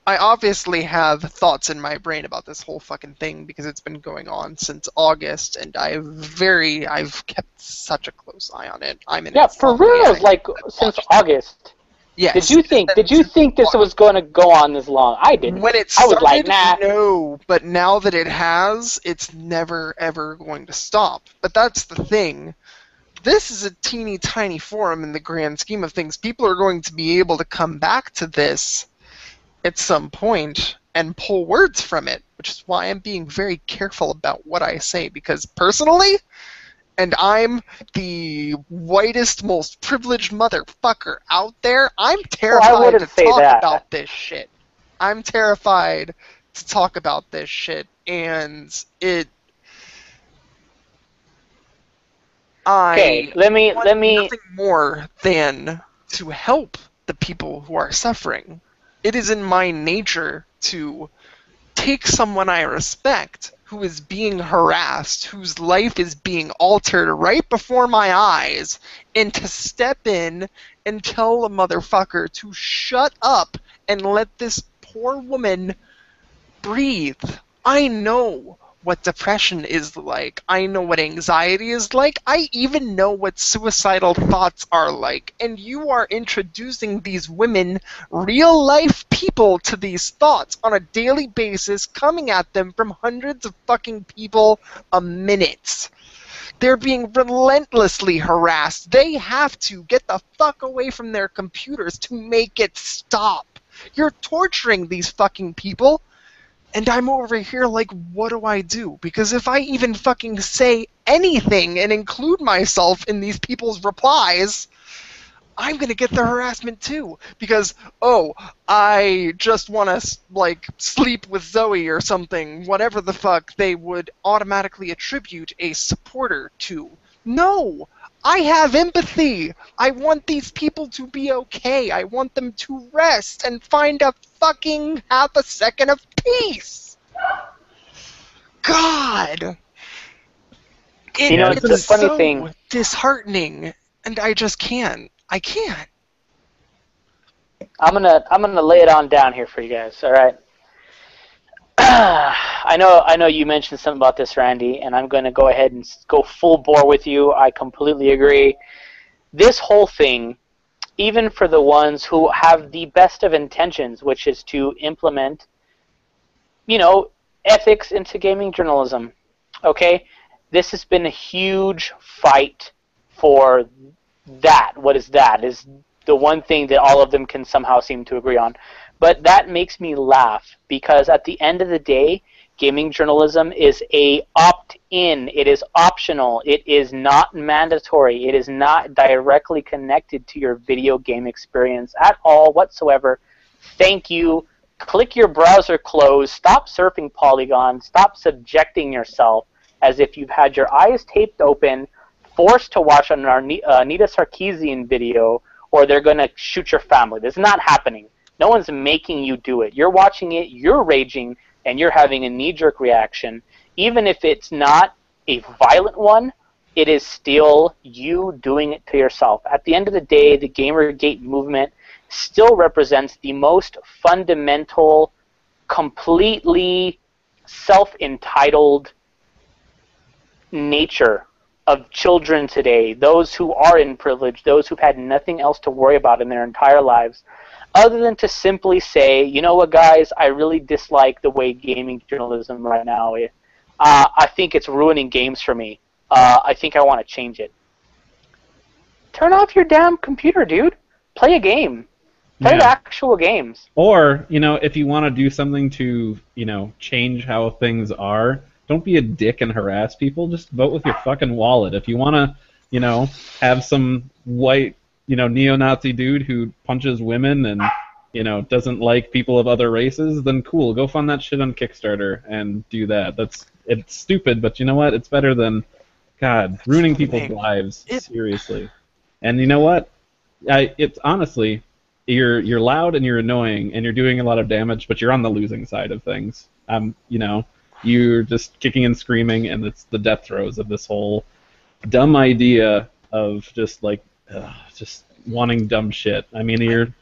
I obviously have thoughts in my brain about this whole fucking thing because it's been going on since August, and I've kept such a close eye on it. I'm in it for real, like since August. Yes. Did you think this was going to go on this long? I didn't. When it started, I was like, nah. No, but now that it has, it's never ever going to stop. But that's the thing. this is a teeny tiny forum in the grand scheme of things. People are going to be able to come back to this at some point and pull words from it, which is why I'm being very careful about what I say, because personally, and I'm the whitest, most privileged motherfucker out there, I'm terrified to talk about this shit. I'm terrified to talk about this shit, and let me nothing more than to help the people who are suffering. It is in my nature to take someone I respect who is being harassed, whose life is being altered right before my eyes, and to step in and tell a motherfucker to shut up and let this poor woman breathe. I know what depression is like. I know what anxiety is like. I even know what suicidal thoughts are like. And you are introducing these women, real-life people, to these thoughts on a daily basis, coming at them from hundreds of fucking people a minute. They're being relentlessly harassed. They have to get the fuck away from their computers to make it stop. You're torturing these fucking people. And I'm over here like, what do I do? Because if I even fucking say anything and include myself in these people's replies, I'm going to get the harassment too. Because, oh, I just want to, like, sleep with Zoe or something, whatever the fuck they would automatically attribute a supporter to. No! I have empathy! I want these people to be okay. I want them to rest and find a fucking half a second of peace! God! It's a funny thing. Disheartening, and I just can't. I can't. I'm gonna lay it on down here for you guys, alright? I know you mentioned something about this, Randy, and I'm going to go ahead and go full bore with you. I completely agree. This whole thing, even for the ones who have the best of intentions, which is to implement, ethics into gaming journalism, okay? This has been a huge fight for that. What is that? Is the one thing that all of them can somehow seem to agree on. But that makes me laugh, because at the end of the day, gaming journalism is a opt-in. It is optional. It is not mandatory. It is not directly connected to your video game experience at all whatsoever. Thank you. Click your browser closed. Stop surfing Polygon. Stop subjecting yourself as if you've had your eyes taped open, forced to watch an Anita Sarkeesian video, or they're going to shoot your family. This is not happening. No one's making you do it. You're watching it, you're raging, and you're having a knee-jerk reaction. Even if it's not a violent one, it is still you doing it to yourself. At the end of the day, the Gamergate movement still represents the most fundamental, completely self-entitled nature of children today, those who are in privilege, those who've had nothing else to worry about in their entire lives, other than to simply say, you know what, guys, I really dislike the way gaming journalism right now is. I think it's ruining games for me. I think I want to change it. Turn off your damn computer, dude. Play a game. Play the actual games. Or, if you want to do something to, change how things are, don't be a dick and harass people. Just vote with your fucking wallet. If you want to, have some white, neo-Nazi dude who punches women and, doesn't like people of other races, then cool. Go fund that shit on Kickstarter and do that. It's stupid, but you know what? It's better than, God, ruining people's lives. Seriously. And you know what? It's honestly, you're loud and you're annoying and you're doing a lot of damage, but you're on the losing side of things. You're just kicking and screaming, and it's the death throes of this whole dumb idea of just just wanting dumb shit. I mean, you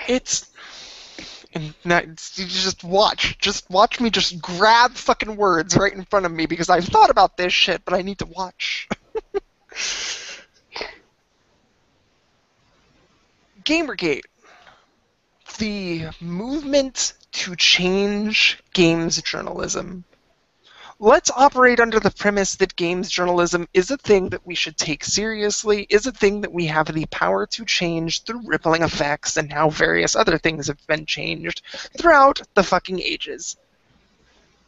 just watch me just grab fucking words right in front of me, because I've thought about this shit, but I need to watch. Gamergate. The movement to change games journalism let's operate under the premise that games journalism is a thing that we should take seriously, is a thing that we have the power to change through rippling effects and how various other things have been changed throughout the fucking ages.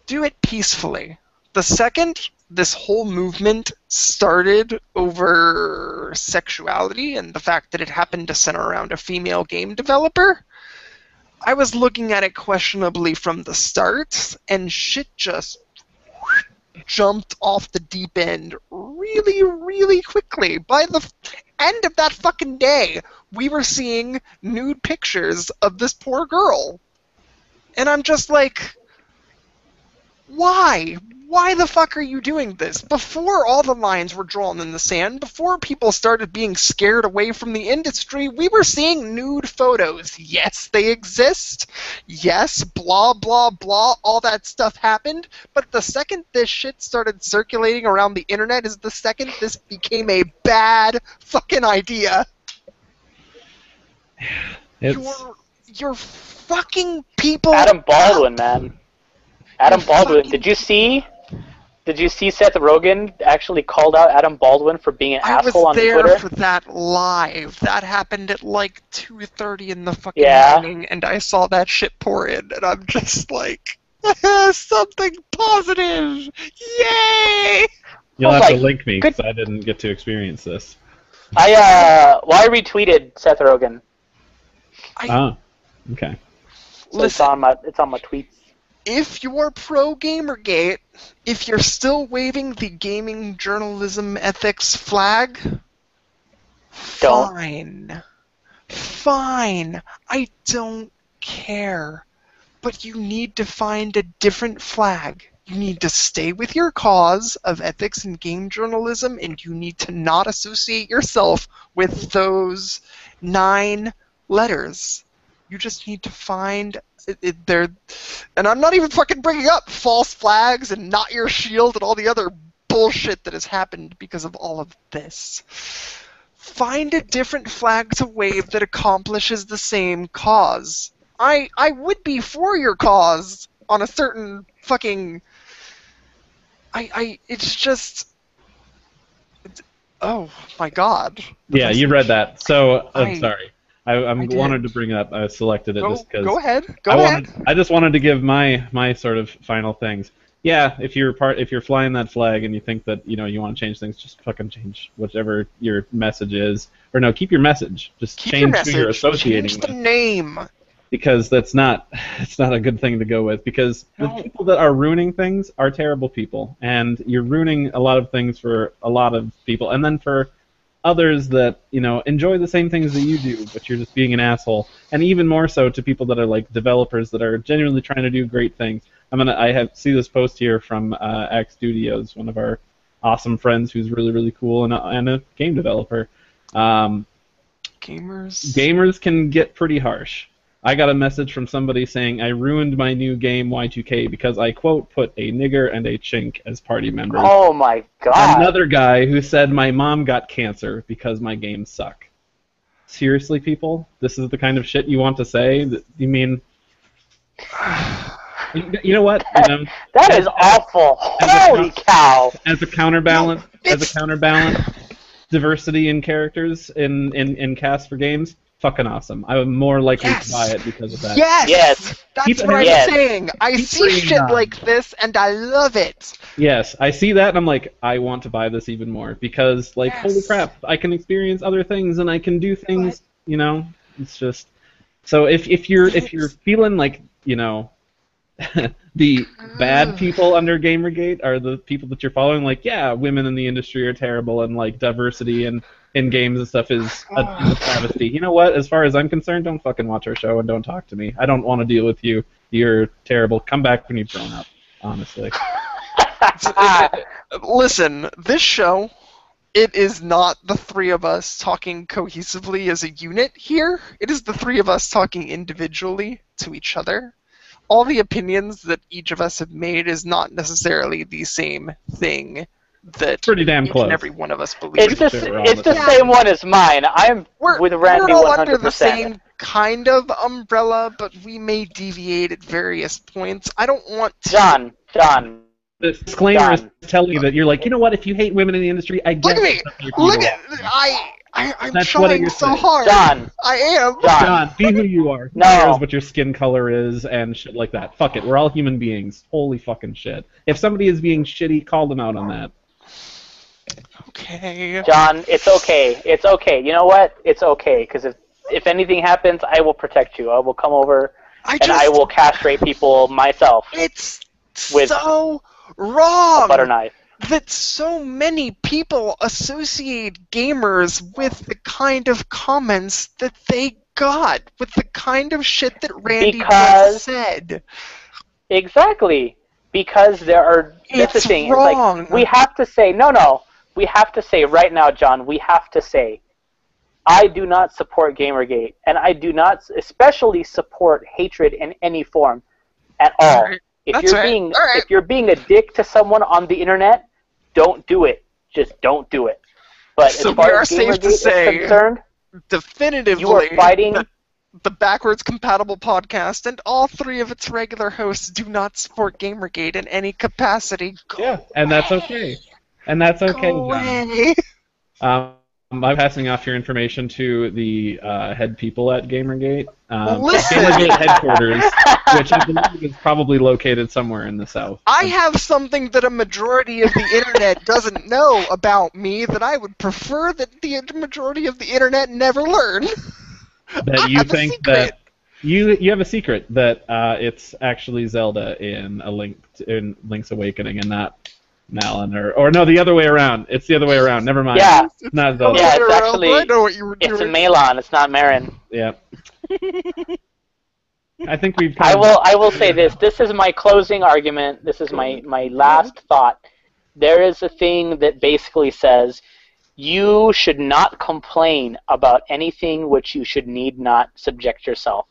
Do it peacefully. The second this whole movement started over sexuality and the fact that it happened to center around a female game developer, I was looking at it questionably from the start, and shit just jumped off the deep end really, really quickly. By the end of that fucking day, we were seeing nude pictures of this poor girl. And I'm just like, why? Why the fuck are you doing this? Before all the lines were drawn in the sand, before people started being scared away from the industry, we were seeing nude photos. Yes, they exist. Yes, blah, blah, blah, all that stuff happened. But the second this shit started circulating around the internet is the second this became a bad fucking idea. You're fucking people. Adam Baldwin, man. Adam Baldwin. Did you see Seth Rogen actually called out Adam Baldwin for being an asshole on Twitter? I was there for that live. That happened at like 2:30 in the fucking morning, and I saw that shit pour in, and I'm just like, something positive! Yay! You'll have to link me, because I didn't get to experience this. I retweeted Seth Rogen. Okay. So it's on my tweets. If you're pro Gamergate, if you're still waving the gaming journalism ethics flag, fine. Fine. I don't care. But you need to find a different flag. You need to stay with your cause of ethics and game journalism, and you need to not associate yourself with those 9 letters. You just need to find... and I'm not even fucking bringing up false flags and not your shield and all the other bullshit that has happened because of all of this. Find a different flag to wave that accomplishes the same cause. I would be for your cause on a certain fucking... it's just... oh my god. Yeah, you read that. So, I'm sorry. I wanted to bring up. I selected it just because. Go ahead. I just wanted to give my sort of final things. Yeah, if you're flying that flag and you think that you want to change things, just fucking change whatever your message is, or no, keep your message. Just change who you're associating with. Change the name. Because it's not a good thing to go with. Because the people that are ruining things are terrible people, and you're ruining a lot of things for a lot of people, and then for others that enjoy the same things that you do, but you're just being an asshole, and even more so to people that are like developers that are genuinely trying to do great things. I see this post here from Axe Studios, one of our awesome friends who's really, really cool and a game developer. Gamers can get pretty harsh. I got a message from somebody saying, I ruined my new game Y2K because I, quote, put a nigger and a chink as party members. Oh my god. Another guy who said my mom got cancer because my games suck. Seriously, people? This is the kind of shit you want to say? You mean... You know what? That is awful. Holy cow. As a counterbalance, diversity in characters in cast for games, fucking awesome. I'm more likely to buy it because of that. Yes! That's what I'm saying! I see shit like this, and I love it! Yes, I see that, and I'm like, I want to buy this even more, because, holy crap, I can experience other things, and I can do things, it's just... So if you're feeling like, the bad people under Gamergate are the people that you're following, women in the industry are terrible, and, diversity in games and stuff is a travesty. You know what? As far as I'm concerned, don't fucking watch our show and don't talk to me. I don't want to deal with you. You're terrible. Come back when you've grown up, honestly. Listen, this show, it is not the three of us talking cohesively as a unit here. It is the three of us talking individually to each other. All the opinions that each of us have made is not necessarily the same thing that pretty damn close. And every one of us believes. It's the same one as mine. I'm with Randy 100%. We're all under the same kind of umbrella, but we may deviate at various points. I don't want to... John, The disclaimer is Done. telling you that you're like, you know what? If you hate women in the industry, I get Look at me! it. Look at I'm That's what trying you're so saying. hard. John. I am. John, be who you are. Who No. cares what your skin color is and shit like that? Fuck it. We're all human beings. Holy fucking shit. If somebody is being shitty, call them out on that. Okay. John, it's okay. It's okay. You know what? It's okay, because if anything happens, I will protect you. I will come over and I will castrate people myself It's with so a wrong butter knife. that so many people associate gamers with the kind of comments that they got, with the kind of shit that Randy Because- just said. Exactly. Because there are... That's the It's thing. wrong. It's like, we have to say... No. We have to say right now, John, we have to say, I do not support Gamergate, and I do not especially support hatred in any form at all. Alright. That's right. Alright. If you're being a dick to someone on the internet, don't do it. Just don't do it. But So as far we are as safe to Gamergate is say- concerned, Definitively, you are fighting... the Backwards Compatible podcast and all three of its regular hosts do not support Gamergate in any capacity. Go Yeah, and that's okay. And that's okay, Go John. away. I'm passing off your information to the head people at Gamergate. Listen. Gamergate headquarters, which I believe is probably located somewhere in the south. I have something that a majority of the internet doesn't know about me that I would prefer that the majority of the internet never learn. That I you have a think secret. that you have a secret that it's actually Zelda in in Link's Awakening and not Malin or no, the other way around. It's the other way around. Never mind. Yeah. It's not Zelda. Yeah, it's But actually- I know what you were It's a doing. Malon, it's not Marin. Yeah. I think we've. I will say this. This is my closing argument. This is my last thought. There is a thing that basically says you should not complain about anything which you should need not subject yourself.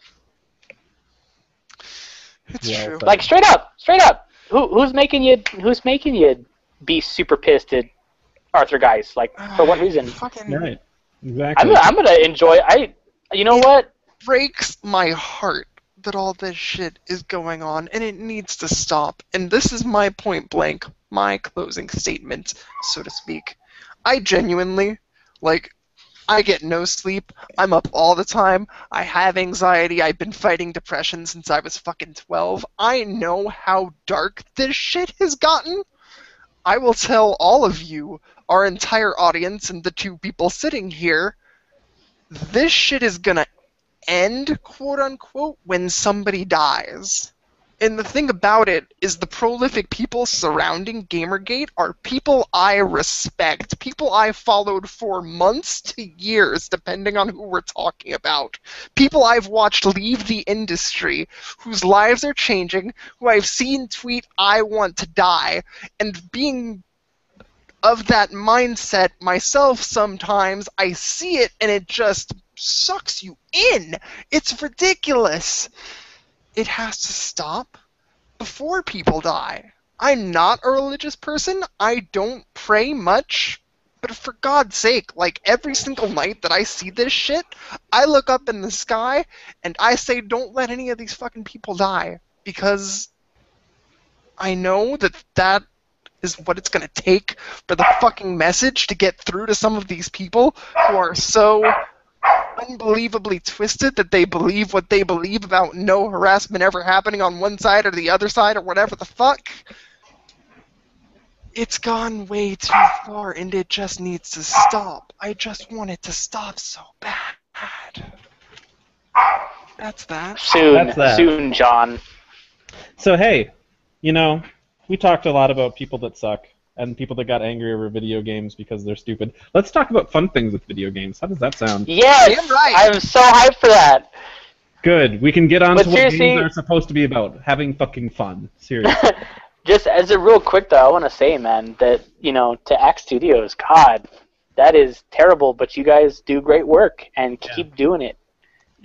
It's Well true. said. Like straight up. Who's making you be super pissed at Arthur Geis? Like for what reason? Fucking Right. Exactly. I'm gonna enjoy. You know what? breaks my heart that all this shit is going on, and it needs to stop. And this is my point blank, my closing statement, so to speak. I genuinely, I get no sleep. I'm up all the time. I have anxiety. I've been fighting depression since I was fucking 12. I know how dark this shit has gotten. I will tell all of you, our entire audience, and the two people sitting here, this shit is gonna end, quote unquote, when somebody dies. And the thing about it is the prolific people surrounding Gamergate are people I respect, people I followed for months to years, depending on who we're talking about. People I've watched leave the industry, whose lives are changing, who I've seen tweet, "I want to die," and being of that mindset myself sometimes, I see it and it just sucks you in. It's ridiculous. It has to stop before people die. I'm not a religious person. I don't pray much. But for God's sake, every single night that I see this shit, I look up in the sky and I say, don't let any of these fucking people die. Because I know that is what it's going to take for the fucking message to get through to some of these people who are so unbelievably twisted that they believe what they believe about no harassment ever happening on one side or the other side or whatever the fuck. It's gone way too far and it just needs to stop. I just want it to stop so bad. That's that. That's that. Soon, John. So hey, we talked a lot about people that suck and people that got angry over video games because they're stupid. Let's talk about fun things with video games. How does that sound? Yes, Damn right. I'm so hyped for that. Good. We can get on But to what seriously- games are supposed to be about. Having fucking fun. Seriously. Just as a real quick though, I want to say, man, that to Axe Studios, God, that is terrible, but you guys do great work and keep doing it.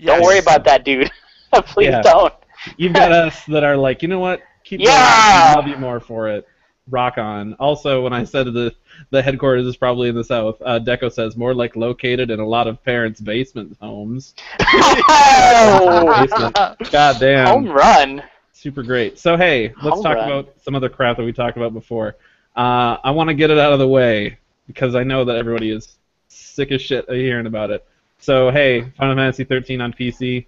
Don't worry about that, dude. Please Yeah. don't. You've got us that are like, you know what? Keep Yeah! going. We love you more for it. Rock on. Also, when I said the headquarters is probably in the south, Deco says more like located in a lot of parents' basement homes. Oh! Basement. God damn. Home run. Super great. So hey, let's Home talk run. about some other crap that we talked about before. I want to get it out of the way because I know that everybody is sick as shit of hearing about it. So hey, Final Fantasy 13 on PC.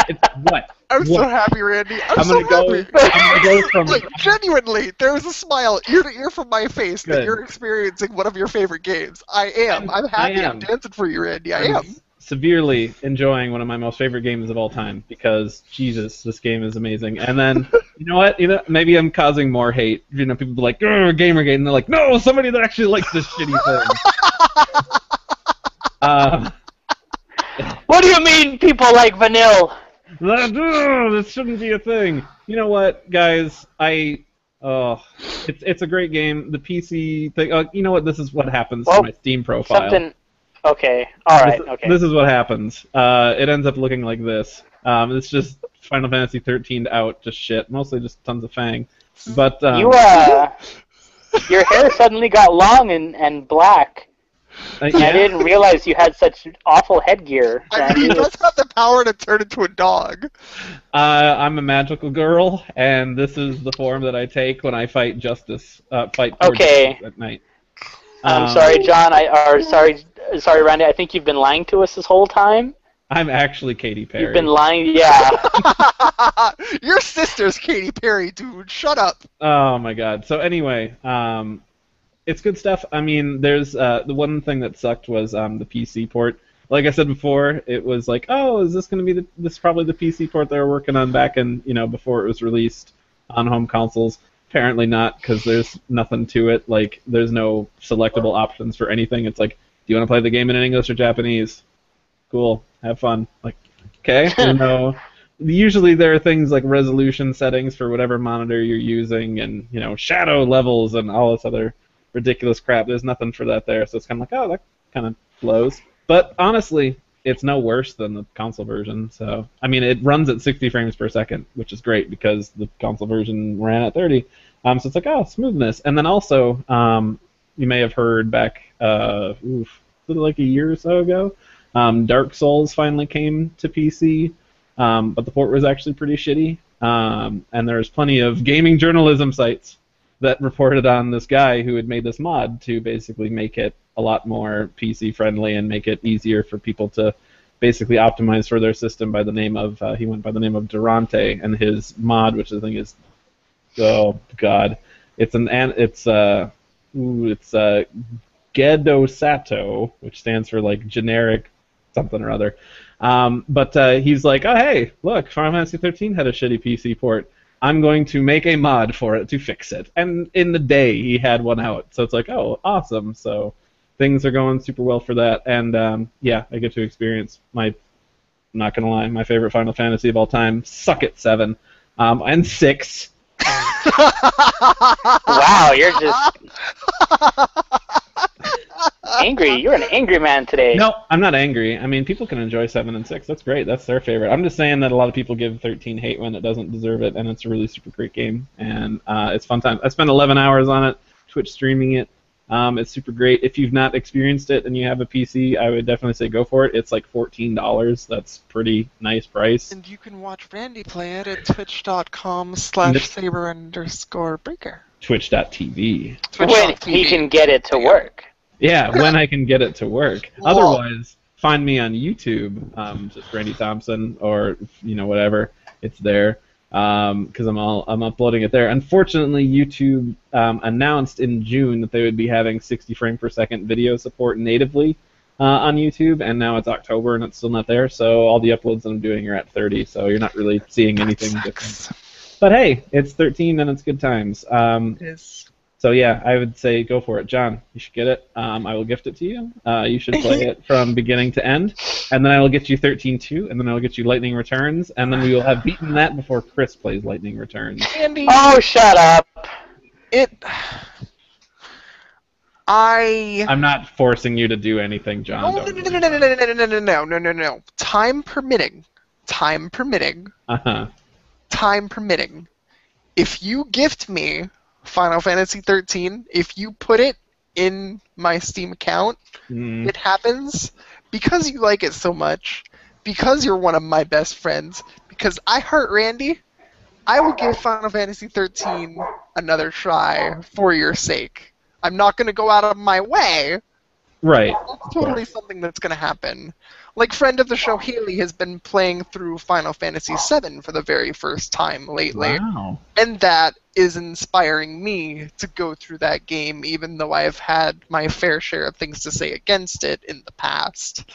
It's what? I'm so What? happy, Randy. I'm I'm so gonna happy. go from Like, genuinely, there was a smile ear to ear from my face that Good. you're experiencing one of your favorite games. I am. I'm happy. I'm dancing for you, Randy. I am. severely enjoying one of my most favorite games of all time because Jesus, this game is amazing. And then you know what? Maybe I'm causing more hate. People be like, "Oh, Gamergate," and they're like, "No, somebody that actually likes this shitty thing." What do you mean people like vanilla? This shouldn't be a thing. You know what, guys? It's a great game. The PC thing. You know what? This is what happens to my Steam profile. Something. Okay. All right. Okay. This is what happens. It ends up looking like this. It's just Final Fantasy 13 out, just shit. Mostly just tons of Fang. But your hair suddenly got long and black. yeah. I didn't realize you had such awful headgear. I mean, he does have the power to turn into a dog. I'm a magical girl, and this is the form that I take when I fight justice. Fight for justice at night. I'm sorry, John. Sorry, Randy. I think you've been lying to us this whole time. I'm actually Katy Perry. You've been lying, yeah. Your sister's Katy Perry, dude. Shut up. Oh my god. So anyway, it's good stuff. I mean, there's the one thing that sucked was the PC port. Like I said before, it was like, oh, is this going to be this is probably the PC port they were working on back in before it was released on home consoles. Apparently not, because there's nothing to it. Like, there's no selectable options for anything. It's like, do you want to play the game in English or Japanese? Cool, have fun. Like, okay, Usually there are things like resolution settings for whatever monitor you're using, and shadow levels and all this other ridiculous crap. There's nothing for that there, so it's kind of like, oh, that kind of flows. But honestly, it's no worse than the console version. So I mean, it runs at 60 frames per second, which is great because the console version ran at 30. So it's like, oh, smoothness. And then also, you may have heard back, like a year or so ago, Dark Souls finally came to PC, but the port was actually pretty shitty. And there's plenty of gaming journalism sites that reported on this guy who had made this mod to basically make it a lot more PC friendly and make it easier for people to basically optimize for their system by the name of he went by the name of Durante, and his mod, which I think is it's Gedo Sato, which stands for like generic something or other. But he's like, oh hey, look, Final Fantasy 13 had a shitty PC port. I'm going to make a mod for it to fix it. And in the day, he had one out. So it's like, oh, awesome. So things are going super well for that. And, I get to experience I'm not going to lie, my favorite Final Fantasy of all time, Suck It 7, and 6. Wow, you're just angry. You're an angry man today. No, I'm not angry. I mean, people can enjoy 7 and 6. That's great. That's their favorite. I'm just saying that a lot of people give 13 hate when it doesn't deserve it, and it's a really super great game. And it's fun time. I spent 11 hours on it, Twitch streaming it. It's super great. If you've not experienced it and you have a PC, I would definitely say go for it. It's like $14. That's pretty nice price. And you can watch Randy play it at twitch.com/saber_breaker. Twitch.tv. When he can get it to work. Yeah, when I can get it to work. Otherwise, find me on YouTube, just Randy Thompson, or whatever. It's there because I'm uploading it there. Unfortunately, YouTube announced in June that they would be having 60 frame per second video support natively on YouTube, and now it's October and it's still not there. So all the uploads that I'm doing are at 30. So you're not really seeing anything different. But hey, it's 13 and it's good times. It is. So yeah, I would say go for it. John, you should get it. I will gift it to you. You should play it from beginning to end. And then I will get you 13-2, and then I will get you Lightning Returns, and then we will have beaten that before Chris plays Lightning Returns. Andy, oh, shut up. I'm not forcing you to do anything, John. No. Time permitting. Uh-huh. Time permitting. If you gift me Final Fantasy 13, if you put it in my Steam account, it happens because you like it so much, because you're one of my best friends, because I hurt Randy. I will give Final Fantasy 13 another try for your sake. I'm not going to go out of my way. Right. That's totally something that's going to happen. Like, friend of the show, Haley, has been playing through Final Fantasy VII for the very first time lately. Wow. And that is inspiring me to go through that game, even though I've had my fair share of things to say against it in the past.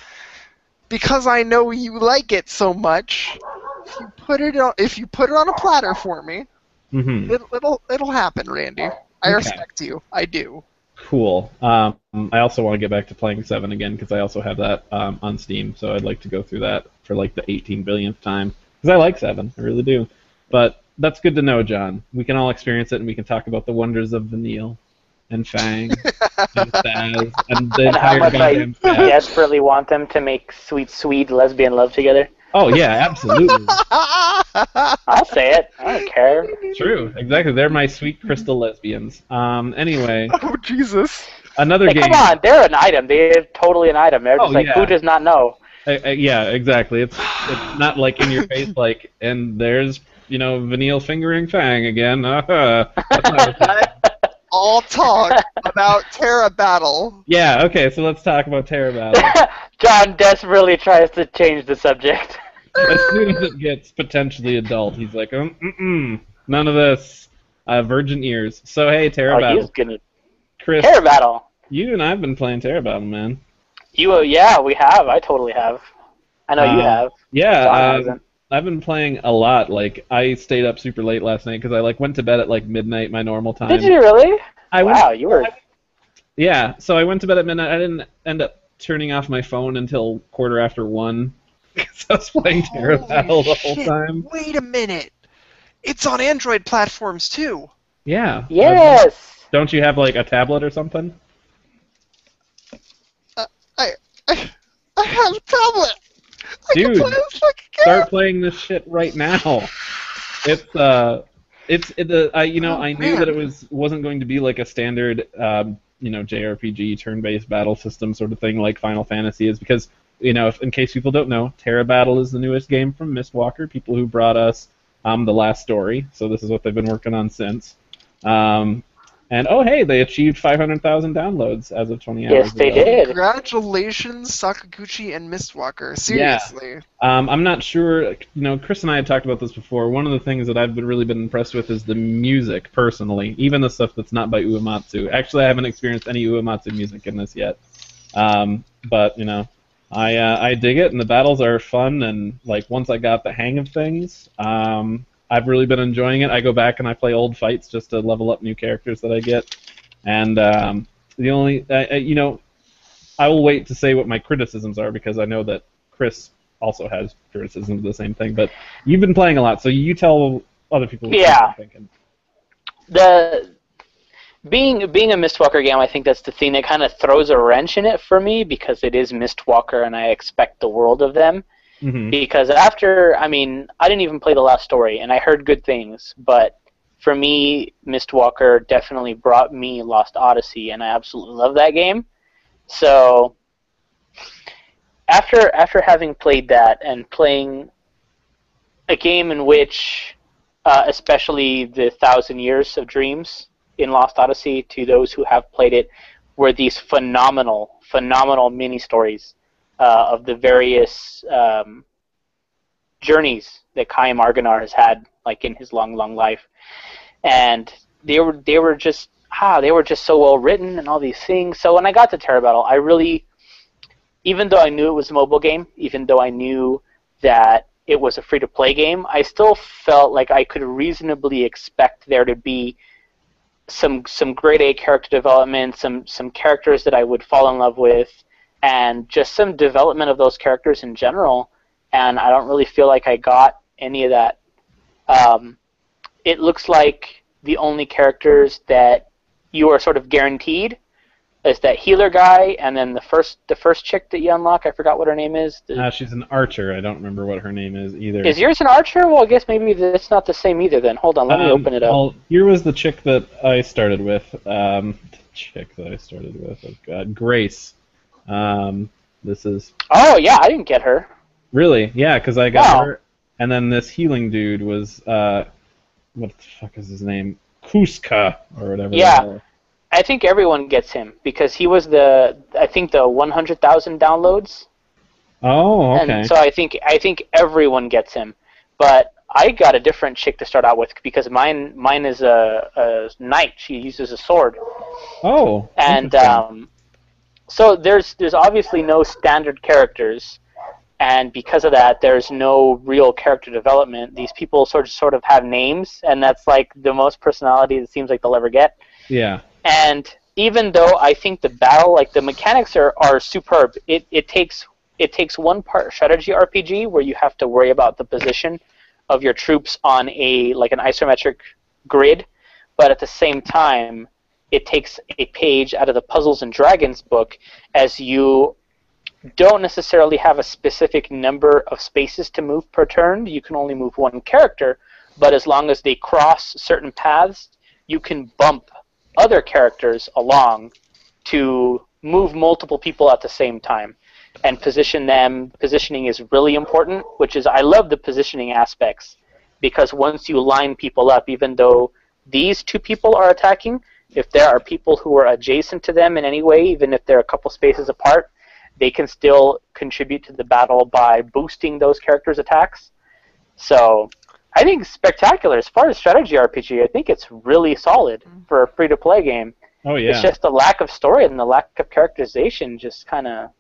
Because I know you like it so much, if you put it on a platter for me, it'll happen, Randy. I respect you. I do. Cool. I also want to get back to playing 7 again because I also have that on Steam, so I'd like to go through that for like the 18 billionth time because I like 7, I really do. But that's good to know, John. We can all experience it, and we can talk about the wonders of Vanille and Fang and Saz and the And how entire much I goddamn cast. desperately want them to make sweet lesbian love together. Oh yeah, absolutely. I'll say it. I don't care. True, exactly. They're my sweet crystal lesbians. Anyway, Oh, Jesus. another Hey, game. come on, they're an item. They're totally an item. They're just yeah. who does not know? Yeah, exactly. It's not like in your face, like, and there's Vanille fingering Fang again. That's not All talk about Terra Battle. Yeah. Okay. So let's talk about Terra Battle. John desperately tries to change the subject. As soon as it gets potentially adult, he's like, none of this. Virgin ears. So hey, Terra Battle. He's gonna Chris, Terra Battle. you and I've been playing Terra Battle, man. Yeah, we have. I totally have. I know you have. Yeah. John hasn't. I've been playing a lot. Like, I stayed up super late last night because I went to bed at like midnight, my normal time. Did you really? Wow, you were. Yeah, so I went to bed at midnight. I didn't end up turning off my phone until 1:15 because I was playing Terra Battle the whole shit. time. Wait a minute. It's on Android platforms, too. Yeah. Yes. Don't you have like a tablet or something? I have a tablet. I Dude, can play this fucking game. Start playing this shit right now. I knew that it wasn't going to be like a standard JRPG turn-based battle system sort of thing like Final Fantasy is because in case people don't know, Terra Battle is the newest game from Mistwalker, people who brought us The Last Story. So this is what they've been working on since. And oh hey, they achieved 500,000 downloads as of 20 hours Yes, they ago. did. Congratulations, Sakaguchi and Mistwalker. Seriously. I'm not sure. Chris and I had talked about this before. One of the things that I've really been impressed with is the music, personally. Even the stuff that's not by Uematsu. Actually, I haven't experienced any Uematsu music in this yet. But I dig it, and the battles are fun. And like once I got the hang of things, I've really been enjoying it. I go back and I play old fights just to level up new characters that I get. And the only, I will wait to say what my criticisms are because I know that Chris also has criticisms of the same thing. But you've been playing a lot, so you tell other people what you're thinking. Being a Mistwalker game, I think that's the thing that kind of throws a wrench in it for me because it is Mistwalker and I expect the world of them. Mm-hmm. Because I didn't even play The Last Story, and I heard good things, but for me, Mistwalker definitely brought me Lost Odyssey, and I absolutely love that game. So, after having played that, and playing a game in which, especially the 1,000 Years of Dreams in Lost Odyssey, to those who have played it, were these phenomenal mini-stories of the various journeys that Chaim Argonar has had, like in his long life, and they were just so well written and all these things. So when I got to Terra Battle, I really, even though I knew it was a mobile game, even though I knew that it was a free-to-play game, I still felt like I could reasonably expect there to be some grade A character development, some characters that I would fall in love with, and just some development of those characters in general, and I don't really feel like I got any of that. It looks like the only characters that you are sort of guaranteed is that healer guy, and then the first chick that you unlock, I forgot what her name is. She's an archer. I don't remember what her name is either. Is yours an archer? Well, I guess maybe that's not the same either then. Hold on, let me open it up. Well, here was the chick that I started with. Oh God, Grace. This is... Oh, yeah, I didn't get her. Really? Yeah, because I got her, and then this healing dude was what the fuck is his name? Kuska or whatever. Yeah. I think everyone gets him because he was the 100,000 downloads. Oh, okay. And so I think everyone gets him, but I got a different chick to start out with because mine is a knight. She uses a sword. Oh. And so there's obviously no standard characters, and because of that, there's no real character development. These people sort of have names, and that's like the most personality it seems like they'll ever get. Yeah. And even though I think the battle, like the mechanics are superb, it takes one part strategy RPG where you have to worry about the position of your troops on an isometric grid, but at the same time, it takes a page out of the Puzzles and Dragons book, as you don't necessarily have a specific number of spaces to move per turn. You can only move one character, but as long as they cross certain paths, you can bump other characters along to move multiple people at the same time and position them. Positioning is really important, which is I love the positioning aspects, because once you line people up, even though these two people are attacking, if there are people who are adjacent to them in any way, even if they're a couple spaces apart, they can still contribute to the battle by boosting those characters' attacks. So I think it's spectacular. As far as strategy RPG, I think it's really solid for a free-to-play game. Oh, yeah. It's just the lack of story and the lack of characterization just kind of...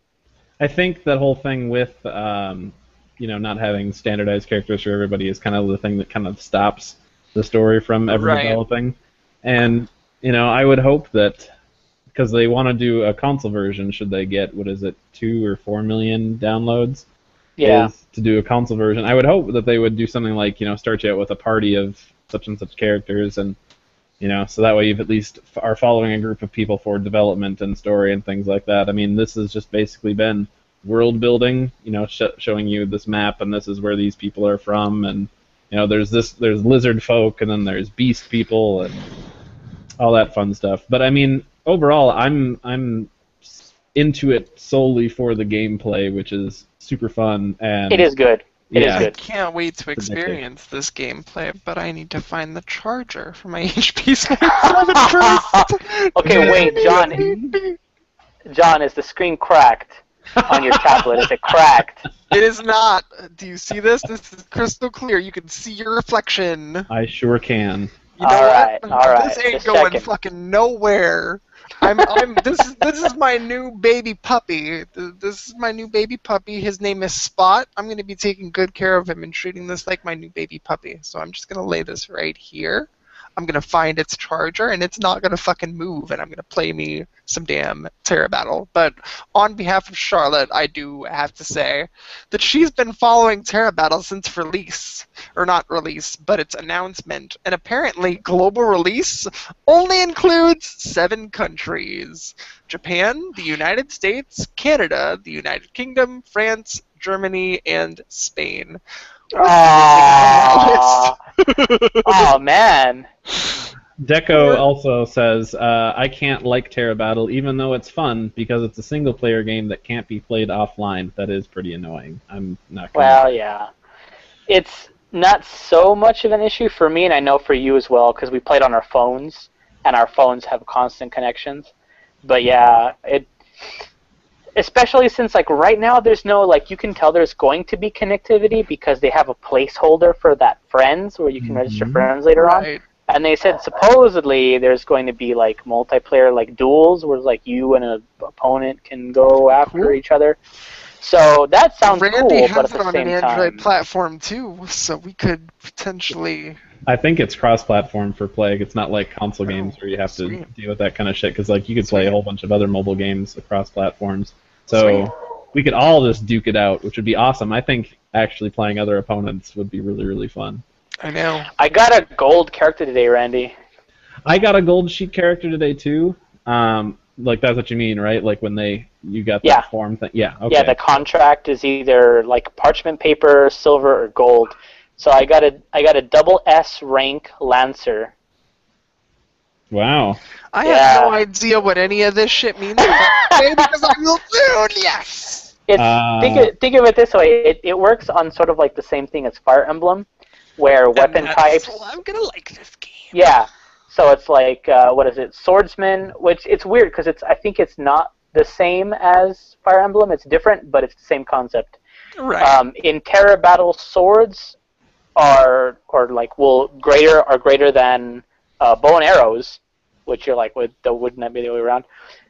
I think that whole thing with, not having standardized characters for everybody is kind of the thing that kind of stops the story from ever developing. And, I would hope that, because they want to do a console version, should they get, 2 or 4 million downloads? Yeah. To do a console version. I would hope that they would do something like, start you out with a party of such and such characters, and, so that way you've at least are following a group of people for development and story and things like that. I mean, this has just basically been world building, showing you this map, and this is where these people are from, and, there's lizard folk, and then there's beast people, and all that fun stuff. But I mean, overall, I'm into it solely for the gameplay, which is super fun, and it is good. It is I good. can't wait to experience this gameplay, but I need to find the charger for my HP Smart 7 first. Okay, wait, John, is the screen cracked on your tablet? Is it cracked? It is not. Do you see this? This is crystal clear. You can see your reflection. I sure can. You know All right. This ain't Just going checking. fucking nowhere. This is my new baby puppy. This is my new baby puppy. His name is Spot. I'm gonna be taking good care of him and treating this like my new baby puppy. So I'm just gonna lay this right here. I'm gonna find its charger, and it's not gonna fucking move, and I'm gonna play me some damn Terra Battle. But on behalf of Charlotte, I do have to say that she's been following Terra Battle since release, or not release, but its announcement. And apparently, global release only includes 7 countries: Japan, the United States, Canada, the United Kingdom, France, Germany, and Spain. Oh, man. Deco also says, I can't like Terra Battle, even though it's fun, because it's a single-player game that can't be played offline. That is pretty annoying. I'm not gonna... Well, yeah. It's not so much of an issue for me, and I know for you as well, because we played on our phones, and our phones have constant connections. But yeah, especially since right now there's no, you can tell there's going to be connectivity because they have a placeholder for that friends where you can register friends later on. And they said supposedly there's going to be multiplayer duels where you and an opponent can go after each other. So that sounds Randy cool, has but at it the on same an Android time, platform too, so we could potentially. I think it's cross-platform for Plague. It's not like console games where you have to deal with that kind of shit, because you could play a whole bunch of other mobile games across platforms. So we could all just duke it out, which would be awesome. I think actually playing other opponents would be really, really fun. I know. I got a gold character today, Randy. I got a gold sheet character today too. That's what you mean, right? When you got that form thing. Yeah. Okay. Yeah, the contract is either parchment paper, silver, or gold. So I got a double S rank Lancer. Wow. I have no idea what any of this shit means, because I will soon. Yes. Think of it this way. It works on sort of like the same thing as Fire Emblem, where weapon types. I'm gonna like this game. Yeah. So it's like what is it? Swordsman, which it's weird because I think it's not the same as Fire Emblem. It's different, but it's the same concept. Right. In Terra Battle, swords are greater than bow and arrows, which you're like, wouldn't that be the other way around?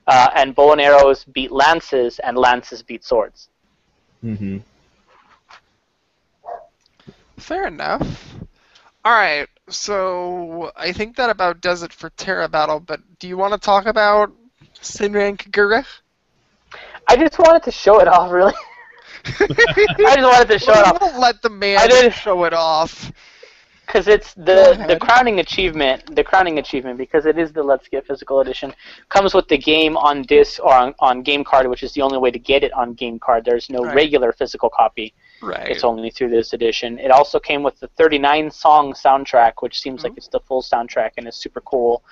And bow and arrows beat lances, and lances beat swords. Mm-hmm. Fair enough. All right, so I think that about does it for Terra Battle. But do you want to talk about Senran Kagura? I just wanted to show it off, really. I just wanted to show it off. Don't let the man show it off. Because it's the crowning achievement. The crowning achievement, because it is the Let's Get Physical edition, comes with the game on disc or on game card, which is the only way to get it on game card. There's no regular physical copy. Right. It's only through this edition. It also came with the 39-song soundtrack, which seems like it's the full soundtrack and is super cool.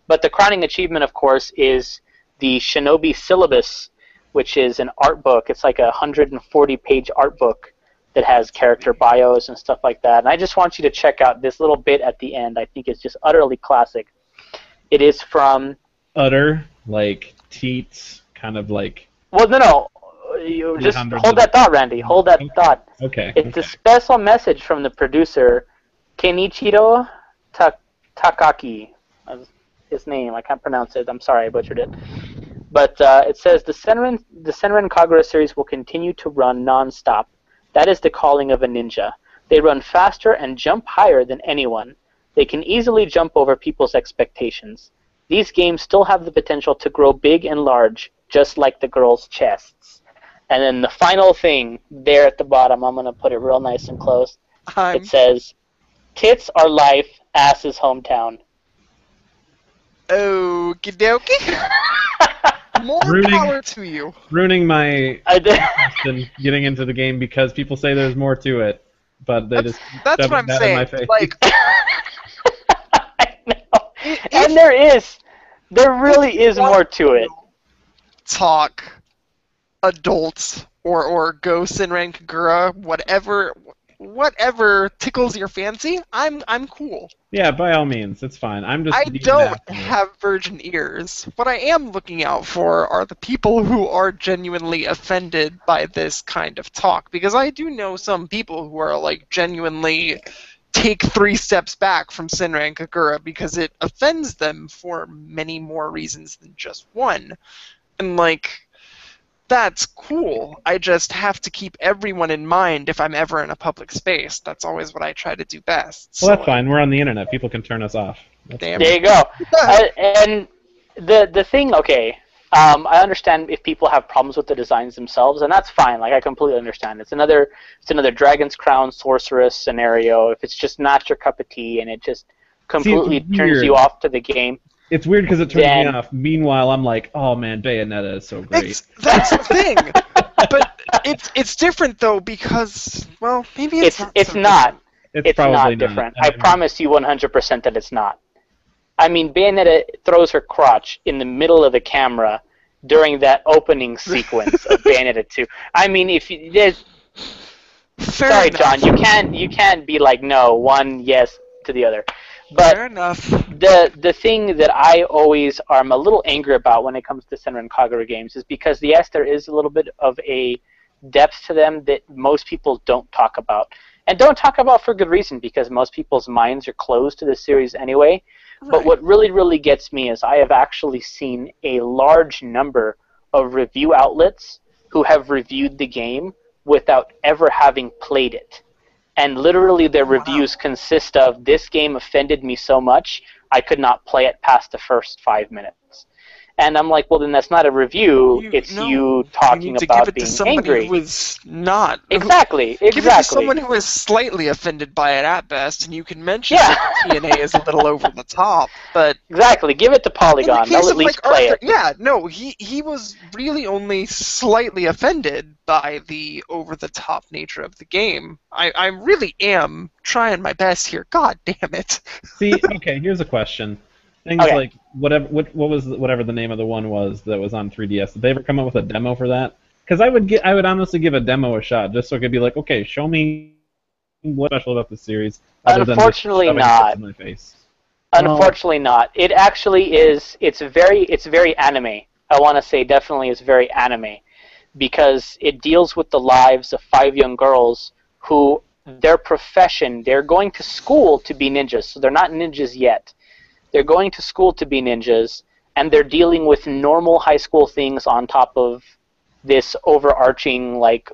But the crowning achievement, of course, is the Shinobi Syllabus, which is an art book. It's like a 140-page art book that has character bios and stuff like that. And I just want you to check out this little bit at the end. I think it's just utterly classic. It is from... Utter, like, teats, kind of like... Well, no. You just hold that thought, Randy. Hold that thought. Okay. It's a special message from the producer, Kenichiro Takaki. His name, I can't pronounce it. I'm sorry, I butchered it. But it says, the Senran Kagura series will continue to run non-stop. That is the calling of a ninja. They run faster and jump higher than anyone. They can easily jump over people's expectations. These games still have the potential to grow big and large, just like the girls' chests. And then the final thing, there at the bottom, I'm going to put it real nice and close. It says, tits are life, ass is hometown. Okie dokie. More power to you. Ruining my interest in getting into the game because people say there's more to it, but they just that's shove what I'm that saying. in my face. Like, I know. And there really is more to it. Talk adults or go Senran Kagura, whatever tickles your fancy, I'm cool. Yeah, by all means, it's fine. I don't have virgin ears. What I am looking out for are the people who are genuinely offended by this kind of talk, because I do know some people who are like genuinely take 3 steps back from Senran Kagura because it offends them for many more reasons than just one. And like, that's cool. I just have to keep everyone in mind if I'm ever in a public space. That's always what I try to do best. Well, that's fine. We're on the internet. People can turn us off. Damn. There you go. And the thing, okay, I understand if people have problems with the designs themselves, and that's fine. Like, I completely understand. It's another Dragon's Crown Sorceress scenario. If it's just not your cup of tea and it just completely turns you off to the game. It's weird because it turns me off. Meanwhile, I'm like, oh man, Bayonetta is so great. That's the thing. But it's different though because, well, maybe it's not. It's not different. I promise you 100% that it's not. I mean, Bayonetta throws her crotch in the middle of the camera during that opening sequence of Bayonetta 2. I mean, if you there's sorry, John, you can't be like no one yes to the other. But fair enough. The thing that I always am a little angry about when it comes to Senran Kagura games is because yes, there is a little bit of a depth to them that most people don't talk about. And don't talk about for good reason, because most people's minds are closed to the series anyway. Right. But what really, really gets me is I have actually seen a large number of review outlets who have reviewed the game without ever having played it. And literally their reviews consist of, this game offended me so much, I could not play it past the first 5 minutes. And I'm like, well, then that's not a review. You talking about being angry. Who is not. Exactly. Give it to someone who is slightly offended by it at best, and you can mention that TNA is a little over the top. But exactly. Give it to Polygon. They'll at least play it. Yeah, no, he was really only slightly offended by the over-the-top nature of the game. I really am trying my best here. God damn it. See, okay, here's a question. Things like whatever the name of the one was that was on 3DS. Did they ever come up with a demo for that? Because I would honestly give a demo a shot, just so I could be like, okay, show me what's special about this series, other than just Unfortunately shoving not. bits in my face. Unfortunately not. It actually is. It's very anime. I want to say definitely is very anime, because it deals with the lives of 5 young girls who their profession, they're going to school to be ninjas. So they're not ninjas yet. They're going to school to be ninjas, and they're dealing with normal high school things on top of this overarching, like,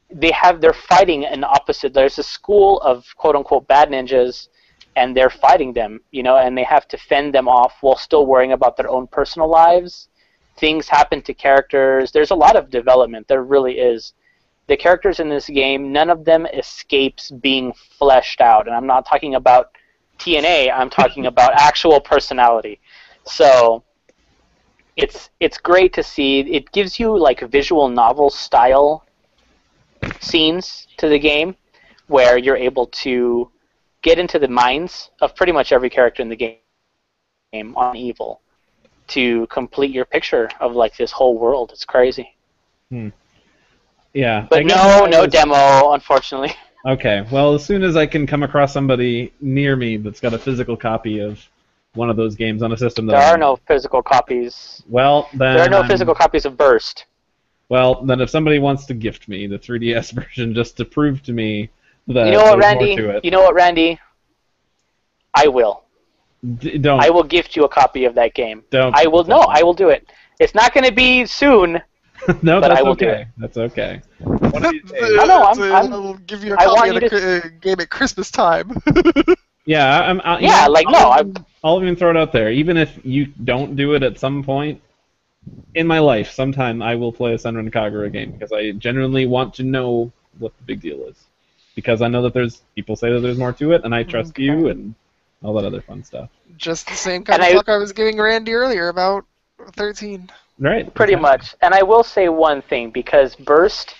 they're fighting an opposite. There's a school of quote-unquote bad ninjas, and they're fighting them, and they have to fend them off while still worrying about their own personal lives. Things happen to characters. There's a lot of development. There really is. The characters in this game, none of them escapes being fleshed out. And I'm not talking about TNA. I'm talking about actual personality. So it's great to see. It gives you like visual novel style scenes to the game, where you're able to get into the minds of pretty much every character in the game on evil to complete your picture of like this whole world. It's crazy. Yeah. But no demo, unfortunately. Okay. Well, as soon as I can come across somebody near me that's got a physical copy of one of those games on a system that There are no physical copies. Well, then There are no physical copies of Burst. Well, then if somebody wants to gift me the 3DS version just to prove to me that You know what, there's Randy? more to it. You know what, Randy? I will. Don't. I will gift you a copy of that game. Don't. I will. No, I will do it. It's not going to be soon. No, but that's I will okay. do it. That's okay. One of these days. I'll give you a copy of the game at Christmas time. Yeah, I'll even throw it out there. Even if you don't do it at some point in my life, sometime I will play a Senran Kagura game, because I genuinely want to know what the big deal is. Because I know that there's people say that there's more to it, and I trust you and all that other fun stuff. Just the same kind of talk I was giving Randy earlier about 13. Right. Pretty much. And I will say one thing, because Burst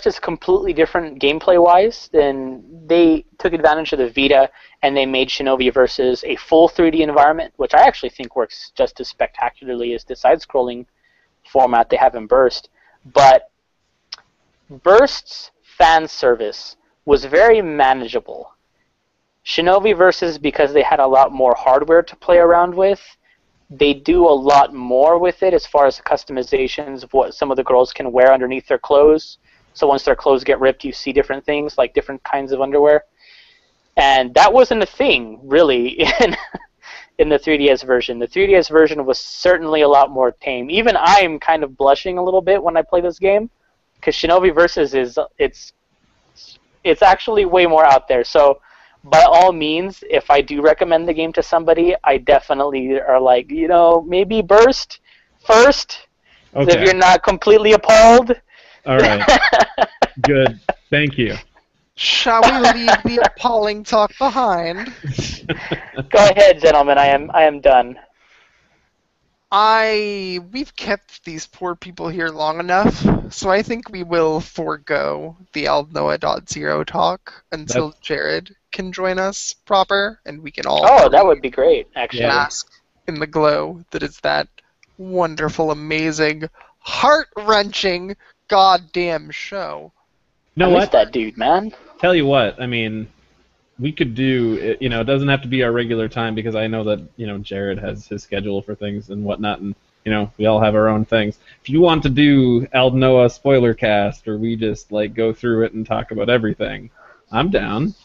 is completely different gameplay-wise. Than they took advantage of the Vita, and they made Shinobi Versus a full 3D environment, which I actually think works just as spectacularly as the side-scrolling format they have in Burst. But Burst's fan service was very manageable. Shinobi Versus, because they had a lot more hardware to play around with, they do a lot more with it as far as the customizations of what some of the girls can wear underneath their clothes. So once their clothes get ripped, you see different things, like different kinds of underwear. And that wasn't a thing, really, in the 3DS version. The 3DS version was certainly a lot more tame. Even I'm kind of blushing a little bit when I play this game, because Shinobi Versus it's actually way more out there. So by all means, if I do recommend the game to somebody, I definitely are like, maybe Burst first, Okay. if you're not completely appalled. All right. Good. Thank you. Shall we leave the appalling talk behind? Go ahead, gentlemen. I am done. We've kept these poor people here long enough, so I think we will forego the Aldnoah.0 talk until Jared can join us proper, and we can all that would be great, actually. bask in the glow that is that wonderful, amazing, heart-wrenching, goddamn show. You know I miss what? that dude, man. Tell you what, I mean, we could do, it doesn't have to be our regular time, because I know that, Jared has his schedule for things and whatnot, and, we all have our own things. If you want to do Aldnoah spoiler cast, or we just, go through it and talk about everything, I'm down.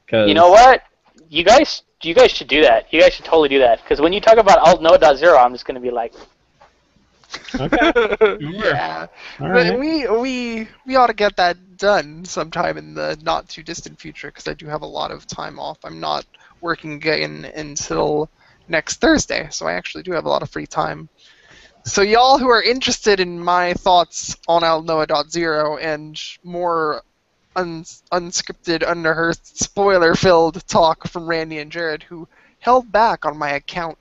Cause... You know what? You guys should do that. You guys should totally do that, because when you talk about Aldnoah.0, I'm just going to be like... Okay. Sure. Yeah. All right. We ought to get that done sometime in the not too distant future, because I do have a lot of time off. I'm not working again until next Thursday, so I actually do have a lot of free time. So y'all who are interested in my thoughts on Aldnoah.0 and more unscripted, underearthed, spoiler-filled talk from Randy and Jared, who held back on my account,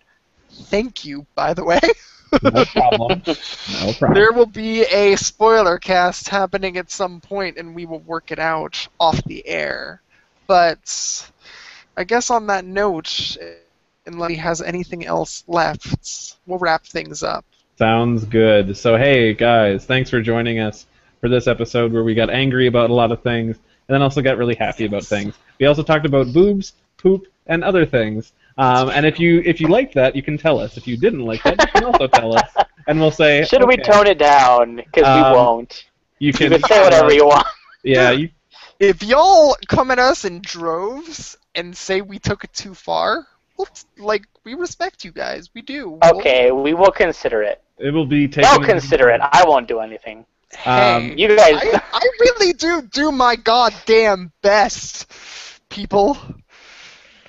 thank you, by the way. No problem. No problem. There will be a spoiler cast happening at some point, and we will work it out off the air. But I guess on that note, unless he has anything else left, we'll wrap things up. Sounds good. So, hey, guys, thanks for joining us for this episode where we got angry about a lot of things and then also got really happy about things. We also talked about boobs, poop, and other things. And if you liked that, you can tell us. If you didn't like that, you can also tell us. And we'll say, Should we tone it down? Because we won't. You You can can say whatever you want. Yeah, If y'all come at us in droves and say we took it too far, well, we respect you guys. We do. Okay, we will consider it. it will be taken. They'll consider it. I won't do anything. Hey, You guys. I really do my goddamn best, people.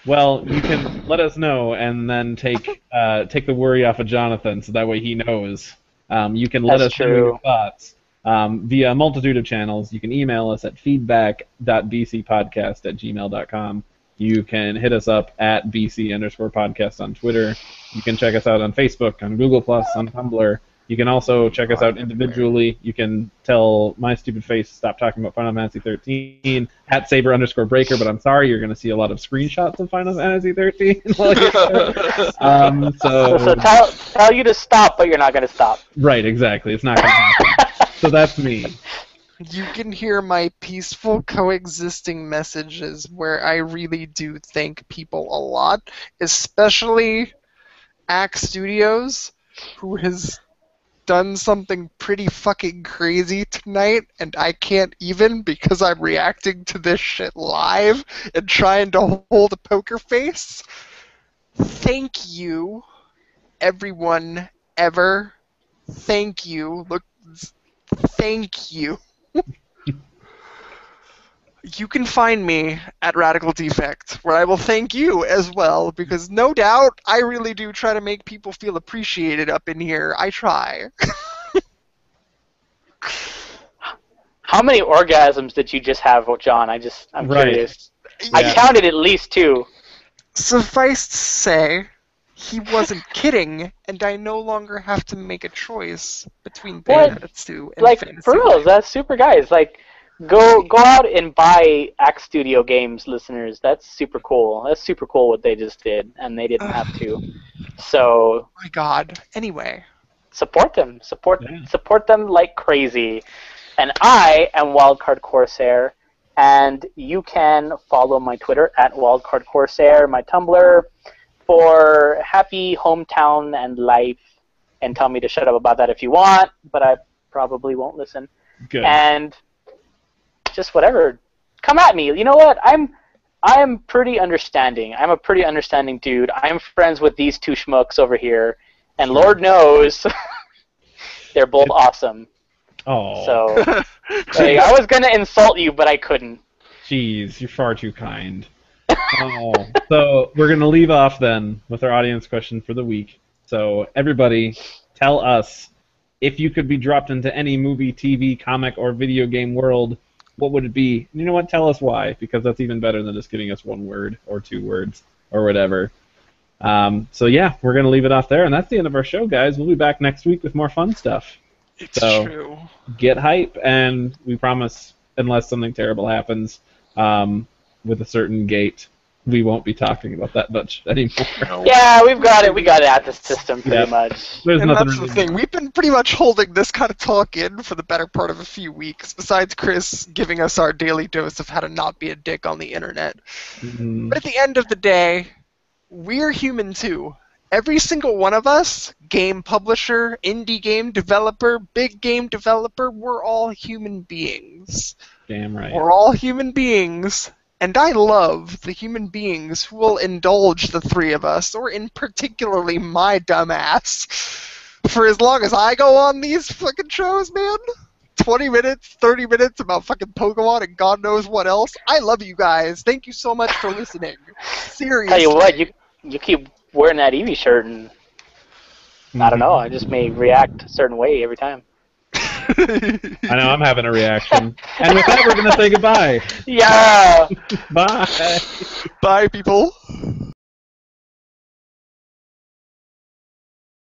Well, you can let us know and then take the worry off of Jonathan, so that way he knows. You can let That's us know true. your thoughts via a multitude of channels. You can email us at feedback.bcpodcast@gmail.com. You can hit us up at BC_podcast on Twitter. You can check us out on Facebook, on Google+, on Tumblr. You can also check us out individually. You can tell my stupid face to stop talking about Final Fantasy 13 at Saber_Breaker, but I'm sorry, you're going to see a lot of screenshots of Final Fantasy 13. So tell you to stop, but you're not going to stop. Right, exactly. It's not going to happen. So that's me. You can hear my peaceful coexisting messages where I really do thank people a lot, especially Axe Studios, who has done something pretty fucking crazy tonight, and I can't even because I'm reacting to this shit live and trying to hold a poker face. Thank you, everyone, ever. Thank you. Look, thank you. You can find me at Radical Defect, where I will thank you as well, because no doubt I really do try to make people feel appreciated up in here. I try. How many orgasms did you just have, John? I'm Right. curious. Yeah. I counted at least 2. Suffice to say, he wasn't kidding, and I no longer have to make a choice between What? Bayonetta 2 and Like, Fantasy for real, Life. that's super, guys. Like, go out and buy Axe Studio games, listeners. That's super cool. That's super cool what they just did, and they didn't have to. So My God. Anyway. support them. Support Yeah. them like crazy. And I am Wildcard Corsair, and you can follow my Twitter at Wildcard Corsair, my Tumblr for happy hometown and life, and tell me to shut up about that if you want, but I probably won't listen. Good. And just whatever. Come at me. You know what? I'm pretty understanding. I'm a pretty understanding dude. I'm friends with these two schmucks over here, and Lord knows they're both awesome. Oh, So like, I was gonna insult you, but I couldn't. jeez, you're far too kind. Oh, so we're going to leave off then with our audience question for the week. So everybody, tell us, if you could be dropped into any movie, TV, comic, or video game world, what would it be? And you know what? Tell us why, because that's even better than just giving us one word or 2 words or whatever. So yeah, we're going to leave it off there, and that's the end of our show, guys. We'll be back next week with more fun stuff. It's So- true. Get hype, and we promise, unless something terrible happens with a certain gate, we won't be talking about that much anymore. Yeah, we've got it. We got it at the system pretty Yeah. much. There's And nothing that's really the thing. We've been pretty much holding this kind of talk in for the better part of a few weeks, besides Chris giving us our daily dose of how to not be a dick on the internet. Mhm. But at the end of the day, we're human too. Every single one of us, game publisher, indie game developer, big game developer, we're all human beings. Damn right. We're all human beings, and I love the human beings who will indulge the 3 of us, or in particularly my dumbass, for as long as I go on these fucking shows, man. 20 minutes, 30 minutes about fucking Pokemon and God knows what else. I love you guys. Thank you so much for listening. Seriously. Tell you what, you keep wearing that Eevee shirt, and I don't know. I just may react a certain way every time. I know, I'm having a reaction. And with that, we're going to say goodbye. Yeah. Bye. Bye, people.